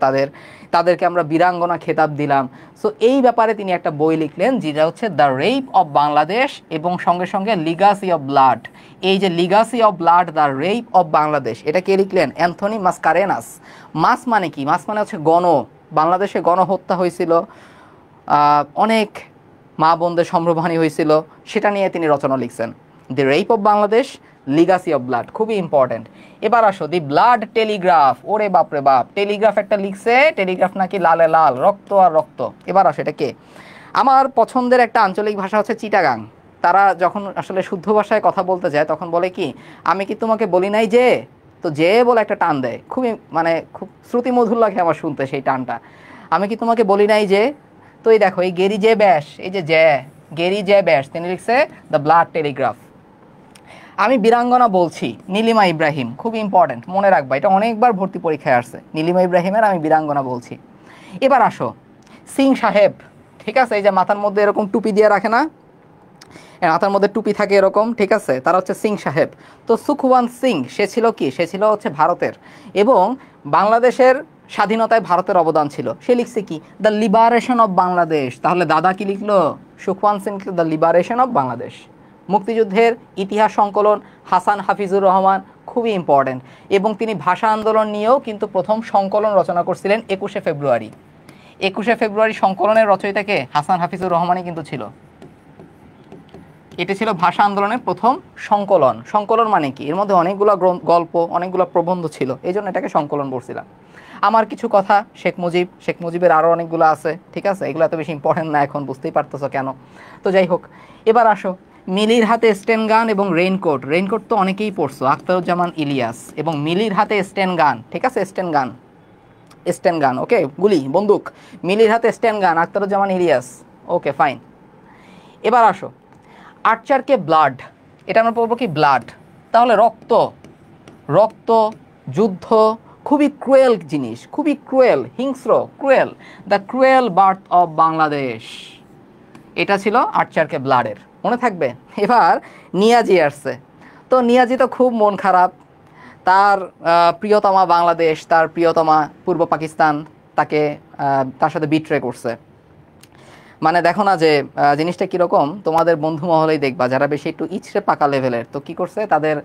S1: তাদেরকে আমরা বীরাঙ্গনা খেতাব দিলাম। সো এই ব্যাপারে তিনি একটা বই লিখলেন যেটা হচ্ছে দ্য রেপ অফ বাংলাদেশ, এবং সঙ্গে সঙ্গে লিগাসি অফ ব্লাড। এই যে Legacy of blood, the rape of Bangladesh, এটা কে লিখলেন? অ্যান্থনি মাসকারেনাস। মাস মানে কি? মাস মানে হচ্ছে বাংলাদেশে গণহত্যা হয়েছিল, অনেক মা বোনদের সম্ভ্রমহানি হয়েছিল, সেটা নিয়ে তিনি রচনা লিখছেন। The rape of Bangladesh, legacy of blood, খুবই ইম্পর্টেন্ট। এবার আসো দি ব্লাড টেলিগ্রাফ। ওরে বাপরে বাপ, টেলিগ্রাফ একটা লিখছে, টেলিগ্রাফ নাকি লালে লাল, রক্ত আর রক্ত। এবার আসো এটা কে? আমার পছন্দের একটা আঞ্চলিক ভাষা হচ্ছে চিটাগাং। তারা যখন আসলে শুদ্ধ ভাষায় কথা বলতে যায় তখন বলে কি, আমি কি তোমাকে বলি নাই যে, তো যে বলে একটা টান দেয়, খুবই মানে খুব শ্রুতিমধুর লাগে আমার শুনতে সেই টানটা। আমি কি তোমাকে বলি নাই যে। তো এই দেখো এই গেরি জে ব্যাস, এই যে গেরি জে ব্যাস, তিনি লিখছে দ্য ব্লাড টেলিগ্রাফ। আমি বীরাঙ্গনা বলছি, নীলিমা ইব্রাহিম, খুব ইম্পর্টেন্ট, মনে রাখবা, এটা অনেকবার ভর্তি পরীক্ষায় আসছে। নীলিমা ইব্রাহিমের আমি বীরাঙ্গনা বলছি। এবার আসো সিং সাহেব, ঠিক আছে, এই যে মাথার মধ্যে এরকম টুপি দিয়ে রাখে না, মাথার মধ্যে টুপি থাকে এরকম, ঠিক আছে, তারা হচ্ছে সিং সাহেব। তো সুখওয়ান্ত সিং সে ছিল কি? সে ছিল হচ্ছে ভারতের, এবং বাংলাদেশের স্বাধীনতায় ভারতের অবদান ছিল। সে লিখছে কি? The liberation of Bangladesh. তাহলে দাদা কি লিখলো? সুখওয়ান্ত সিং লিখলো দ্য লিবারেশন অফ বাংলাদেশ। মুক্তিযুদ্ধের ইতিহাস সংকলন হাসান হাফিজুর রহমান, খুবই ইম্পর্টেন্ট। এবং তিনি ভাষা আন্দোলন নিয়েও কিন্তু প্রথম সংকলন রচনা করছিলেন 21শে ফেব্রুয়ারি। 21শে ফেব্রুয়ারি সংকলনের রচয়িতাকে হাসান হাফিজুর রহমানই কিন্তু ছিল। এটি ছিল ভাষা আন্দোলনের প্রথম সংকলন। সংকলন মানে কি? এর মধ্যে অনেকগুলো গল্প, অনেকগুলো প্রবন্ধ ছিল, এই জন্য এটাকে সংকলন বলছিলাম। আমার কিছু কথা শেখ মুজিবের আরও অনেকগুলো আছে, ঠিক আছে, এগুলো এত বেশি ইম্পর্টেন্ট না এখন, বুঝতেই পারতেছো কেন। তো যাই হোক, এবার আসো মিলির হাতে স্টেন গান এবং রেইনকোট। রেইনকোট তো অনেকেই পড়ছো, আখতারুজ্জামান ইলিয়াস। এবং মিলির হাতে স্টেন গান, ঠিক আছে, স্টেন গান, ওকে, গুলি বন্দুক। মিলির হাতে স্টেন গান, আখতারুজ্জামান ইলিয়াস, ওকে ফাইন। এবার আসো আর্চারকে ব্লাড, এটা আমরা পড়বো কি? ব্লাড। তাহলে রক্ত, যুদ্ধ, খুবই ক্রুয়েল জিনিস, খুবই ক্রুয়েল, হিংস্র, cruel. The cruel birth of Bangladesh, এটা ছিল আর্চারকে ব্লাডের, মনে থাকবে। এবার নিয়াজি আসছে। তো নিয়াজি তো খুব মন খারাপ, তার প্রিয়তমা বাংলাদেশ, তার প্রিয়তমা পূর্ব পাকিস্তান তার সাথে বিট্রে করছে। মানে দেখো না যে জিনিসটা কীরকম, তোমাদের বন্ধু মহলেই দেখবা যারা বেশি একটু ইচড়ে পাকা লেভেলের, তো কী করছে, তাদের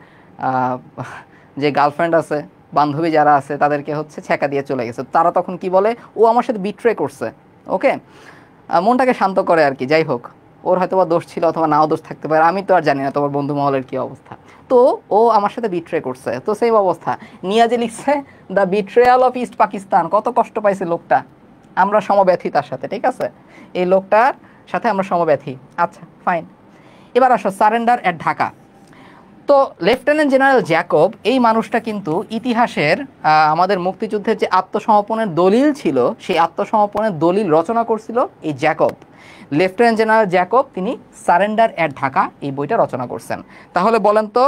S1: যে গার্লফ্রেন্ড আছে, বান্ধবী যারা আছে, তাদেরকে হচ্ছে ছ্যাঁকা দিয়ে চলে গেছে। তারা তখন কি বলে, ও আমার সাথে বিট্রে করছে, ওকে, মনটাকে শান্ত করে আর কি। যাই হোক, ওর হয়তো বা দোষ ছিল অথবা নাও দোষ থাকতে পারে, আমি তো আর জানি না তোমার বন্ধু মহলের কী অবস্থা। তো ও আমার সাথে বিট্রে করছে, তো সেই অবস্থা। নিয়াজি লিখছে the betrayal of east Pakistan. কত কষ্ট পাইছে লোকটা, আমরা সমব্যথী তার সাথে, ঠিক আছে, এই লোকটার সাথে আমরা সমব্যথী। আচ্ছা ফাইন। এবার আসো সারেন্ডার অ্যাট ঢাকা। তো লেফটেন্যান্ট জেনারেল জ্যাকব, এই মানুষটা কিন্তু ইতিহাসের আমাদের মুক্তিযুদ্ধের যে আত্মসমর্পণের দলিল ছিল, সেই আত্মসমর্পণের দলিল রচনা করছিল এই জ্যাকব। লেফটেন্যান্ট জেনারেল জ্যাকব, তিনি সারেন্ডার অ্যাট ঢাকা এই বইটা রচনা করছেন। তাহলে বলেন তো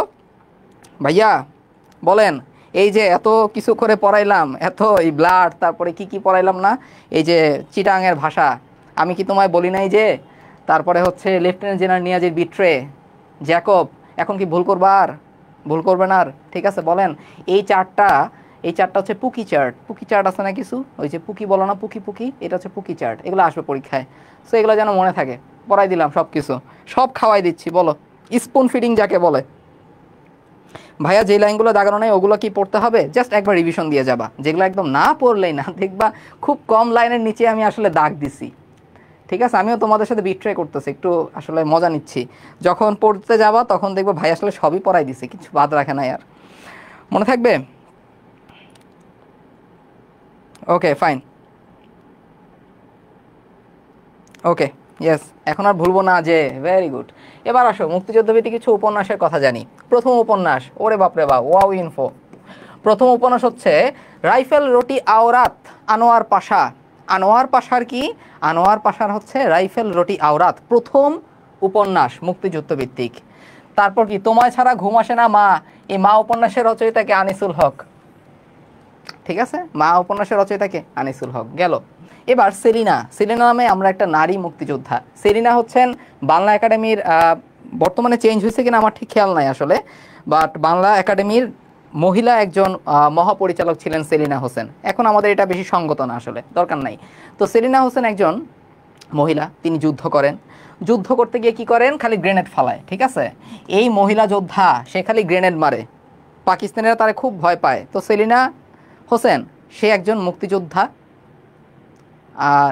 S1: ভাইয়া, বলেন, এই যে এত কিছু করে পড়াইলাম, এত এই ব্লাড, তারপরে কি পড়াইলাম না, এই যে চিটাংয়ের ভাষা, আমি কি তোমায় বলি নাই যে, তারপরে হচ্ছে লেফটেন্যান্ট জেনারেল নিয়াজির বিট্রে, জ্যাকব, এখন কি ভুল করবে না আর? ঠিক আছে, বলেন এই চারটা এই চার্টটা হচ্ছে পুকি চার্ট। পুকি চার্ট আছে না কিছু, ওই যে পুকি বলো না, পুকি পুকি, এটা হচ্ছে পুকি চার্ট। এগুলো আসবে পরীক্ষায়। সো এগুলো যেন মনে থাকে, পড়াই দিলাম সব কিছু, সব খাওয়াই দিচ্ছি। বলো স্পুন ফিডিং যাকে বলে। ভাইয়া যে লাইনগুলো দাগানো নেই ওগুলো কি পড়তে হবে? জাস্ট একবার রিভিশন দিয়ে যাবা, যেগুলো একদম না পড়লেই না, দেখবা খুব কম লাইনের নিচে আমি আসলে দাগ দিছি। ঠিক আছে, আমিও তোমাদের সাথে বিট্রে করতেছি, একটু আসলে মজা নিচ্ছি। যখন পড়তে যাবা তখন দেখবো ভাই আসলে সবই পড়াই দিছে, কিছু বাদ রাখে না। আর মনে থাকবে? ওকে ফাইন, ওকে ইয়েস, এখন আর ভুলবো না যে। Very good. এবার আসো মুক্তিযুদ্ধভিত্তিক কিছু উপন্যাসের কথা জানি। প্রথম উপন্যাস, ওরে বাপরে বাপ, ওয়াও ইনফো। প্রথম উপন্যাস হচ্ছে রাইফেল রুটি আওরাত, আনোয়ার পাশা। আনোয়ার পাশার কি? আনোয়ার পাশার হচ্ছে রাইফেল রুটি আওরাত, প্রথম উপন্যাস মুক্তিযুদ্ধ ভিত্তিক। তারপর কি তোমায় ছাড়া ঘুম আসে না মা, এই মা উপন্যাসের রচয়িতাকে আনিসুল হক। ঠিক আছে, মা উপন্যাসের রচয়িতাকে আনিসুল হক গেল। এবার সেলিনা। সেলিনা নামে আমরা একটা নারী মুক্তিযোদ্ধা। সেলিনা হচ্ছেন বাংলা একাডেমির, বর্তমানে চেঞ্জ হয়েছে কিনা আমার ঠিক খেয়াল নাই আসলে, বাট বাংলা একাডেমির মহিলা একজন মহাপরিচালক ছিলেন সেলিনা হোসেন। এখন আমাদের এটা বেশি সঙ্গত না, আসলে দরকার নাই। তো সেলিনা হোসেন একজন মহিলা, তিনি যুদ্ধ করেন। যুদ্ধ করতে গিয়ে কি করেন? খালি গ্রেনেড ফালায়। ঠিক আছে, এই মহিলা যোদ্ধা, সে খালি গ্রেনেড মারে, পাকিস্তানিরা তারা খুব ভয় পায়। তো সেলিনা হোসেন সে একজন মুক্তিযোদ্ধা,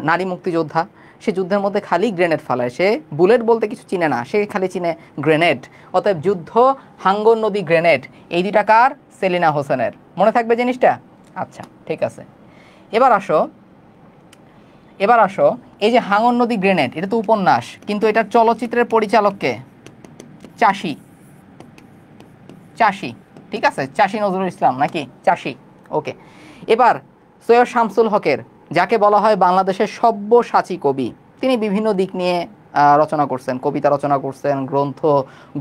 S1: নারী মুক্তিযোদ্ধা। সে যুদ্ধের মধ্যে খালি গ্রেনেড ফালায়, সে বুলেট বলতে কিছু চিনে না, সে খালি চিনে গ্রেনেড। অতএব যুদ্ধ, হাঙ্গর নদী, গ্রেনেড, এই দুইটা কার? সেলিনা হোসেনের। মনে থাকবে জিনিসটা? আচ্ছা ঠিক আছে। এবার আসো, এবার আসো, এই যে হাঙ্গর নদী, গ্রেনেড, এটা তো উপন্যাস, কিন্তু এটার চলচ্চিত্রের পরিচালককে? চাষি। চাষি, ঠিক আছে, চাষি নজরুল ইসলাম নাকি? চাষি, ওকে। এবার সৈয়দ শামসুল হকের, যাকে বলা হয় বাংলাদেশের সব্যসাচী কবি, তিনি বিভিন্ন দিক নিয়ে রচনা করছেন, কবিতা রচনা করছেন, গ্রন্থ,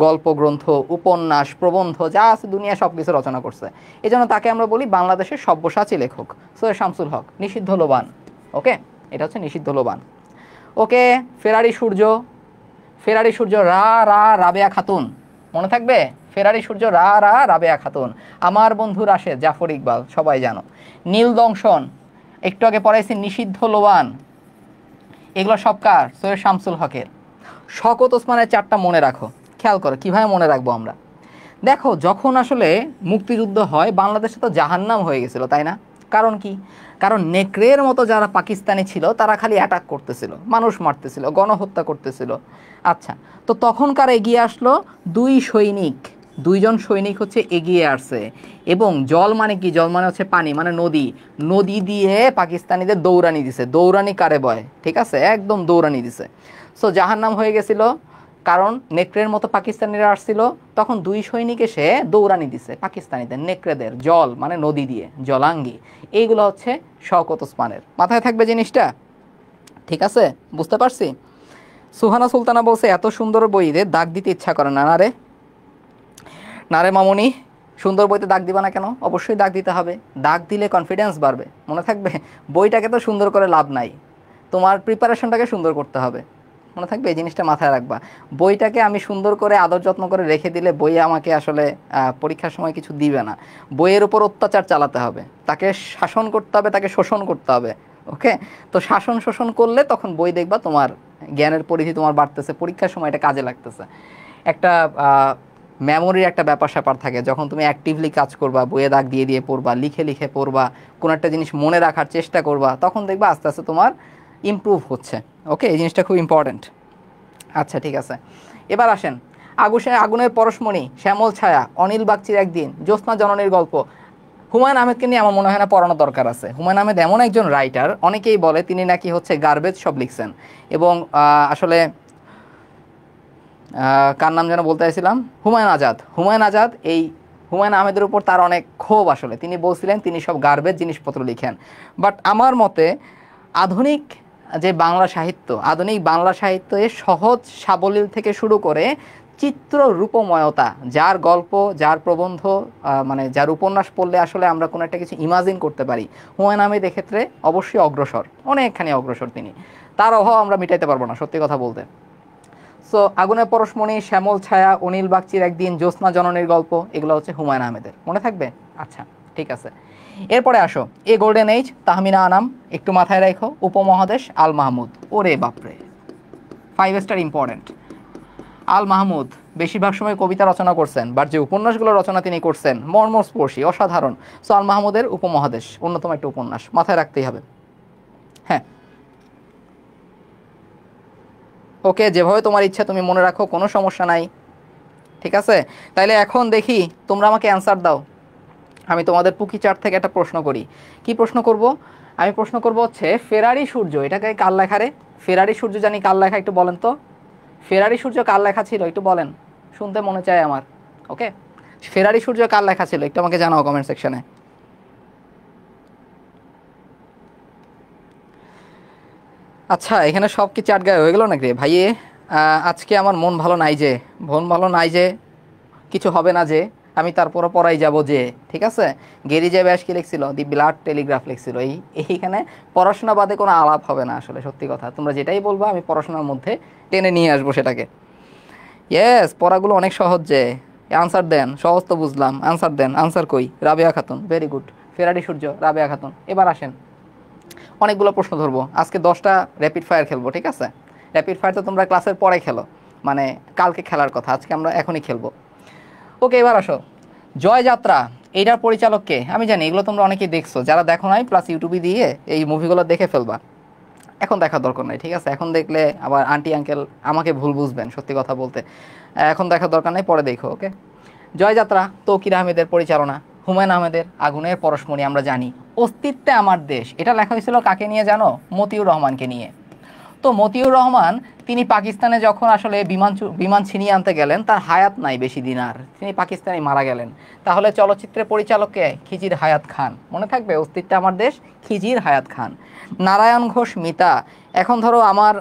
S1: গল্প গ্রন্থ, উপন্যাস, প্রবন্ধ, যা আছে দুনিয়া সব কিছু রচনা করছে। এই জন্য তাকে আমরা বলি বাংলাদেশের সব্যসাচী লেখক সৈয়দ শামসুল হক। নিষিদ্ধ লোবান, ওকে, এটা হচ্ছে নিষিদ্ধ লোবান। ওকে, ফেরারি সূর্য। ফেরারি সূর্য রা রা রাবেয়া খাতুন, মনে থাকবে? ফেরারি সূর্য রা রা রাবেয়া খাতুন। আমার বন্ধু রাশেদ, জাফর ইকবাল, সবাই জানো। নীল দংশন, একটু আগে পড়াইছি, নিষিদ্ধ লোবান, এগুলো সব কার? সৈয়দ শামসুল হকের। শওকত ওসমানের চারটা মনে রাখো, খেয়াল করো কীভাবে মনে রাখবো আমরা। দেখো যখন আসলে মুক্তিযুদ্ধ হয় বাংলাদেশে তো জাহান্নাম হয়ে গেছিল, তাই না? কারণ কি? কারণ নেকড়ের মতো যারা পাকিস্তানি ছিল তারা খালি অ্যাটাক করতেছিল, মানুষ মারতেছিল, গণহত্যা করতেছিল। আচ্ছা, তো তখনকার এগিয়ে আসলো দুই সৈনিক, দুইজন সৈনিক হচ্ছে এগিয়ে আসছে। এবং জল মানে কি? জল মানে হচ্ছে পানি, মানে নদী। নদী দিয়ে পাকিস্তানিদের দৌড়ানি দিছে। দৌড়ানি কারে বয়? ঠিক আছে, একদম দৌড়ানি দিছে। সো জাহান্নাম হয়ে গেছিল, কারণ নেকড়ের মতো পাকিস্তানিরা আসছিল। তখন দুই সৈনিক এসে দৌড়ানি দিছে পাকিস্তানিদের, নেকড়েদের, জল মানে নদী দিয়ে, জলাঙ্গি। এইগুলো হচ্ছে শওকত ওসমানের। মাথায় থাকবে জিনিসটা, ঠিক আছে? বুঝতে পারছি। সুহানা সুলতানা বলছে এত সুন্দর বইতে দাগ দিতে ইচ্ছা করে না। না রে, না রে মামুনি, সুন্দর বইতে দাগ দিবা না কেন? অবশ্যই দাগ দিতে হবে, দাগ দিলে কনফিডেন্স বাড়বে। মনে থাকবে, বইটাকে তো সুন্দর করে লাভ নাই, তোমার প্রিপারেশনটাকে সুন্দর করতে হবে। মনে থাকবে, এই জিনিসটা মাথায় রাখবা। বইটাকে আমি সুন্দর করে আদর যত্ন করে রেখে দিলে বই আমাকে আসলে পরীক্ষার সময় কিছু দিবে না। বইয়ের উপর অত্যাচার চালাতে হবে, তাকে শাসন করতে হবে, তাকে শোষণ করতে হবে। ওকে, তো শাসন শোষণ করলে তখন বই দেখবা তোমার জ্ঞানের পরিধি তোমার বাড়তেছে, পরীক্ষার সময় এটা কাজে লাগতেছে। একটা মেমোরির একটা ব্যাপার স্যাপার থাকে, যখন তুমি অ্যাক্টিভলি কাজ করবা, বইয়ে দাগ দিয়ে দিয়ে পড়বা, লিখে লিখে পড়বা, কোনো একটা জিনিস মনে রাখার চেষ্টা করবা, তখন দেখবা আস্তে আস্তে তোমার ইমপ্রুভ হচ্ছে। ওকে, এই জিনিসটা খুব ইম্পর্ট্যান্ট। আচ্ছা ঠিক আছে, এবার আসেন। আগুনের পরশমণি, শ্যামল ছায়া, অনিল বাগচির একদিন, জ্যোৎস্না জননীর গল্প। হুমায়ুন আহমেদকে নিয়ে আমার মনে হয় না পড়ানোর দরকার আছে। হুমায়ুন আহমেদ এমন একজন রাইটার, অনেকেই বলে তিনি নাকি হচ্ছে গার্বেজ সব লিখছেন। এবং আসলে কার নাম যেন বলতে চাইছিলাম, হুমায়ুন আজাদ। হুমায়ুন আজাদ, এই হুমায়ুন আহমেদের উপর তার অনেক ক্ষোভ আসলে। তিনি বলছিলেন তিনি সব গার্বেজ জিনিসপত্র লিখেন। বাট আমার মতে আধুনিক যে বাংলা সাহিত্য, আধুনিক বাংলা সাহিত্যে সহজ সাবলীল থেকে শুরু করে চিত্র রূপময়তা, যার গল্প, যার প্রবন্ধ, মানে যার উপন্যাস পড়লে আসলে আমরা কোনো একটা কিছু ইমাজিন করতে পারি, হুমায়ুন আহমেদ এক্ষেত্রে অবশ্যই অগ্রসর, অনেকখানি অগ্রসর তিনি। তার অভাব আমরা মিটাইতে পারবো না, সত্যি কথা বলতে। সো আগুনের পরশমণি, শ্যামল ছায়া, অনিল বাগচির একদিন, জ্যোৎস্না জননীর গল্প, এগুলো হচ্ছে হুমায়ুন আহমেদের। মনে থাকবে? আচ্ছা ঠিক আছে, এরপরে আসো, a golden age Tahmima Anam, একটু মাথায় রাখো। উপমহাদেশ আল মাহমুদ, ওরে বাপরে 5 স্টার ইম্পর্টেন্ট। আল মাহমুদ বেশিরভাগ সময় কবিতা রচনা করছেন, বাট যে উপন্যাসগুলো রচনা তিনি করছেন মর্মস্পর্শী, অসাধারণ। সো আল মাহমুদের উপমহাদেশ অন্যতম একটা উপন্যাস, মাথায় রাখতেই হবে। হ্যাঁ, ওকে, যেভাবে তোমার ইচ্ছা তুমি মনে রাখো, কোনো সমস্যা নাই, ঠিক আছে। তাইলে এখন দেখি তোমরা আমাকে অ্যান্সার দাও। আমি তোমাদের পুকি চার্ট থেকে একটা প্রশ্ন করি। কি প্রশ্ন করব? আমি প্রশ্ন করব হচ্ছে ফেরারি সূর্য, এটাকে কার লেখা রে? ফেরারি সূর্য জানি কার লেখা, একটু বলেন তো। ফেরারি সূর্য কার লেখা ছিল একটু বলেন, শুনতে মনে চায় আমার। ওকে, ফেরারি সূর্য কার লেখা ছিল একটু আমাকে জানাও কমেন্ট সেকশনে। আচ্ছা, এখানে সব কি চাট গায়ে হয়ে গেল নাকি রে ভাইয়ে? আজকে আমার মন ভালো নাই যে, মন ভালো নাই যে, কিছু হবে না যে, আমি তারপরও পড়াই যাব যে, ঠিক আছে। গেরি যে ব্যাস কি লিখছিল, দি ব্লাড টেলিগ্রাফ লিখছিল। এইখানে পড়াশোনা বাদে কোনো আলাপ হবে না আসলে, সত্যি কথা। তোমরা যেটাই বলবা আমি পড়াশোনার মধ্যে টেনে নিয়ে আসবো সেটাকে। ইয়েস, পড়াগুলো অনেক সহজ যে। আনসার দেন, সহজ তো বুঝলাম, আনসার দেন। আনসার কই? Rabeya Khatun, very good. ফেরারি সূর্য, রাবেয়া খাতুন। এবার আসেন, অনেকগুলো প্রশ্ন ধরবো আজকে, 10টা র্যাপিড ফায়ার খেলবো, ঠিক আছে। র্যাপিড ফায়ার তো তোমরা ক্লাসের পরে খেলো, মানে কালকে খেলার কথা, আজকে আমরা এখনই খেলবো। ওকে, এবার আসো, জয়যাত্রা এইটার পরিচালক কে? আমি জানি এগুলো তোমরা অনেকেই দেখছো, যারা দেখো নাই প্লাস ইউটিউবে দিয়ে এই মুভিগুলো দেখে ফেলবা। এখন দেখার দরকার নাই, ঠিক আছে। এখন দেখলে আবার আন্টি আঙ্কেল আমাকে ভুল বুঝবেন, সত্যি কথা বলতে। এখন দেখার দরকার নাই, পরে দেখো। ওকে, জয়যাত্রা তৌকির আহমেদের পরিচালনা, হুমায়ুন আহমেদের আগুনের পরশমণি আমরা জানি। অস্তিত্বে আমার দেশ, এটা লেখা হয়েছিল কাকে নিয়ে জানো? মতিউর রহমানকে নিয়ে। তো মতিউর রহমান তিনি পাকিস্তানে যখন আসলে বিমান ছিনিয়ে আনতে গেলেন, তার হায়াত নাই বেশি দিন আর, তিনি পাকিস্তানে মারা গেলেন। তাহলে চলচ্চিত্রের পরিচালককে খিজির হায়াত খান, মনে থাকবে, অস্তিত্বে আমার দেশ, খিজির হায়াত খান। নারায়ণ ঘোষ মিতা, এখন ধরো আমার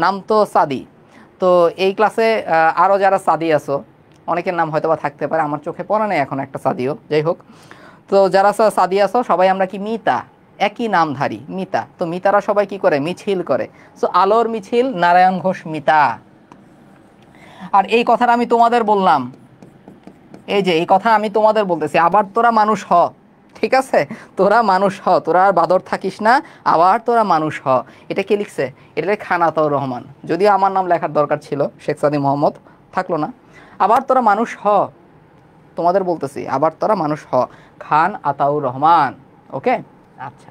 S1: নাম তো সাদি, তো এই ক্লাসে আরও যারা সাদি আছো, অনেকের নাম হয়তো বা থাকতে পারে, আমার চোখে পড়ে নেই এখন একটা সাদিও, যাই হোক। তো যারা সাদি আছো সবাই আমরা কি মিতা, একই নামধারী মিতা। তো মিতারা সবাই কি করে? মিছিল করে। সো আলোর মিছিল, নারায়ণ ঘোষ মিতা। আর এই কথাটা আমি তোমাদের বললাম, এই যে এই কথা আমি তোমাদের বলতেছি, আবার তোরা মানুষ হ, ঠিক আছে। তোরা মানুষ হ, তোরা আর বাদর থাকিস না, আবার তোরা মানুষ হ। এটা কে লিখছে? এটা খান আতাউর রহমান, যদিও আমার নাম লেখার দরকার ছিল, শেখ সাদি মোহাম্মদ, থাকলো না। আবার তোরা মানুষ হ, তোমাদের বলতেছি, আবার তোরা মানুষ হ, খান আতাউর রহমান। ওকে, আচ্ছা।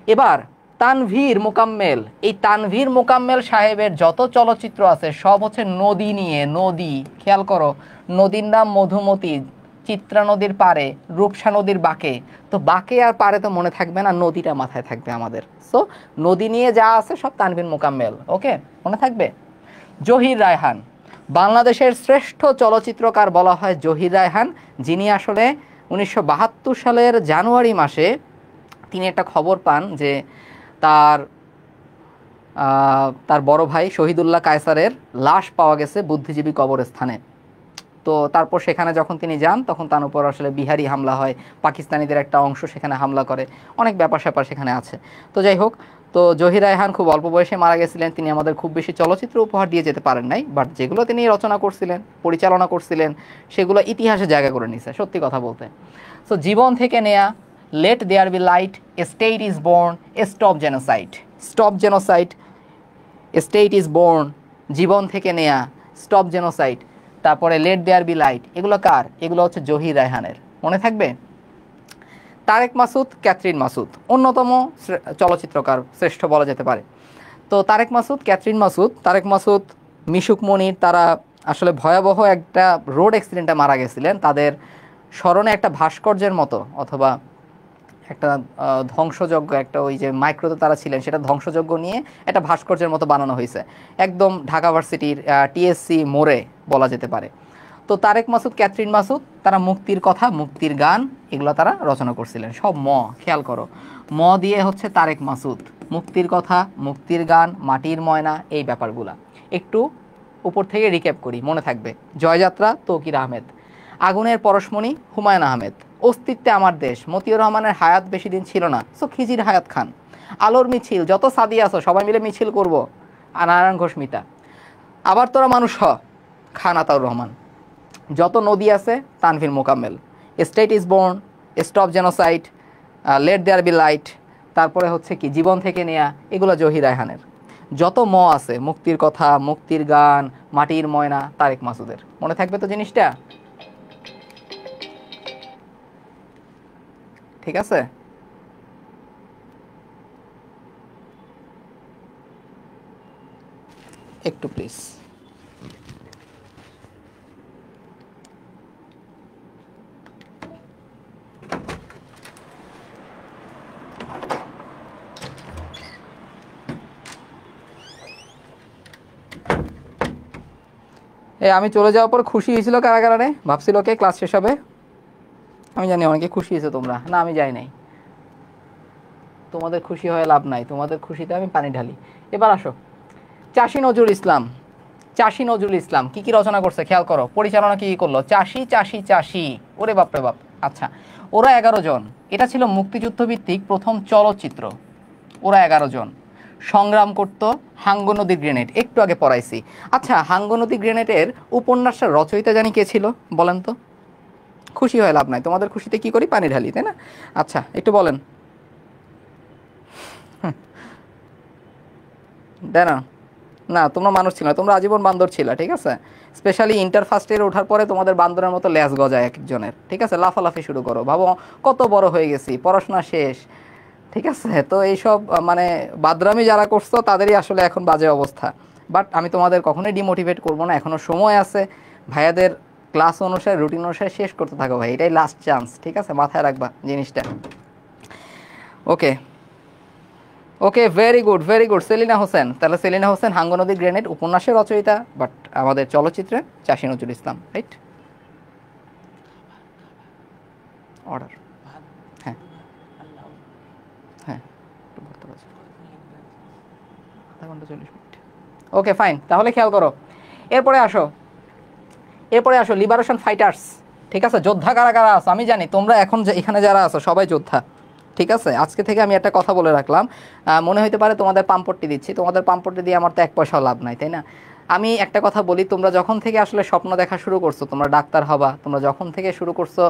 S1: এবার তানভীর মোকাম্মেল, এই তানভীর মোকাম্মেল সাহেবের যত চলচ্চিত্র আছে সব হচ্ছে নদী নিয়ে। নদী, খেয়াল করো, নদীর নাম মধুমতি, চিত্রা নদীর পারে, রূপসা নদীর বাঁকে। তো বাঁকে আর পারে তো মনে থাকবে না, নদীটা মাথায় থাকবে আমাদের। সো নদী নিয়ে যা আছে সব তানভীর মোকাম্মেল, ওকে, মনে থাকবে। জহির রায়হান, বাংলাদেশের শ্রেষ্ঠ চলচ্চিত্রকার বলা হয় জহির রায়হান, যিনি আসলে 1972 সালের জানুয়ারি মাসে তিনি একটা খবর পান যে তার তার বড় ভাই শহীদুল্লাহ কায়সারের লাশ পাওয়া গেছে বুদ্ধিজীবী কবরস্থানে। তো তারপর সেখানে যখন তিনি যান, তখন তার উপর আসলে বিহারি হামলা হয়, পাকিস্তানিদের একটা অংশ সেখানে হামলা করে, অনেক ব্যাপার স্যাপার সেখানে আছে। তো যাই হোক, তো জহির রায়হান খুব অল্প বয়সে মারা গেছিলেন। তিনি আমাদের খুব বেশি চলচ্চিত্র উপহার দিয়ে যেতে পারেন নাই, বাট যেগুলো তিনি রচনা করছিলেন, পরিচালনা করছিলেন, সেগুলো ইতিহাসে জায়গা করে নিছে, সত্যি কথা বলতে। So Jibon Theke Neya, let there be light, a state is born, a stop genocide, stop genocide, state is born, Jibon Theke Neya, stop genocide, তারপরে লেট দেয়ার বি লাইট, এগুলো কার? এগুলো হচ্ছে জহির রায়হানের, মনে থাকবে। তারেক মাসুদ, ক্যাথরিন মাসুদ, অন্যতম চলচ্চিত্রকার, শ্রেষ্ঠ বলা যেতে পারে। তো তারেক মাসুদ, ক্যাথরিন মাসুদ, তারেক মাসুদ, মিশুক মনির, তারা আসলে ভয়াবহ একটা রোড অ্যাক্সিডেন্টে মারা গেছিলেন। তাদের স্মরণে একটা ভাস্কর্যের মতো অথবা একটা ধ্বংসযজ্ঞ, একটা ওই যে মাইক্রোতে তারা ছিলেন সেটা ধ্বংসযজ্ঞ নিয়ে একটা ভাস্কর্যের মতো বানানো হয়েছে, একদম ঢাকা ভার্সিটির টিএসসি মোড়ে বলা যেতে পারে। তো তারেক মাসুদ, ক্যাথরিন মাসুদ, তারা মুক্তির কথা, মুক্তির গান, এগুলো তারা রচনা করছিলেন, সব ম, খেয়াল করো, ম দিয়ে হচ্ছে তারেক মাসুদ, মুক্তির কথা, মুক্তির গান, মাটির ময়না, এই ব্যাপারগুলা একটু উপর থেকে রিক্যাপ করি, মনে থাকবে। জয়যাত্রা তৌকির আহমেদ, আগুনের পরশমণি হুমায়ুন আহমেদ, অস্তিত্বে আমার দেশ মতিউর রহমানের হায়াত বেশি দিন ছিল না, সো খিজির হায়াত খান। আলোর মিছিল, যত সাদি আছো সবাই মিলে মিছিল করব, নারায়ণ ঘোষ মিতা। আবার তোরা মানুষ হ, খান আতাউর রহমান। যত নদী আছে Tanvir Mokammel. State is born, stop genocide, let there be light, তারপরে হচ্ছে কি জীবন থেকে নেয়া, এগুলো জহির রায়হানের। যত আছে মুক্তির কথা, মুক্তির গান, মাটির ময়না, তারেক মাসুদের। মনে থাকবে তো জিনিসটা? ঠিক আছে। একটু প্লিজ। আমি চলে যাওয়ার পর খুশি হয়েছিল কারা কারা রে? ভাবছিল কে ক্লাস শেষ হবে? আমি জানি অনেকে খুশি হয়েছে, তোমরা না, আমি যাই নাই। তোমাদের খুশি হয়ে লাভ নাই, তোমাদের খুশিতে আমি পানি ঢালি। এবার আসো, চাষী নজরুল ইসলাম। চাষী নজরুল ইসলাম কি কি রচনা করছে খেয়াল করো, পরিচালনা কি কি করলো? চাষী চাষী চাষী, ওরে বাপরে বাপ। আচ্ছা, ওরা 11 জন। এটা ছিল মুক্তিযুদ্ধ ভিত্তিক প্রথম চলচ্চিত্র। ওরা 11 জন সংগ্রাম করত। হাঙ্গর নদীর গ্রেনেড একটু আগে পড়াইছি। আচ্ছা, হাঙ্গর নদী গ্রেনেডের উপন্যাসের রচয়িতা জানি কে ছিল বলেন তো? খুশি হয়ে লাভ নাই, তোমাদের খুশিতে কি করি? পানি ঢালি, তাই না? আচ্ছা, একটু বলেন। দেয় না? না, তোমরা মানুষ ছিল না, তোমরা আজীবন বান্দর ছিল, ঠিক আছে? স্পেশালি ইন্টার ফার্স্ট ইয়ারে ওঠার পরে তোমাদের বান্দরের মতো ল্যাস গজায় এক একজনের, ঠিক আছে? লাফালাফি শুরু করো, ভাবো কত বড় হয়ে গেছি, পড়াশোনা শেষ, ঠিক আছে? তো এইসব মানে বাদরামি যারা করছো তাদেরই আসলে এখন বাজে অবস্থা। বাট আমি তোমাদের কখনোই ডিমোটিভেট করবো না, এখনও সময় আছে। ভাইয়াদের ক্লাস অনুসারে, রুটিন অনুসারে শেষ করতে থাকো ভাই, এটাই লাস্ট চান্স, ঠিক আছে? মাথায় রাখবা জিনিসটা। Okay okay, very good very good. Selina Hossain, তাহলে সেলিনা হোসেন হাঙ্গর নদী গ্রেনেড উপন্যাসের রচয়িতা, বাট আমাদের চলচ্চিত্রে চাষী নজরুল ইসলাম, রাইট? অর্ডার। হ্যাঁ হ্যাঁ, একটু বলতে পারছি, আধা ঘন্টা 40 মিনিট। ওকে ফাইন, তাহলে খেয়াল করো। এরপরে আসো, এরপরে আসো লিবারেশন ফাইটার্স, ঠিক আছে? যোদ্ধা কারা কারা আছো? আমি জানি তোমরা এখন এখানে যারা আছো সবাই যোদ্ধা, ঠিক আছে? আজকে থেকে আমি একটা কথা বলে রাখলাম, মনে হতে পারে তোমাদের পাম্পট্টি দিচ্ছি, তোমাদের পাম্পট্টি দিয়ে আমার তো এক পয়সাও লাভ নাই, তাই না? আমি একটা কথা বলি, তোমরা যখন থেকে আসলে স্বপ্ন দেখা শুরু করছো, তোমরা ডাক্তার হবা, তোমরা যখন থেকে শুরু করছো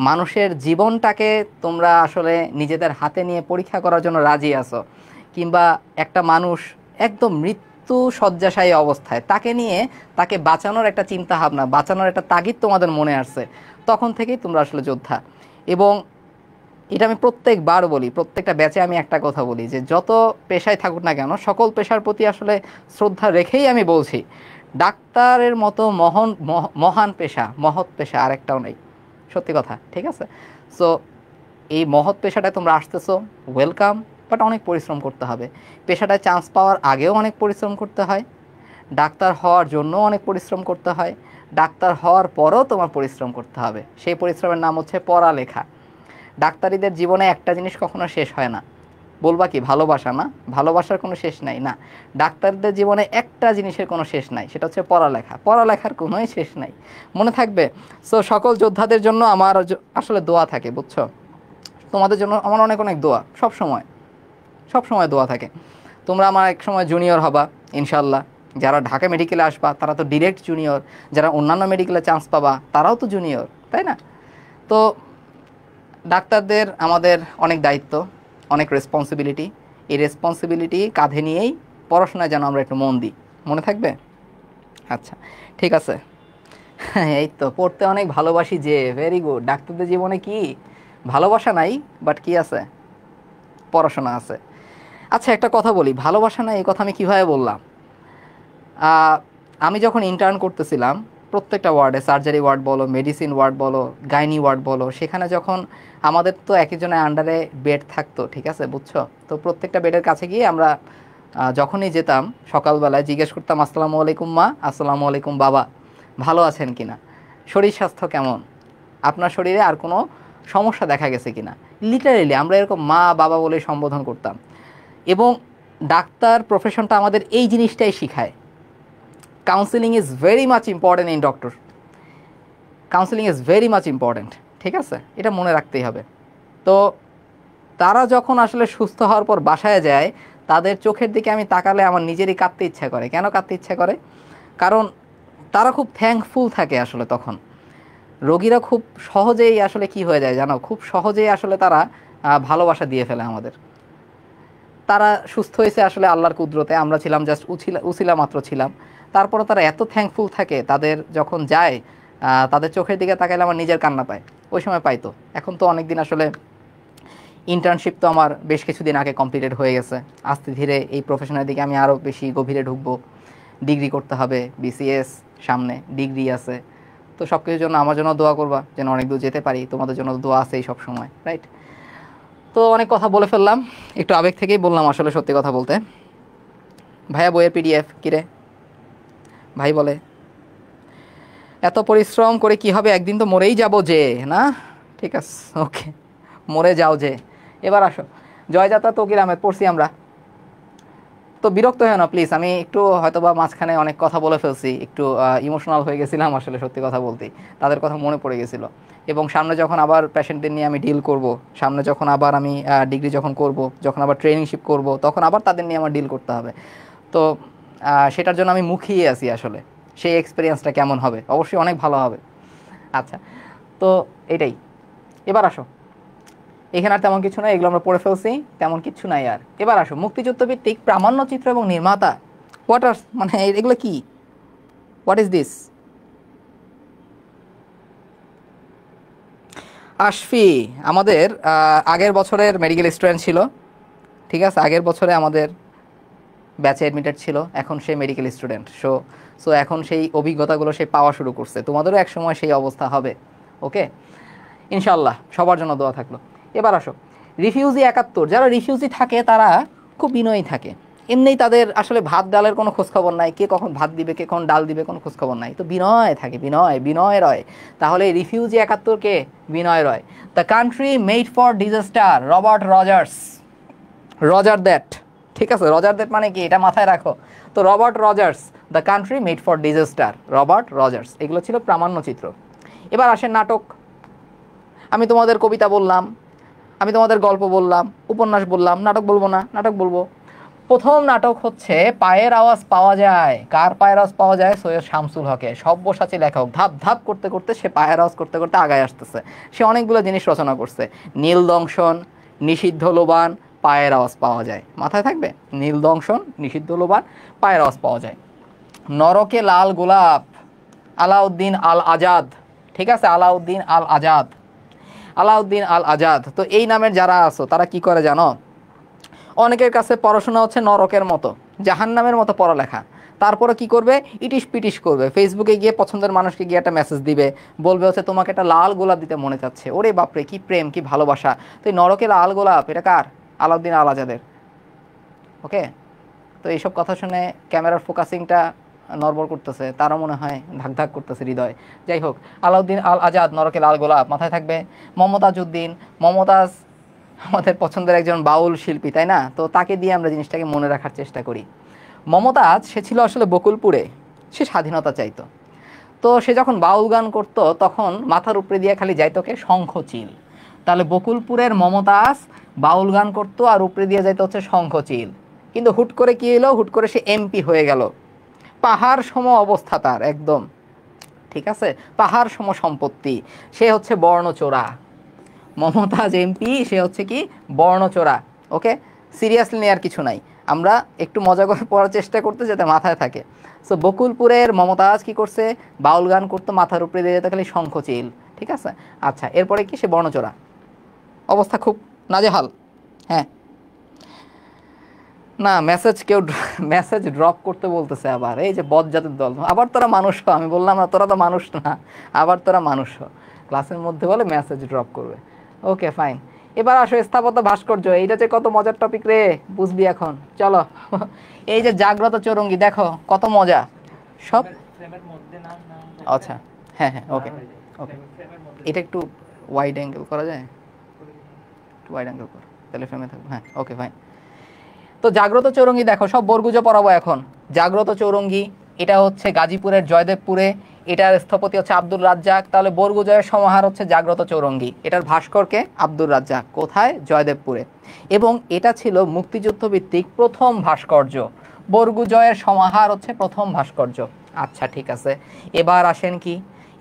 S1: মানুষের জীবনটাকে তোমরা আসলে নিজেদের হাতে নিয়ে পরীক্ষা করার জন্য রাজি আছো, কিংবা একটা মানুষ একদম মৃত্যু শয্যাশায়ী অবস্থায়, তাকে নিয়ে তাকে বাঁচানোর একটা চিন্তা ভাবনা, বাঁচানোর একটা তাগিদ তোমাদের মনে আসছে, তখন থেকেই তোমরা আসলে যোদ্ধা। এবং এটা আমি প্রত্যেকবার বলি, প্রত্যেকটা ব্যাচে আমি একটা কথা বলি, যে যত পেশায় থাকুক না কেন, সকল পেশার প্রতি আসলে শ্রদ্ধা রেখেই আমি বলছি, ডাক্তারের মতো মহান পেশা, মহৎ পেশা আরেকটাও নেই, সত্যি কথা, ঠিক আছে? সো এই মহৎ পেশাটায় তোমরা আসতেছো, ওয়েলকাম, বাট অনেক পরিশ্রম করতে হবে। পেশাটায় চান্স পাওয়ার আগেও অনেক পরিশ্রম করতে হয়, ডাক্তার হওয়ার জন্য অনেক পরিশ্রম করতে হয়, ডাক্তার হওয়ার পরেও তোমার পরিশ্রম করতে হবে। সেই পরিশ্রমের নাম হচ্ছে পড়ালেখা। ডাক্তারিদের জীবনে একটা জিনিস কখনো শেষ হয় না, বলবা কি ভালোবাসা? না, ভালোবাসার কোনো শেষ নাই না। ডাক্তারদের জীবনে একটা জিনিসের কোনো শেষ নাই, সেটা হচ্ছে পড়ালেখা। পড়ালেখার কোনোই শেষ নাই, মনে থাকবে? সো সকল যোদ্ধাদের জন্য আমার আসলে দোয়া থাকে, বুঝছো? তোমাদের জন্য আমার অনেক অনেক দোয়া, সব সময়, সব সময় দোয়া থাকে। তোমরা আমার এক সময় জুনিয়র হবা ইনশাল্লাহ। যারা ঢাকা মেডিকেলে আসবা তারা তো ডিরেক্ট জুনিয়র, যারা অন্যান্য মেডিকেলে চান্স পাবা তারাও তো জুনিয়র, তাই না? তো ডাক্তারদের আমাদের অনেক দায়িত্ব, অনেক রেসপন্সিবিলিটি। এই রেসপন্সিবিলিটি কাঁধে নিয়েই পড়াশোনায় যেন আমরা একটু মন দিই, মনে থাকবে? আচ্ছা, ঠিক আছে। এই তো পড়তে অনেক ভালোবাসি যে, ভেরি গুড। ডাক্তারদের জীবনে কি ভালোবাসা নাই, বাট কি আছে? পড়াশোনা আছে। আচ্ছা, একটা কথা বলি, ভালোবাসা নাই এই কথা আমি কীভাবে বললাম? আমি যখন ইন্টার্ন করতেছিলাম, প্রত্যেকটা ওয়ার্ডে, সার্জারি ওয়ার্ড বলো, মেডিসিন ওয়ার্ড বলো, গাইনি ওয়ার্ড বলো, সেখানে যখন আমাদের তো একজনের আন্ডারে বেড থাকতো, ঠিক আছে, বুঝছো? তো প্রত্যেকটা বেডের কাছে গিয়ে আমরা যখনই যেতাম সকালবেলায় জিজ্ঞেস করতাম, আসসালামু আলাইকুম মা, আসসালামু আলাইকুম বাবা, ভালো আছেন কিনা, শরীর স্বাস্থ্য কেমন, আপনার শরীরে আর কোনো সমস্যা দেখা গেছে কিনা। লিটারেলি আমরা এরকম মা বাবা বলে সম্বোধন করতাম। এবং ডাক্তার প্রফেশনটা আমাদের এই জিনিসটাই শিখায়। Counselling is very much important in doctor, counselling is very much important, ঠিক আছে? এটা মনে রাখতেই হবে। তো তারা যখন আসলে সুস্থ হওয়ার পর বাসায় যায়, তাদের চোখের দিকে আমি তাকালে আমার নিজেরই কাঁদতে ইচ্ছা করে। কেন কাঁদতে ইচ্ছা করে? কারণ তারা খুব থ্যাঙ্কফুল থাকে আসলে তখন। রোগীরা খুব সহজেই আসলে কি হয়ে যায় জানো, খুব সহজেই আসলে তারা ভালোবাসা দিয়ে ফেলে আমাদের। তারা সুস্থ হয়েছে আসলে আল্লাহর কুদরতে, আমরা ছিলাম জাস্ট উছিলা মাত্র ছিলাম। তারপরে তারা এত থ্যাঙ্কফুল থাকে, তাদের যখন যায় তাদের চোখের দিকে তাকাইলে আমার নিজের কান্না পায়। ওই সময় পাইতো। এখন তো অনেক দিন আসলে ইন্টার্নশিপ তো আমার বেশ কিছুদিন আগে কমপ্লিটেড হয়ে গেছে। আস্তে ধীরে এই প্রফেশনের দিকে আমি আরও বেশি গভীরে ঢুকবো। ডিগ্রি করতে হবে, বিসিএস সামনে, ডিগ্রি আছে। তো সব কিছুর জন্য আমার জন্য দোয়া করবা যেন অনেক দূর যেতে পারি, তোমাদের জন্য দোয়া আছেই সব সময়, রাইট? তো অনেক কথা বলে ফেললাম, একটু আবেগ থেকেই বললাম আসলে, সত্যি কথা বলতে। ভাইয়া বইয়ের পিডিএফ কিরে ভাই বলে, এত পরিশ্রম করে কি হবে, একদিন তো মরেই যাব যে, না? ঠিক আছে, ওকে, মরে যাও যে। এবার আসো, জয়যাত্রা তৌকির আহমেদ পড়ছি আমরা। তো বিরক্ত হয় না প্লিজ, আমি একটু হয়তোবা মাঝখানে অনেক কথা বলে ফেলছি, একটু ইমোশনাল হয়ে গেছিলাম আসলে, সত্যি কথা বলতে তাদের কথা মনে পড়ে গেছিলো। এবং সামনে যখন আবার পেশেন্টদের নিয়ে আমি ডিল করব, সামনে যখন আবার আমি ডিগ্রি যখন করব, যখন আবার ট্রেনিংশিপ করব, তখন আবার তাদের নিয়ে আমার ডিল করতে হবে। তো সেটার জন্য আমি মুখিয়ে আছি আসলে, সেই এক্সপিরিয়েন্সটা কেমন হবে, অবশ্যই অনেক ভালো হবে। আচ্ছা, তো এটাই। এবার আসো, এখানে আর তেমন কিছু নাই, এগুলো আমরা পড়ে ফেলছি, তেমন কিছু নাই আর। এবার আসো, মুক্তিযুদ্ধ ভিত্তিক প্রামাণ্যচিত্র এবং নির্মাতা, হোয়াট আর, মানে এগুলো কি, হোয়াট ইজ দিস? আশফি আমাদের আগের বছরের মেডিকেল স্টুডেন্ট ছিল, ঠিক আছে, আগের বছরে আমাদের ব্যাচে অ্যাডমিটেড ছিল, এখন সে মেডিকেল স্টুডেন্ট। সো এখন সেই অভিজ্ঞতাগুলো সে পাওয়া শুরু করছে, তোমাদেরও একসময় সেই অবস্থা হবে। ওকে, ইনশাল্লাহ, সবার জন্য দোয়া থাকলো। এবার আসো, রিফিউজি 71, যারা রিফিউজি থাকে তারা খুব বিনয়ী থাকে। এমনিই তাদের আসলে ভাত ডালের কোনো খোঁজখবর নাই, কে কখন ভাত দিবে কে কখন ডাল দিবে কোনো খোঁজখবর নাই, তো বিনয় থাকে, বিনয় রয়। তাহলে রিফিউজি 71 কে? Binoy Roy. The country made for disaster, Robert Rogers. Roger that, ঠিক আছে, রজার দ্যাট মানে কি, এটা মাথায় রাখো। তো Robert Rogers, the country made for disaster, Robert Rogers. এগুলো ছিল প্রামাণ্যচিত্র। এবার আসেন নাটক। আমি তোমাদের কবিতা বললাম, আমি তোমাদের গল্প বললাম, উপন্যাস বললাম, নাটক বলবো না? নাটক বলবো। প্রথম নাটক হচ্ছে পায়ের আওয়াজ পাওয়া যায়। কার পায়ের আওয়াজ পাওয়া যায়? সৈয়দ শামসুল হকের। সব্যসাচী লেখক, ধাপ ধাপ করতে করতে সে পায়ের আওয়াজ করতে করতে আগায় আসতেছে। সে অনেকগুলো জিনিস রচনা করছে, নীল দংশন, নিষিদ্ধ লোবান, পায়ের আওয়াজ পাওয়া যায়। মাথায় থাকবে, নীল দংশন, নিষিদ্ধ লোবান, পায়ের আওয়াজ পাওয়া যায়। নরকে লাল গোলাপ, আলাউদ্দিন আল আজাদ, ঠিক আছে, আলাউদ্দিন আল আজাদ, আলাউদ্দিন আল আজাদ। তো এই নামের যারা আছো তারা কি করে জানো? অনেকের কাছে পড়াশোনা হচ্ছে নরকের মতো, জাহান্নামের মতো পড়ালেখা। তারপরে কি করবে? ইটিশ পিটিশ করবে, ফেসবুকে গিয়ে পছন্দের মানুষকে গিয়ে একটা মেসেজ দিবে, বলবে হচ্ছে তোমাকে একটা লাল গোলাপ দিতে মনে চাচ্ছে। ওরে বাপরে, কি প্রেম, কি ভালোবাসা! তো এই নরকে লাল গোলাপ, এটা কার? আলাউদ্দিন আল আজাদের। ওকে, তো এইসব কথা শুনে ক্যামেরার ফোকাসিংটা নড়বড় করতেছে, তারও মনে হয় ধাক ধাক করতেছে হৃদয়। যাই হোক, আলাউদ্দিন আল আজাদ, নরকে লাল গোলাপ, মাথায় থাকবে। মমতাজ উদ্দিন, মমতাজ আমাদের পছন্দের একজন বাউল শিল্পী, তাই না? তো তাকে দিয়ে আমরা জিনিসটাকে মনে রাখার চেষ্টা করি। মমতাজ, সে ছিল আসলে বকুলপুরে, সে স্বাধীনতা চাইতো। তো সে যখন বাউল গান করতো তখন মাথার উপরে দিয়ে খালি যাইতো কে? শঙ্খচিল। তাহলে বকুলপুরের মমতাজ বাউল গান করতো আর উপরে দিয়ে যাইতো হচ্ছে শঙ্খচিল। কিন্তু হুট করে কি এলো? হুট করে সে এমপি হয়ে গেল। পাহাড় সম অবস্থা তার, একদম, ঠিক আছে, পাহাড় সম সম্পত্তি। সে হচ্ছে বর্ণচোরা। মমতাজ এমপি, সে হচ্ছে কি? বর্ণচোরা। ওকে, সিরিয়াসলি নেওয়ার কিছু নাই, আমরা একটু মজা করে পড়ার চেষ্টা করতে যাতে মাথায় থাকে। সো বকুলপুরের মমতাজ কি করছে? বাউল গান করতো, মাথার উপরে দিয়ে যেত খালি শঙ্খচিল, ঠিক আছে। আচ্ছা, এরপরে কি? সে বর্ণচোরা, অবস্থা খুব নাজেহাল। হ্যাঁ, না মেসেজ, কেউ মেসেজ ড্রপ করতে বলতেছে আবার, এই যে বদজাতের দল, আবার তোরা মানুষ হ। আমি বললাম না তোরা তো মানুষ না, আবার তোরা মানুষ হ। ক্লাসের মধ্যে বলে মেসেজ ড্রপ করবে। Okay fine. এবার আসো, স্থাপত্য ভাস্কর্য, এইটা যে কত মজার টপিক রে, বুঝবি এখন, চলো। এই যে জাগ্রত চৌরঙ্গি, দেখো কত মজা সব। আচ্ছা, হ্যাঁ হ্যাঁ, ওকে ওকে, এটা একটু ওয়াইড অ্যাঙ্গেল করা যায়? একটু ওয়াইড অ্যাঙ্গেল কর, তাহলে ফ্রেমে থাকবো। হ্যাঁ, ওকে ফাইন। তো জাগ্রত চৌরঙ্গি দেখো, সব বরগুজো পড়াবো এখন। জাগ্রত চৌরঙ্গি, এটা হচ্ছে গাজীপুরের জয়দেবপুরে, এটার স্থপতি হচ্ছে আব্দুর রাজ্জাক। তাহলে বরগুজয়ের সমাহার হচ্ছে জাগ্রত চৌরঙ্গি, এটার ভাস্করকে? আব্দুর রাজ্জাক। কোথায়? জয়দেবপুরে। এবং এটা ছিল মুক্তিযুদ্ধ ভিত্তিক প্রথম ভাস্কর্য। বরগুজয়ের সমাহার হচ্ছে প্রথম ভাস্কর্য। আচ্ছা ঠিক আছে, এবার আসেন কি,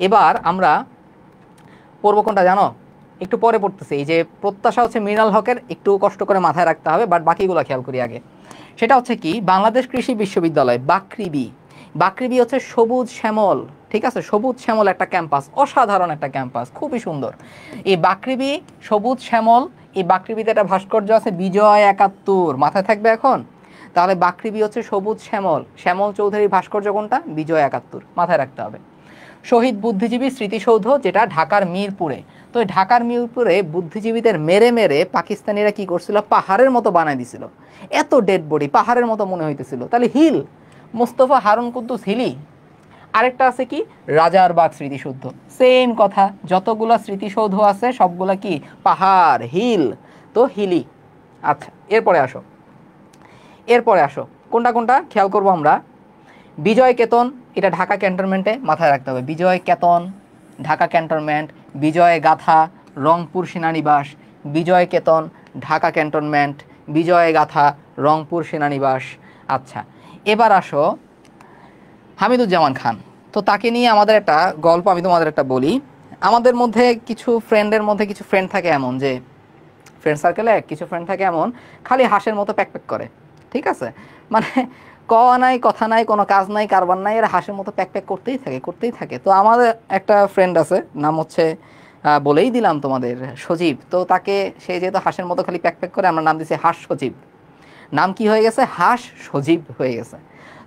S1: এবার আমরা পড়বো কোনটা জানো? একটু পরে পড়তেছি। এই যে প্রত্যাশা হচ্ছে মৃণাল হকের, একটু কষ্ট করে মাথায় রাখতে হবে, বাট বাকিগুলো খেয়াল করি আগে। সেটা হচ্ছে কি, বাংলাদেশ কৃষি বিশ্ববিদ্যালয় বাকৃবি। বাকৃবি হচ্ছে সবুজ শ্যামল, ঠিক আছে, সবুজ শ্যামল একটা ক্যাম্পাস, অসাধারণ একটা ক্যাম্পাস, খুবই সুন্দর। এই বাকৃবি সবুজ শ্যামল, এই বাকৃবিতে একটা ভাস্কর্য আছে বিজয় ৭১, মাথায় থাকবে এখন। তাহলে বাকৃবি হচ্ছে সবুজ শ্যামল, শ্যামল চৌধুরীর ভাস্কর্য কোনটা? বিজয় ৭১, মাথায় রাখতে হবে। শহীদ বুদ্ধিজীবী স্মৃতিসৌধ, যেটা ঢাকার মিরপুরে। তো এই ঢাকার মিরপুরে বুদ্ধিজীবীদের মেরে মেরে পাকিস্তানিরা কি করছিল, পাহাড়ের মতো বানায় দিছিল, এত ডেড বডি পাহাড়ের মতো মনে হইতেছিল। তাহলে হিল, মোস্তফা হারুন কুদ্দুস হিলি। আরেকটা আছে কি, রাজারবাগ স্মৃতিসৌধ, সেম কথা, যতগুলো স্মৃতিসৌধ আছে সবগুলা কি পাহাড়, হিল, তো হিলি। আচ্ছা, এরপরে আসো কোনটা কোনটা খেয়াল করবো আমরা। বিজয় কেতন, এটা ঢাকা ক্যান্টনমেন্টে, মাথায় রাখতে হবে, বিজয় কেতন ঢাকা ক্যান্টনমেন্ট। বিজয় গাথা রংপুর সেনানিবাস, বিজয় কেতন ঢাকা ক্যান্টনমেন্ট, বিজয় গাথা রংপুর সেনানিবাস। আচ্ছা, এবার আসো হামিদুজ্জামান খান। তো তাকে নিয়ে আমাদের একটা গল্প আমি তোমাদের একটা বলি। আমাদের মধ্যে কিছু ফ্রেন্ড থাকে এমন, যে ফ্রেন্ড সার্কেলে কিছু ফ্রেন্ড থাকে এমন, খালি হাঁসের মতো প্যাক প্যাক করে, ঠিক আছে, মানে কওয়া নাই কথা নাই, কোনো কাজ নাই কারবার নাই, এরা হাঁসের মতো প্যাক প্যাক করতেই থাকে। তো আমাদের একটা ফ্রেন্ড আছে, নাম হচ্ছে বলেই দিলাম তোমাদের, সজীব। তো তাকে, সে যেহেতু হাঁসের মতো খালি প্যাক প্যাক করে, আমরা নাম দিয়েছি হাঁস সজীব। নাম কি হয়ে গেছে? হাঁস সজীব হয়ে গেছে।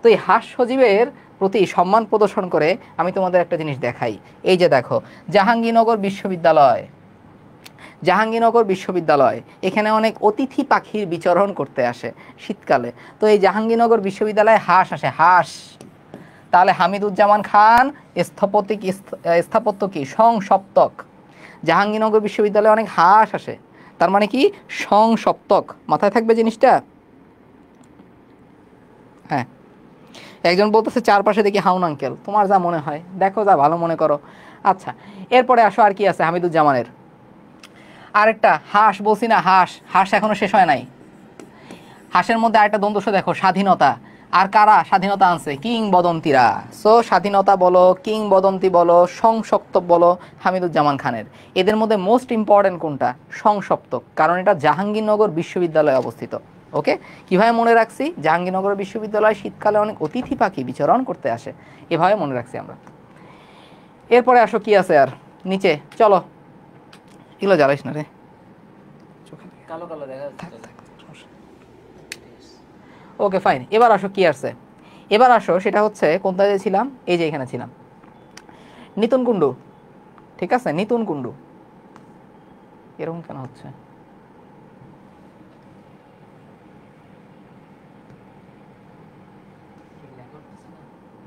S1: তো এই হাঁস সজীবের প্রতি সম্মান প্রদর্শন করে আমি তোমাদের একটা জিনিস দেখাই। এই যে দেখো, জাহাঙ্গীরনগর বিশ্ববিদ্যালয়, জাহাঙ্গীরনগর বিশ্ববিদ্যালয়, এখানে অনেক অতিথি পাখির বিচরণ করতে আসে শীতকালে। তো এই জাহাঙ্গীরনগর বিশ্ববিদ্যালয়ে হাঁস আসে, হাঁস। তাহলে হামিদুজ্জামান খান স্থাপত্য কি? সংসপ্তক। জাহাঙ্গীরনগর বিশ্ববিদ্যালয়ে অনেক হাঁস আসে, তার মানে কি? সংসপ্তক, মাথায় থাকবে জিনিসটা। হ্যাঁ, একজন বলতেছে চারপাশে দেখি হাউন আঙ্কেল, তোমার যা মনে হয় দেখো, যা ভালো মনে করো। আচ্ছা, এরপরে আসো আর কি আছে হামিদুজ্জামানের। আরেকটা হাঁস বলছি না, হাঁস এখনো শেষ হয় নাই। হাঁসের মধ্যে আরেকটা দ্বন্দ্ব দেখো, স্বাধীনতা। আর কারা স্বাধীনতা আনছে? কিংবদন্তিরা। সো স্বাধীনতা বলো, কিংবদন্তি বলো, সংসপ্তক বলো, হামিদুজ্জামান খানের। এদের মধ্যে মোস্ট ইম্পর্টেন্ট কোনটা? সংসপ্তক, কারণ এটা জাহাঙ্গীরনগর বিশ্ববিদ্যালয়ে অবস্থিত। ওকে, কিভাবে মনে রাখছি? জাহাঙ্গীরনগর বিশ্ববিদ্যালয়ে শীতকালে অনেক অতিথি পাখি বিচরণ করতে আসে, এভাবে মনে রাখছি আমরা। এরপরে আসো কি আছে আর নিচে, চলো, এগুলো জ্বালাইস না রে,
S2: কালো কালো দেখা যাচ্ছে।
S1: Okay fine. এবার আসো কি আছে, এবার আসো সেটা হচ্ছে কোনটায় ছিলাম, এই যে এখানে ছিলাম, নিতুন কুণ্ডু। ঠিক আছে, নিতুন কুণ্ডু। এরকম কেন হচ্ছে?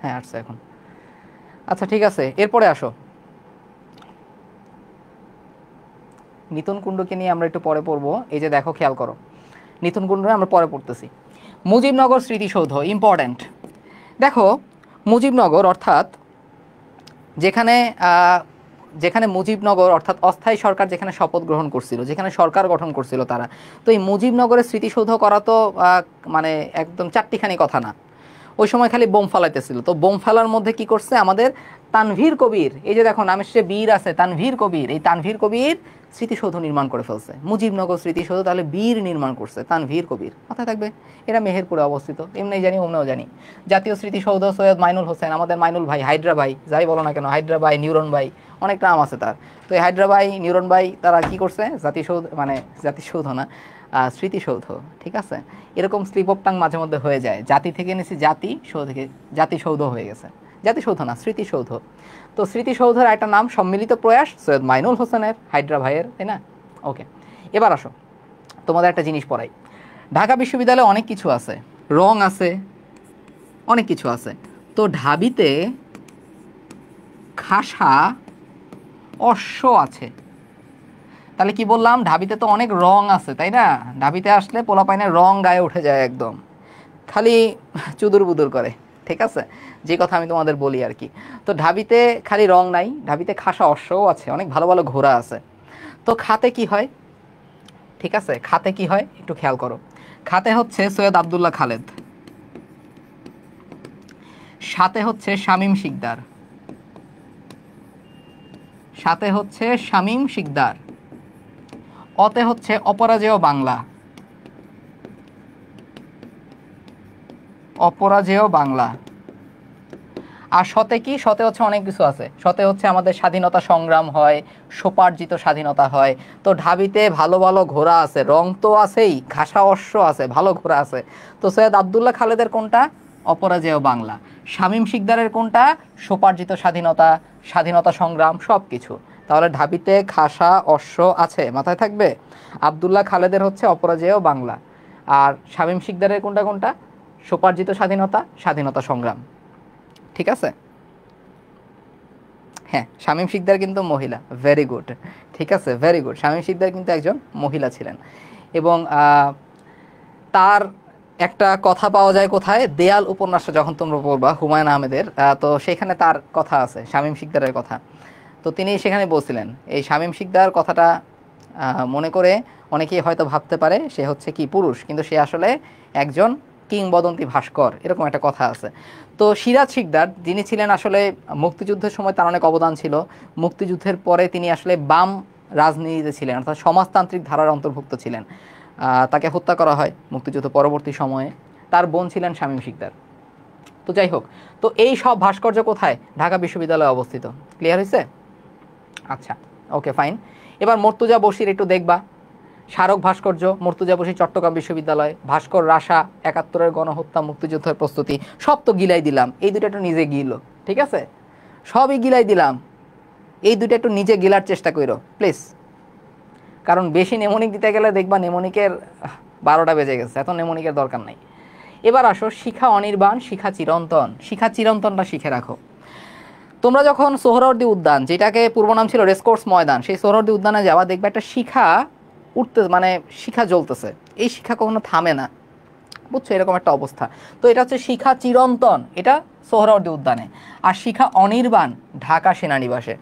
S1: হ্যাঁ আসছে এখন। আচ্ছা ঠিক আছে, এরপরে আসো, নিতুন কুণ্ডুকে নিয়ে আমরা একটু পরে পড়বো। এই যে দেখো, খেয়াল করো, নিতুন কুণ্ডু আমরা পরে পড়তেছি। মুজিবনগর স্মৃতিসৌধ ইম্পর্ট্যান্ট। দেখো, মুজিবনগর অর্থাৎ যেখানে যেখানে মুজিবনগর অর্থাৎ অস্থায়ী সরকার যেখানে শপথ গ্রহণ করছিল, যেখানে সরকার গঠন করছিল তারা, তো এই মুজিবনগরের স্মৃতিসৌধ করা তো মানে একদম চারটিখানি কথা না। ওই সময় খালি বোম ফালাইতেছিল। তো বোম ফেলার মধ্যে কি করছে আমাদের তানভীর কবির, এই যে দেখো নামের শেষে বীর আছে, তানভীর কবির, এই তানভীর কবির স্মৃতিসৌধ নির্মাণ করে ফেলছে। মুজিবনগর স্মৃতিসৌধ তাহলে বীর নির্মাণ করছে তানভীর কবির, মাথায় থাকবে। এটা মেহেরপুরে অবস্থিত, এমনি জানি অমনেও জানি। জাতীয় স্মৃতিসৌধ সৈয়দ মাইনুল হোসেন, আমাদের মাইনুল ভাই, হাইড্রা ভাই, যাই বলো না কেন, হাইড্রা ভাই, নিউরন ভাই, অনেক নাম আছে তার। তো এই হাইড্রা ভাই, নিউরন ভাই, তারা কি করছে? জাতিসৌধ না, স্মৃতিসৌধ, ঠিক আছে। এরকম স্লিপ অফ টাং মাঝে মধ্যে হয়ে যায়, জাতি থেকে নিয়েছি জাতিসৌধ হয়ে গেছে, জাতিসৌধ না, স্মৃতিসৌধ। তো স্মৃতিসৌধের একটা নাম সম্মিলিত প্রয়াস সৈয়দ মাইনুল হোসেনের, হাইড্রা ভাইয়ের, তাই না? ওকে, এবার আসো তোমাদের একটা জিনিস পড়াই। ঢাকা বিশ্ববিদ্যালয়ে অনেক কিছু আছে, রং আছে, অনেক কিছু আছে। তো ঢাবিতে খাসা অশ্ব আছে। তাহলে কি বললাম? ঢাবিতে তো অনেক রং আছে, তাই না? ঢাবিতে আসলে পোলাপাইনের রং গায়ে উঠে যায় একদম, খালি চুদুর বুদুর করে, ঠিক আছে, যে কথা আমি তোমাদের বলি আর কি। তো ঢাবিতে খালি রং নাই, ঢাবিতে খাসা অশ্বও আছে, অনেক ভালো ভালো ঘোড়া আছে। তো খাতে কি হয়? ঠিক আছে, খাতে কি হয় একটু খেয়াল করো। খাতে হচ্ছে সৈয়দ আবদুল্লাহ খালেদ, সাথে হচ্ছে শামীম শিকদার, সাথে হচ্ছে শামীম শিকদার, অতে হচ্ছে অপরাজেয় বাংলা, অপরাজেয় বাংলা। আর শতে কি, শতে হচ্ছে অনেক কিছু আছে, শতে হচ্ছে আমাদের স্বাধীনতা সংগ্রাম হয়, স্বোপার্জিত স্বাধীনতা হয়। তো ঢাবিতে ভালো ভালো ঘোড়া আছে, রং তো আছেই, ঘাসা অশ্ব আছে, ভালো ঘোড়া আছে। তো সৈয়দ আবদুল্লাহ খালেদের কোনটা? অপরাজেয় বাংলা। শামীম শিকদারের কোনটা? স্বোপার্জিত স্বাধীনতা, স্বাধীনতা সংগ্রাম, সব কিছু। তাহলে ঢাবিতে ঘাসা অশ্ব আছে, মাথায় থাকবে। আবদুল্লাহ খালেদের হচ্ছে অপরাজেয় বাংলা। আর শামীম শিকদারের কোনটা কোনটা? স্বোপার্জিত স্বাধীনতা, স্বাধীনতা সংগ্রাম। ঠিক আছে? হ্যাঁ, শামীম শিকদার কিন্তু মহিলা। Very good. ঠিক আছে, ভেরি গুড। শামীম শিকদার কিন্তু একজন মহিলা ছিলেন। এবং তার একটা কথা পাওয়া যায় কোথায়? দেয়াল উপন্যাসটা যখন তোমরা পড়বা হুমায়ুন আহমেদের, তো সেখানে তার কথা আছে, শামীম শিকদারের কথা। তো তিনি সেখানে বলছিলেন, এই শামীম শিকদার কথাটা মনে করে অনেকেই হয়তো ভাবতে পারে সে হচ্ছে কি পুরুষ, কিন্তু সে আসলে একজন কিংবদন্তি ভাস্কর, এরকম একটা কথা আছে। তো সিরাজ শিকদার যিনি ছিলেন আসলে মুক্তিযুদ্ধের সময় তার অনেক অবদান ছিল। মুক্তিযুদ্ধের পরে তিনি আসলে বাম রাজনীতিতে ছিলেন, অর্থাৎ সমাজতান্ত্রিক ধারার অন্তর্ভুক্ত ছিলেন। তাকে হত্যা করা হয় মুক্তিযুদ্ধ পরবর্তী সময়ে। তার বোন ছিলেন শামীম শিকদার। তো যাই হোক, তো এই সব ভাস্কর্য কোথায়? ঢাকা বিশ্ববিদ্যালয়ে অবস্থিত। ক্লিয়ার হয়েছে? আচ্ছা, ওকে, ফাইন। এবার মর্তুজা বশির একটু দেখবা। স্মারক ভাস্কর্য মর্তুজা বশির, চট্টগ্রাম বিশ্ববিদ্যালয়। ভাস্কর রাশা, ৭১-এর গণহত্যা, মুক্তিযুদ্ধের প্রস্তুতি, সব তো গিলাই দিলাম। এই দুটো একটু নিজে গিল, ঠিক আছে? সবই গিলাই দিলাম, এই দুটো একটু নিজে গিলার চেষ্টা করো প্লিজ। কারণ বেশি নেমোনিক দিতে গেলে দেখবা নেমোনিকের ১২টা বেজে গেছে, এত নেমোনিকের দরকার নাই। এবার আসো শিখা অনির্বাণ, শিখা চিরন্তন। শিখা চিরন্তনটা শিখে রাখো। তোমরা যখন সোহরাওয়ার্দী উদ্যান, যেটাকে পূর্ব নাম ছিল রেসকোর্স ময়দান, সেই সোহরাওয়ার্দী উদ্যানে যাওয়া, দেখবে একটা শিখা উঠতে, মানে শিখা জ্বলতেছে। এই শিখা কখনো থামে না, বুঝছো? এরকম একটা অবস্থা। তো এটা হচ্ছে শিখা চিরন্তন, এটা সোহরাওয়ার্দী উদ্যানে। আর শিখা অনির্বাণ ঢাকা সেনানিবাসে।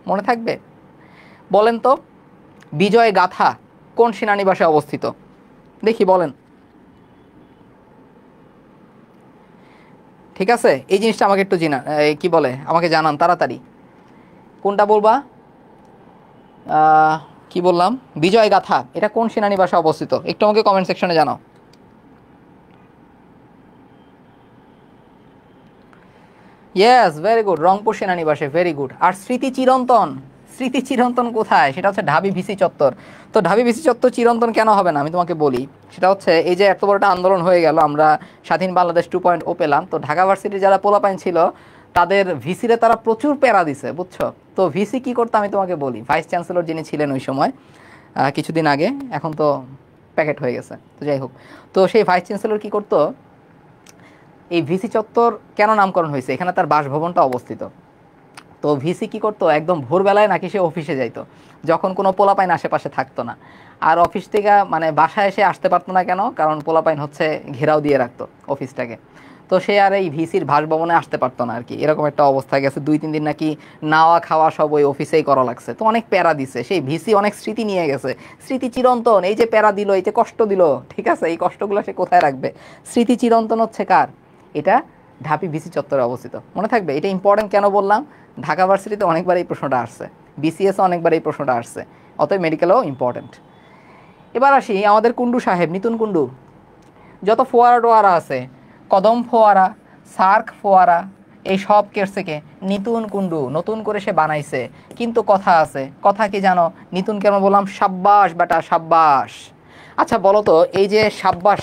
S1: মনে থাকবে? বলেন তো, বিজয় গাথা কোন সেনানিবাসে অবস্থিত? দেখি বলেন। ঠিক আছে, এই জিনিসটা আমাকে একটু কি বলে, আমাকে জানান তাড়াতাড়ি। কোনটা বলবা? কি বললাম? বিজয় গাথা, এটা কোন সেনানিবাসে অবস্থিত? একটু আমাকে কমেন্ট সেকশনে জানাও। ইয়েস, ভেরি গুড, রংপুর সেনানিবাসে, ভেরি গুড। আর স্মৃতি চিরন্তন, স্মৃতি চিরন্তন কোথায়? সেটা হচ্ছে ঢাবি ভিসি চত্বর। তো ঢাবি ভিসি চত্বর চিরন্তন কেন হবে না আমি তোমাকে বলি। সেটা হচ্ছে এই যে এত বড় একটা আন্দোলন হয়ে গেল, আমরা স্বাধীন বাংলাদেশ 2.0 পেলাম, তো ঢাকা ভার্সিটির যারা পোলাপাইন ছিল তাদের ভিসিরে তারা প্রচুর প্যারা দিছে, বুঝছো? তো ভিসি কি করতো আমি তোমাকে বলি। ভাইস চ্যান্সেলর যিনি ছিলেন ওই সময়, কিছুদিন আগে, এখন তো প্যাকেট হয়ে গেছে, তো যাই হোক, তো সেই ভাইস চ্যান্সেলর কি করতো, এই ভিসি চত্বর কেন নামকরণ হয়েছে, এখানে তার বাসভবনটা অবস্থিত। তো ভিসি কি করতো, একদম ভোরবেলায় নাকি সে অফিসে যাইতো, যখন কোনো পোলাপাইন আশেপাশে থাকতো না। আর অফিস থেকে মানে বাসায় এসে আসতে পারতো না কেন? কারণ পোলাপাইন হচ্ছে ঘেরাও দিয়ে রাখতো অফিসটাকে। তো সে আর এই ভিসির বাসভবনে আসতে পারতো না আর কি, এরকম একটা অবস্থা গেছে। 2-3 দিন নাকি নাওয়া খাওয়া সব ওই অফিসেই করা লাগছে। তো অনেক প্যারা দিছে সেই ভিসি, অনেক স্মৃতি নিয়ে গেছে। স্মৃতি চিরন্তন, এই যে প্যারা দিল, এই যে কষ্ট দিল, ঠিক আছে, এই কষ্টগুলো সে কোথায় রাখবে? স্মৃতি চিরন্তন হচ্ছে কার? এটা ঢাবি ভিসি চত্বরে অবস্থিত। মনে থাকবে, এটা ইম্পর্টেন্ট কেন বললাম? ঢাকা ভার্সিটিতে অনেকবার এই প্রশ্নটা আসছে, বিসিএসও অনেকবার এই প্রশ্নটা আসছে, অতএব মেডিকেলও ইম্পর্টেন্ট। এবার আসি আমাদের কুন্ডু সাহেব, নিতুন কুন্ডু। যত ফোয়ারা টোয়ারা আছে, কদম ফোয়ারা, সার্ক ফোয়ারা, এই সব কেরসেকে নিতুন কুন্ডু নতুন করে সে বানাইছে। কিন্তু কথা আছে, কথা কি জানো? নিতুন কেন বললাম? সাব্বাস বেটা, সাব্বাস। আচ্ছা বলো তো, এই যে সাব্বাস,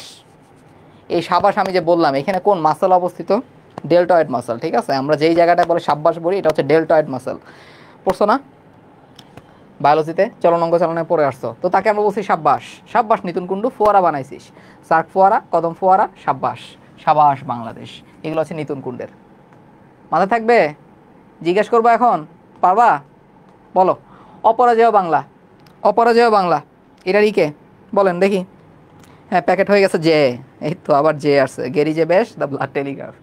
S1: এই সাবাস আমি যে বললাম, এখানে কোন মাসল অবস্থিত? ডেল্টয়েড মাসল, ঠিক আছে? আমরা যেই জায়গাটায় বলে সাব্বাস বলি, এটা হচ্ছে ডেল্টয়েড মাসল। পড়ছো না বায়োলজিতে? চলন অঙ্গ চালনায় পড়ে আসছো তো। তাকে আমরা বলছি সাব্বাস। সাব্বাস নিতুন কুন্ডু, ফোয়ারা বানাইছিস। সার্ক ফোয়ারা, কদম ফোয়ারা, সাব্বাস, সাবাস বাংলাদেশ, এগুলো হচ্ছে নিতুন কুণ্ডের। মাথায় থাকবে? জিজ্ঞেস করবো এখন, পারবা? বলো। অপরাজেয় বাংলা, অপরাজেয় বাংলা, এটারই কে? বলেন দেখি। হ্যাঁ, প্যাকেট হয়ে গেছে যে, এই তো আবার যে আসছে, গেরি যে বেশ, দ্য ব্লাড টেলিগ্রাফ।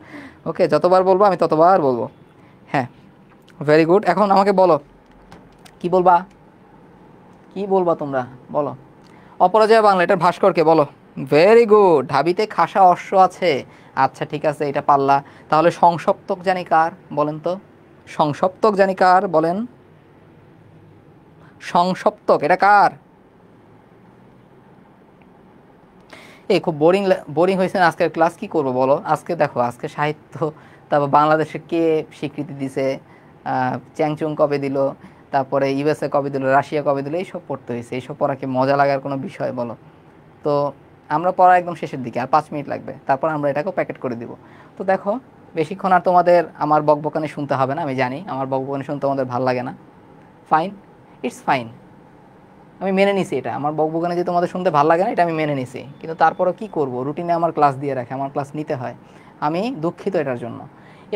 S1: ওকে, যতবার বলবো আমি ততবার বলবো। হ্যাঁ, ভেরি গুড। এখন আমাকে বলো, কি বলবা? কি বলবা তোমরা? বলো। অপরাজেয় বাংলা, এটার ভাস্করকে বলো। ভেরি গুড, ঢাবিতে খাসা অশ্ব আছে। আচ্ছা ঠিক আছে, এটা পারলা। তাহলে সংসপ্তক জানি কার? বলেন তো, সংসপ্তক জানি কার? বলেন। সংসপ্তক, এটা কার? এই খুব বোরিং বোরিং হয়েছে না আজকের ক্লাস, কি করবো বলো? আজকে দেখো, আজকে সাহিত্য, তারপর বাংলাদেশে কে স্বীকৃতি দিছে, চ্যাংচুং কবে দিল, তারপরে ইউএসএ কবে দিল, রাশিয়া কবে দিল, এইসব পড়তে হয়েছে। এইসব পড়া কি মজা লাগার কোনো বিষয় বলো? তো আমরা পড়া একদম শেষের দিকে, আর 5 মিনিট লাগবে, তারপর আমরা এটাকেও প্যাকেট করে দিব। তো দেখো, বেশিক্ষণ আর তোমাদের আমার বকবকানি শুনতে হবে না, আমি জানি আমার বকবকানি শুনতে তোমাদের ভালো লাগে না। ফাইন, ইটস ফাইন, আমি মেনে নিছি এটা। আমার বকবকানি যে তোমাদের শুনতে ভালো লাগে না, এটা আমি মেনে নিছি, কিন্তু তারপরেও কি করব, রুটিনে আমার ক্লাস দিয়ে রাখে, আমার ক্লাস নিতে হয়, আমি দুঃখিত এটার জন্য।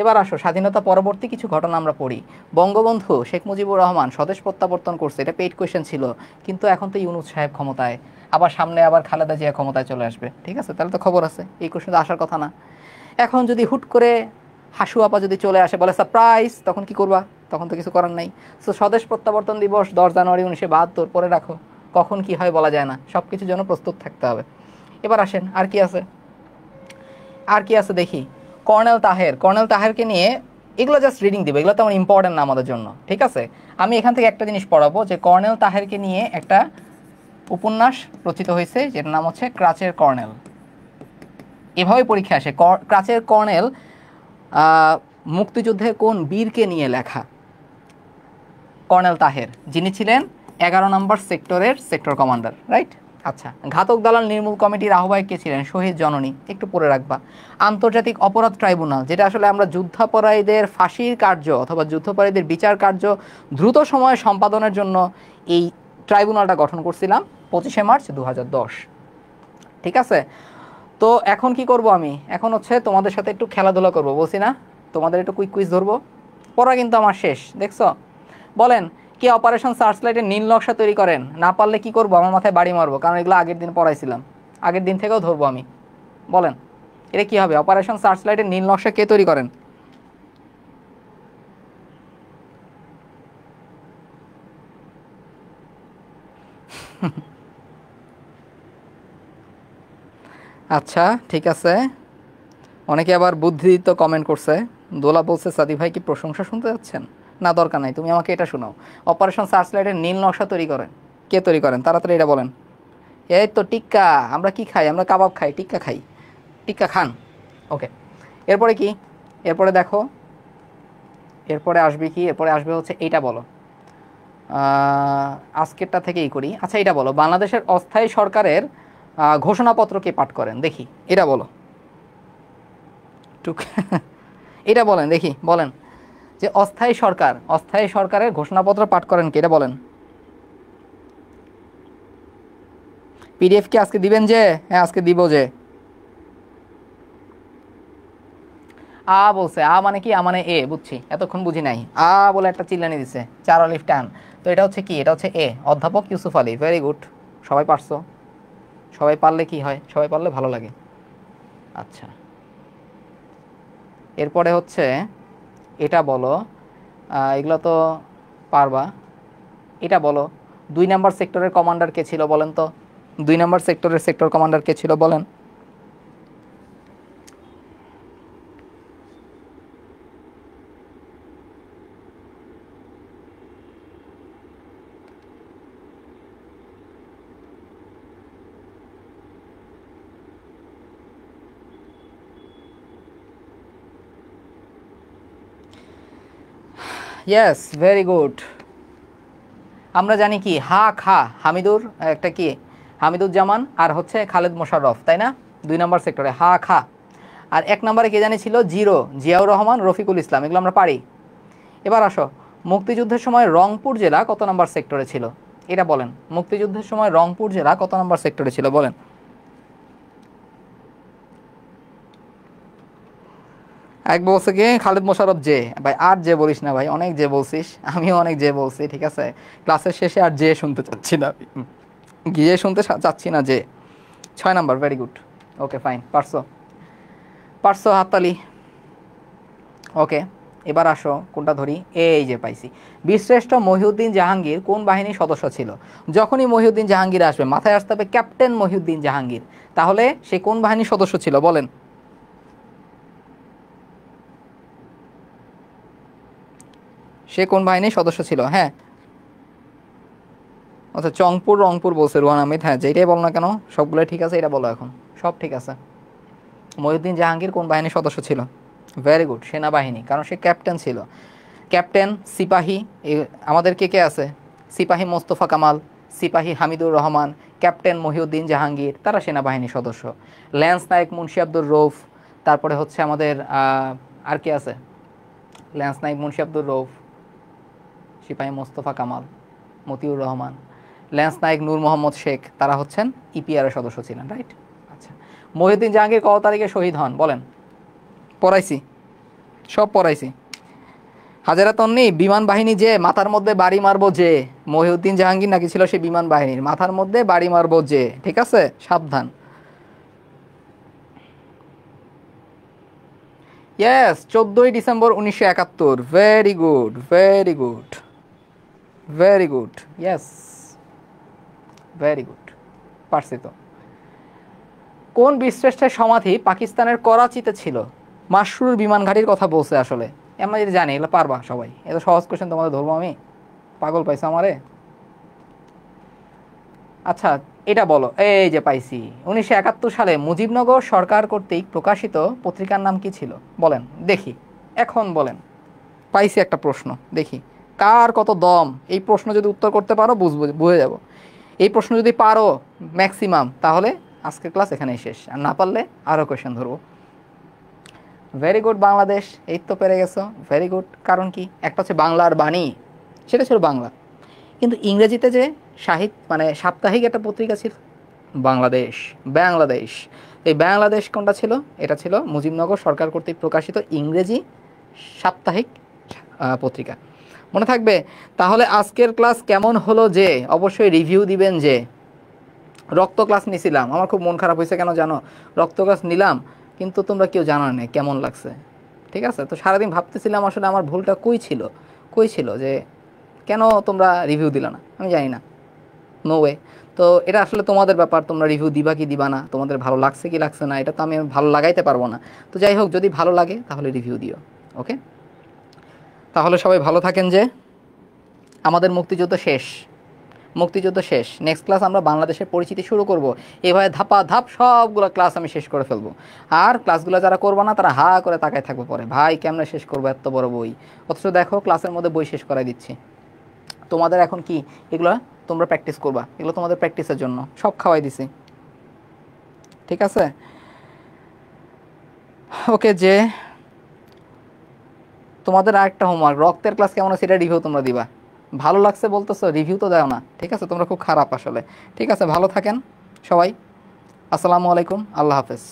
S1: এবার আসো, স্বাধীনতা পরবর্তী কিছু ঘটনা আমরা পড়ি। বঙ্গবন্ধু শেখ মুজিবুর রহমান স্বদেশ প্রত্যাবর্তন করছে, এটা পেইড কোয়েশ্চেন ছিল, কিন্তু এখন তো ইউনূস সাহেব ক্ষমতায়, আবার সামনে আবার খালেদা জিয়া ক্ষমতায় চলে আসবে, ঠিক আছে, তাহলে তো খবর আছে, এই কোয়েশ্চেন তো আসার কথা না। এখন যদি হুট করে হাসু আপা যদি চলে আসে, বলে সারপ্রাইজ, তখন কি করবা? তখন তো কিছু করার নাই। সো স্বদেশ প্রত্যাবর্তন দিবস 10 জানুয়ারি 1972 পরে রাখো, কখন কি হয় বলা যায় না, সব কিছুর জন্য প্রস্তুত থাকতে হবে। এবার আসেন, আর কি আছে, আর কি আছে দেখি। কর্নেল তাহের, কর্নেল তাহেরকে নিয়ে, এগুলো জাস্ট রিডিং দিবে, এগুলো তো আমার ইম্পর্টেন্ট না আমাদের জন্য, ঠিক আছে। আমি এখান থেকে একটা জিনিস পড়াবো, যে কর্নেল তাহেরকে নিয়ে একটা উপন্যাস রচিত হয়েছে, যেটার নাম হচ্ছে ক্রাচের কর্নেল। এভাবে পরীক্ষা আসে, ক্রাচের কর্নেল মুক্তিযুদ্ধে কোন বীরকে নিয়ে লেখা? কর্নেল তাহের, যিনি ছিলেন 11 নম্বর সেক্টরের সেক্টর কমান্ডার, রাইট? আচ্ছা, ঘাতক দালাল নির্মূল কমিটির আহ্বায়ক কে ছিলেন? শহীদ জননী, একটু পড়ে রাখবা। আন্তর্জাতিক অপরাধ ট্রাইব্যুনাল, যেটা আসলে আমরা যুদ্ধাপরাধীদের ফাঁসির কার্য অথবা যুদ্ধাপরাধীদের বিচার কার্য দ্রুত সময়ে সম্পাদনের জন্য এই ট্রাইব্যুনালটা গঠন করছিলাম 25শে মার্চ 2010, ঠিক আছে। তো এখন কি করব আমি, এখন হচ্ছে তোমাদের সাথে একটু খেলাধুলা করব, বলছি না, তোমাদের একটু কুইজ ধরবো। পড়া কিন্তু আমার শেষ, দেখছো? বলেন, কে অপারেশন সার্চলাইটের নীল নকশা তৈরি করেন? না পারলে কি করবো, আমার মাথায় বাড়ি মারবো, কারণ এগুলো আগের দিন পড়াইছিলাম, আগের দিন থেকেও ধরবো আমি। বলেন, এটা কি হবে? অপারেশন সার্চলাইটের নীল নকশা কে তৈরি করেন? আচ্ছা, ঠিক আছে, অনেকে আবার বুদ্ধিদীপ্ত কমেন্ট করছে। দোলা বলছে, সাদি ভাই কি প্রশংসা শুনতে যাচ্ছেন? না, দরকার নাই, তুমি আমাকে এটা শোনাও। অপারেশন সার্চলাইটের নীল নকশা তৈরি করেন, কে তৈরি করেন? তাড়াতাড়ি এটা বলেন। এই তো টিক্কা, আমরা কি খাই? আমরা কাবাব খাই, টিক্কা খাই, টিক্কা খান। ওকে, এরপরে কি? এরপরে দেখো, এরপরে আসবে কি? এরপরে আসবে হচ্ছে এইটা বলো, আজকেরটা থেকেই করি। আচ্ছা, এটা বলো, বাংলাদেশের অস্থায়ী সরকারের ঘোষণাপত্র কে পাঠ করেন? দেখি, এটা বলো টুক এটা বলেন দেখি, বলেন, যে অস্থায়ী সরকার, অস্থায়ী সরকারের ঘোষণাপত্র পাঠ করেন কে? এটা বলেন। পিডিএফ কি আজকে দিবেন? যে হ্যাঁ, আজকে দিব। যে বলছে, মানে কি? মানে এ, বুঝছি, এতক্ষণ বুঝি নাই। বলে একটা চিল্লানি দিছে, 4 অলিভ টান। তো এটা হচ্ছে কি? এটা হচ্ছে এ, অধ্যাপক ইউসুফ আলী। ভেরি গুড, সবাই পারছো। সবাই পারলে কি হয়? সবাই পারলে ভালো লাগে। আচ্ছা, এরপরে হচ্ছে এটা বলো, এগুলো তো পারবা। এটা বলো, 2 নম্বর সেক্টরের কমান্ডার কে ছিল বলেন তো? 2 নম্বর সেক্টরের সেক্টর কমান্ডার কে ছিল বলেন? Yes, very good. আমরা জানি কি, খা হামিদুর, একটা কি, হামিদুজ্জামান, আর হচ্ছে খালেদ মোশাররফ, তাই না? 2 নম্বর সেক্টরে খা। আর 1 নম্বরে কে জানি ছিল? জিরো, জিয়াউর রহমান, রফিকুল ইসলাম, এগুলো আমরা পারি। এবার আসো, মুক্তিযুদ্ধের সময় রংপুর জেলা কত নম্বর সেক্টরে ছিল? এটা বলেন, মুক্তিযুদ্ধের সময় রংপুর জেলা কত নম্বর সেক্টরে ছিল বলেন? এক বলছে কি খালেদ মোশাররফ। যে ভাই, আর যে বলিস না ভাই, অনেক যে বলছিস, আমিও অনেক যে বলছি, ঠিক আছে। ক্লাসের শেষে আর যে শুনতে চাচ্ছি না, গিয়ে শুনতে চাচ্ছি না। যে 6 নম্বর, ভেরি গুড। ওকে, ফাইন, পারছো, পারছো, হাততালি। ওকে, এবার আসো, কোনটা ধরি? এই যে পাইছি। বীরশ্রেষ্ঠ মহিউদ্দিন জাহাঙ্গীর কোন বাহিনীর সদস্য ছিল? যখনই মহিউদ্দিন জাহাঙ্গীর আসবে, মাথায় আসতে হবে ক্যাপ্টেন মহিউদ্দিন জাহাঙ্গীর। তাহলে সে কোন বাহিনীর সদস্য ছিল বলেন? সে কোন বাহিনীর সদস্য ছিল? হ্যাঁ, আচ্ছা চংপুর রংপুর বলছে রুহান আহমেদ, হ্যাঁ যেটাই বল না কেন সবগুলো ঠিক আছে, এটা বলো এখন সব ঠিক আছে। মহিউদ্দিন জাহাঙ্গীর কোন বাহিনীর সদস্য ছিল? ভেরি গুড, সেনাবাহিনী, কারণ সে ক্যাপ্টেন ছিল। ক্যাপ্টেন, সিপাহী, আমাদের কে কে আছে? সিপাহী মোস্তফা কামাল, সিপাহী হামিদুর রহমান, ক্যাপ্টেন মহিউদ্দিন জাহাঙ্গীর, তারা সেনাবাহিনীর সদস্য। ল্যান্স নায়ক মুন্সি আব্দুর রৌফ, তারপরে হচ্ছে আমাদের আর কে আছে? ল্যান্স নায়ক মুন্সি আব্দুর রৌফ, সিপাহী মোস্তফা কামাল, মতিউর রহমান, ল্যান্স নায়ক নূর মোহাম্মদ শেখ, তারা হচ্ছেন ইপিআর এর সদস্য ছিলেন, রাইট? আচ্ছা, মহিউদ্দিন জাহাঙ্গীর কত তারিখে শহীদ হন বলেন? পড়াইছি, সব পড়াইছি। হাজারা তন্নি, বিমান বাহিনী যে মাথার মধ্যে বাড়ি মারবো যে, মহিউদ্দিন জাহাঙ্গীর নাকি ছিল সে বিমান বাহিনীর মাথার মধ্যে বাড়ি মারবো যে, ঠিক আছে, সাবধান। ইয়েস, 14ই December 1971। Very good, very good, very good, yes, very good, পারছি তো। কোন বীরশ্রেষ্ঠের সমাধি পাকিস্তানের করাচিতে ছিল? মাশরুর বিমান ঘাঁটির কথা বলছে আসলে, আমরা যদি জানি এগুলো পারবা সবাই, এত সহজ কোশ্চেন তোমাদের ধরবো আমি? পাগল পাইছো আমারে? আচ্ছা এটা বলো, এই যে পাইছি, 1971 সালে মুজিবনগর সরকার কর্তৃক প্রকাশিত পত্রিকার নাম কি ছিল বলেন দেখি, এখন বলেন। পাইছি একটা প্রশ্ন, দেখি কার কত দম। এই প্রশ্ন যদি উত্তর করতে পারো বুঝে যাব। এই প্রশ্ন যদি পারো ম্যাক্সিমাম, তাহলে আজকের ক্লাস এখানেই শেষ, আর না পারলে আরও কোয়েশ্চেন ধরবো। ভেরি গুড বাংলাদেশ, এই তো পেরে গেছো, ভেরি গুড। কারণ কি? একটা হচ্ছে বাংলার বাণী, সেটা ছিল বাংলা, কিন্তু ইংরেজিতে যে মানে সাপ্তাহিক একটা পত্রিকা ছিল বাংলাদেশ, বাংলাদেশ। এই বাংলাদেশ কোনটা ছিল? এটা ছিল মুজিবনগর সরকার কর্তৃক প্রকাশিত ইংরেজি সাপ্তাহিক পত্রিকা, মনে থাকবে। তাহলে আজকের ক্লাস কেমন হলো যে অবশ্যই রিভিউ দিবেন। যে রক্ত ক্লাস নিছিলাম, আমার খুব মন খারাপ হয়েছে, কেন জানো? রক্ত ক্লাস নিলাম কিন্তু তোমরা কেউ জানো না কেমন লাগছে, ঠিক আছে? তো সারাদিন ভাবতেছিলাম আসলে আমার ভুলটা কই ছিল যে কেন তোমরা রিভিউ দিলা না, আমি জানি না, নো ওয়ে। তো এটা আসলে তোমাদের ব্যাপার, তোমরা রিভিউ দিবা কি দিবা না, তোমাদের ভালো লাগছে কি লাগছে না, এটা তো আমি ভালো লাগাইতে পারবো না। তো যাই হোক, যদি ভালো লাগে তাহলে রিভিউ দিও, ওকে? তাহলে সবাই ভালো থাকেন। যে আমাদের মুক্তিযুদ্ধ শেষ, মুক্তিযুদ্ধ শেষ। নেক্সট ক্লাস আমরা বাংলাদেশের পরিচিতি শুরু করব। এভাবে ধাপা ধাপ সবগুলো ক্লাস আমি শেষ করে ফেলবো। আর ক্লাসগুলো যারা করবো না তারা হা করে তাকায় থাকবো পরে, ভাই কেমনে শেষ করবো এত বড় বই, অথচ দেখো ক্লাসের মধ্যে বই শেষ করাই দিচ্ছি। তোমাদের এখন কি এগুলো তোমরা প্র্যাকটিস করবা, এগুলো তোমাদের প্র্যাকটিসের জন্য সব খাওয়াই দিছি, ঠিক আছে? ওকে, যে তোমাদের আরেকটা হোমওয়ার্ক, রক্তের ক্লাস কেমন আছে এটা রিভিউ তোমরা দিবা। ভালো লাগছে বলতেছো, রিভিউ তো দাও না, ঠিক আছে? তোমরা খুব খারাপ আসলে। ঠিক আছে, ভালো থাকেন সবাই, আসসালামু আলাইকুম, আল্লাহ হাফেজ।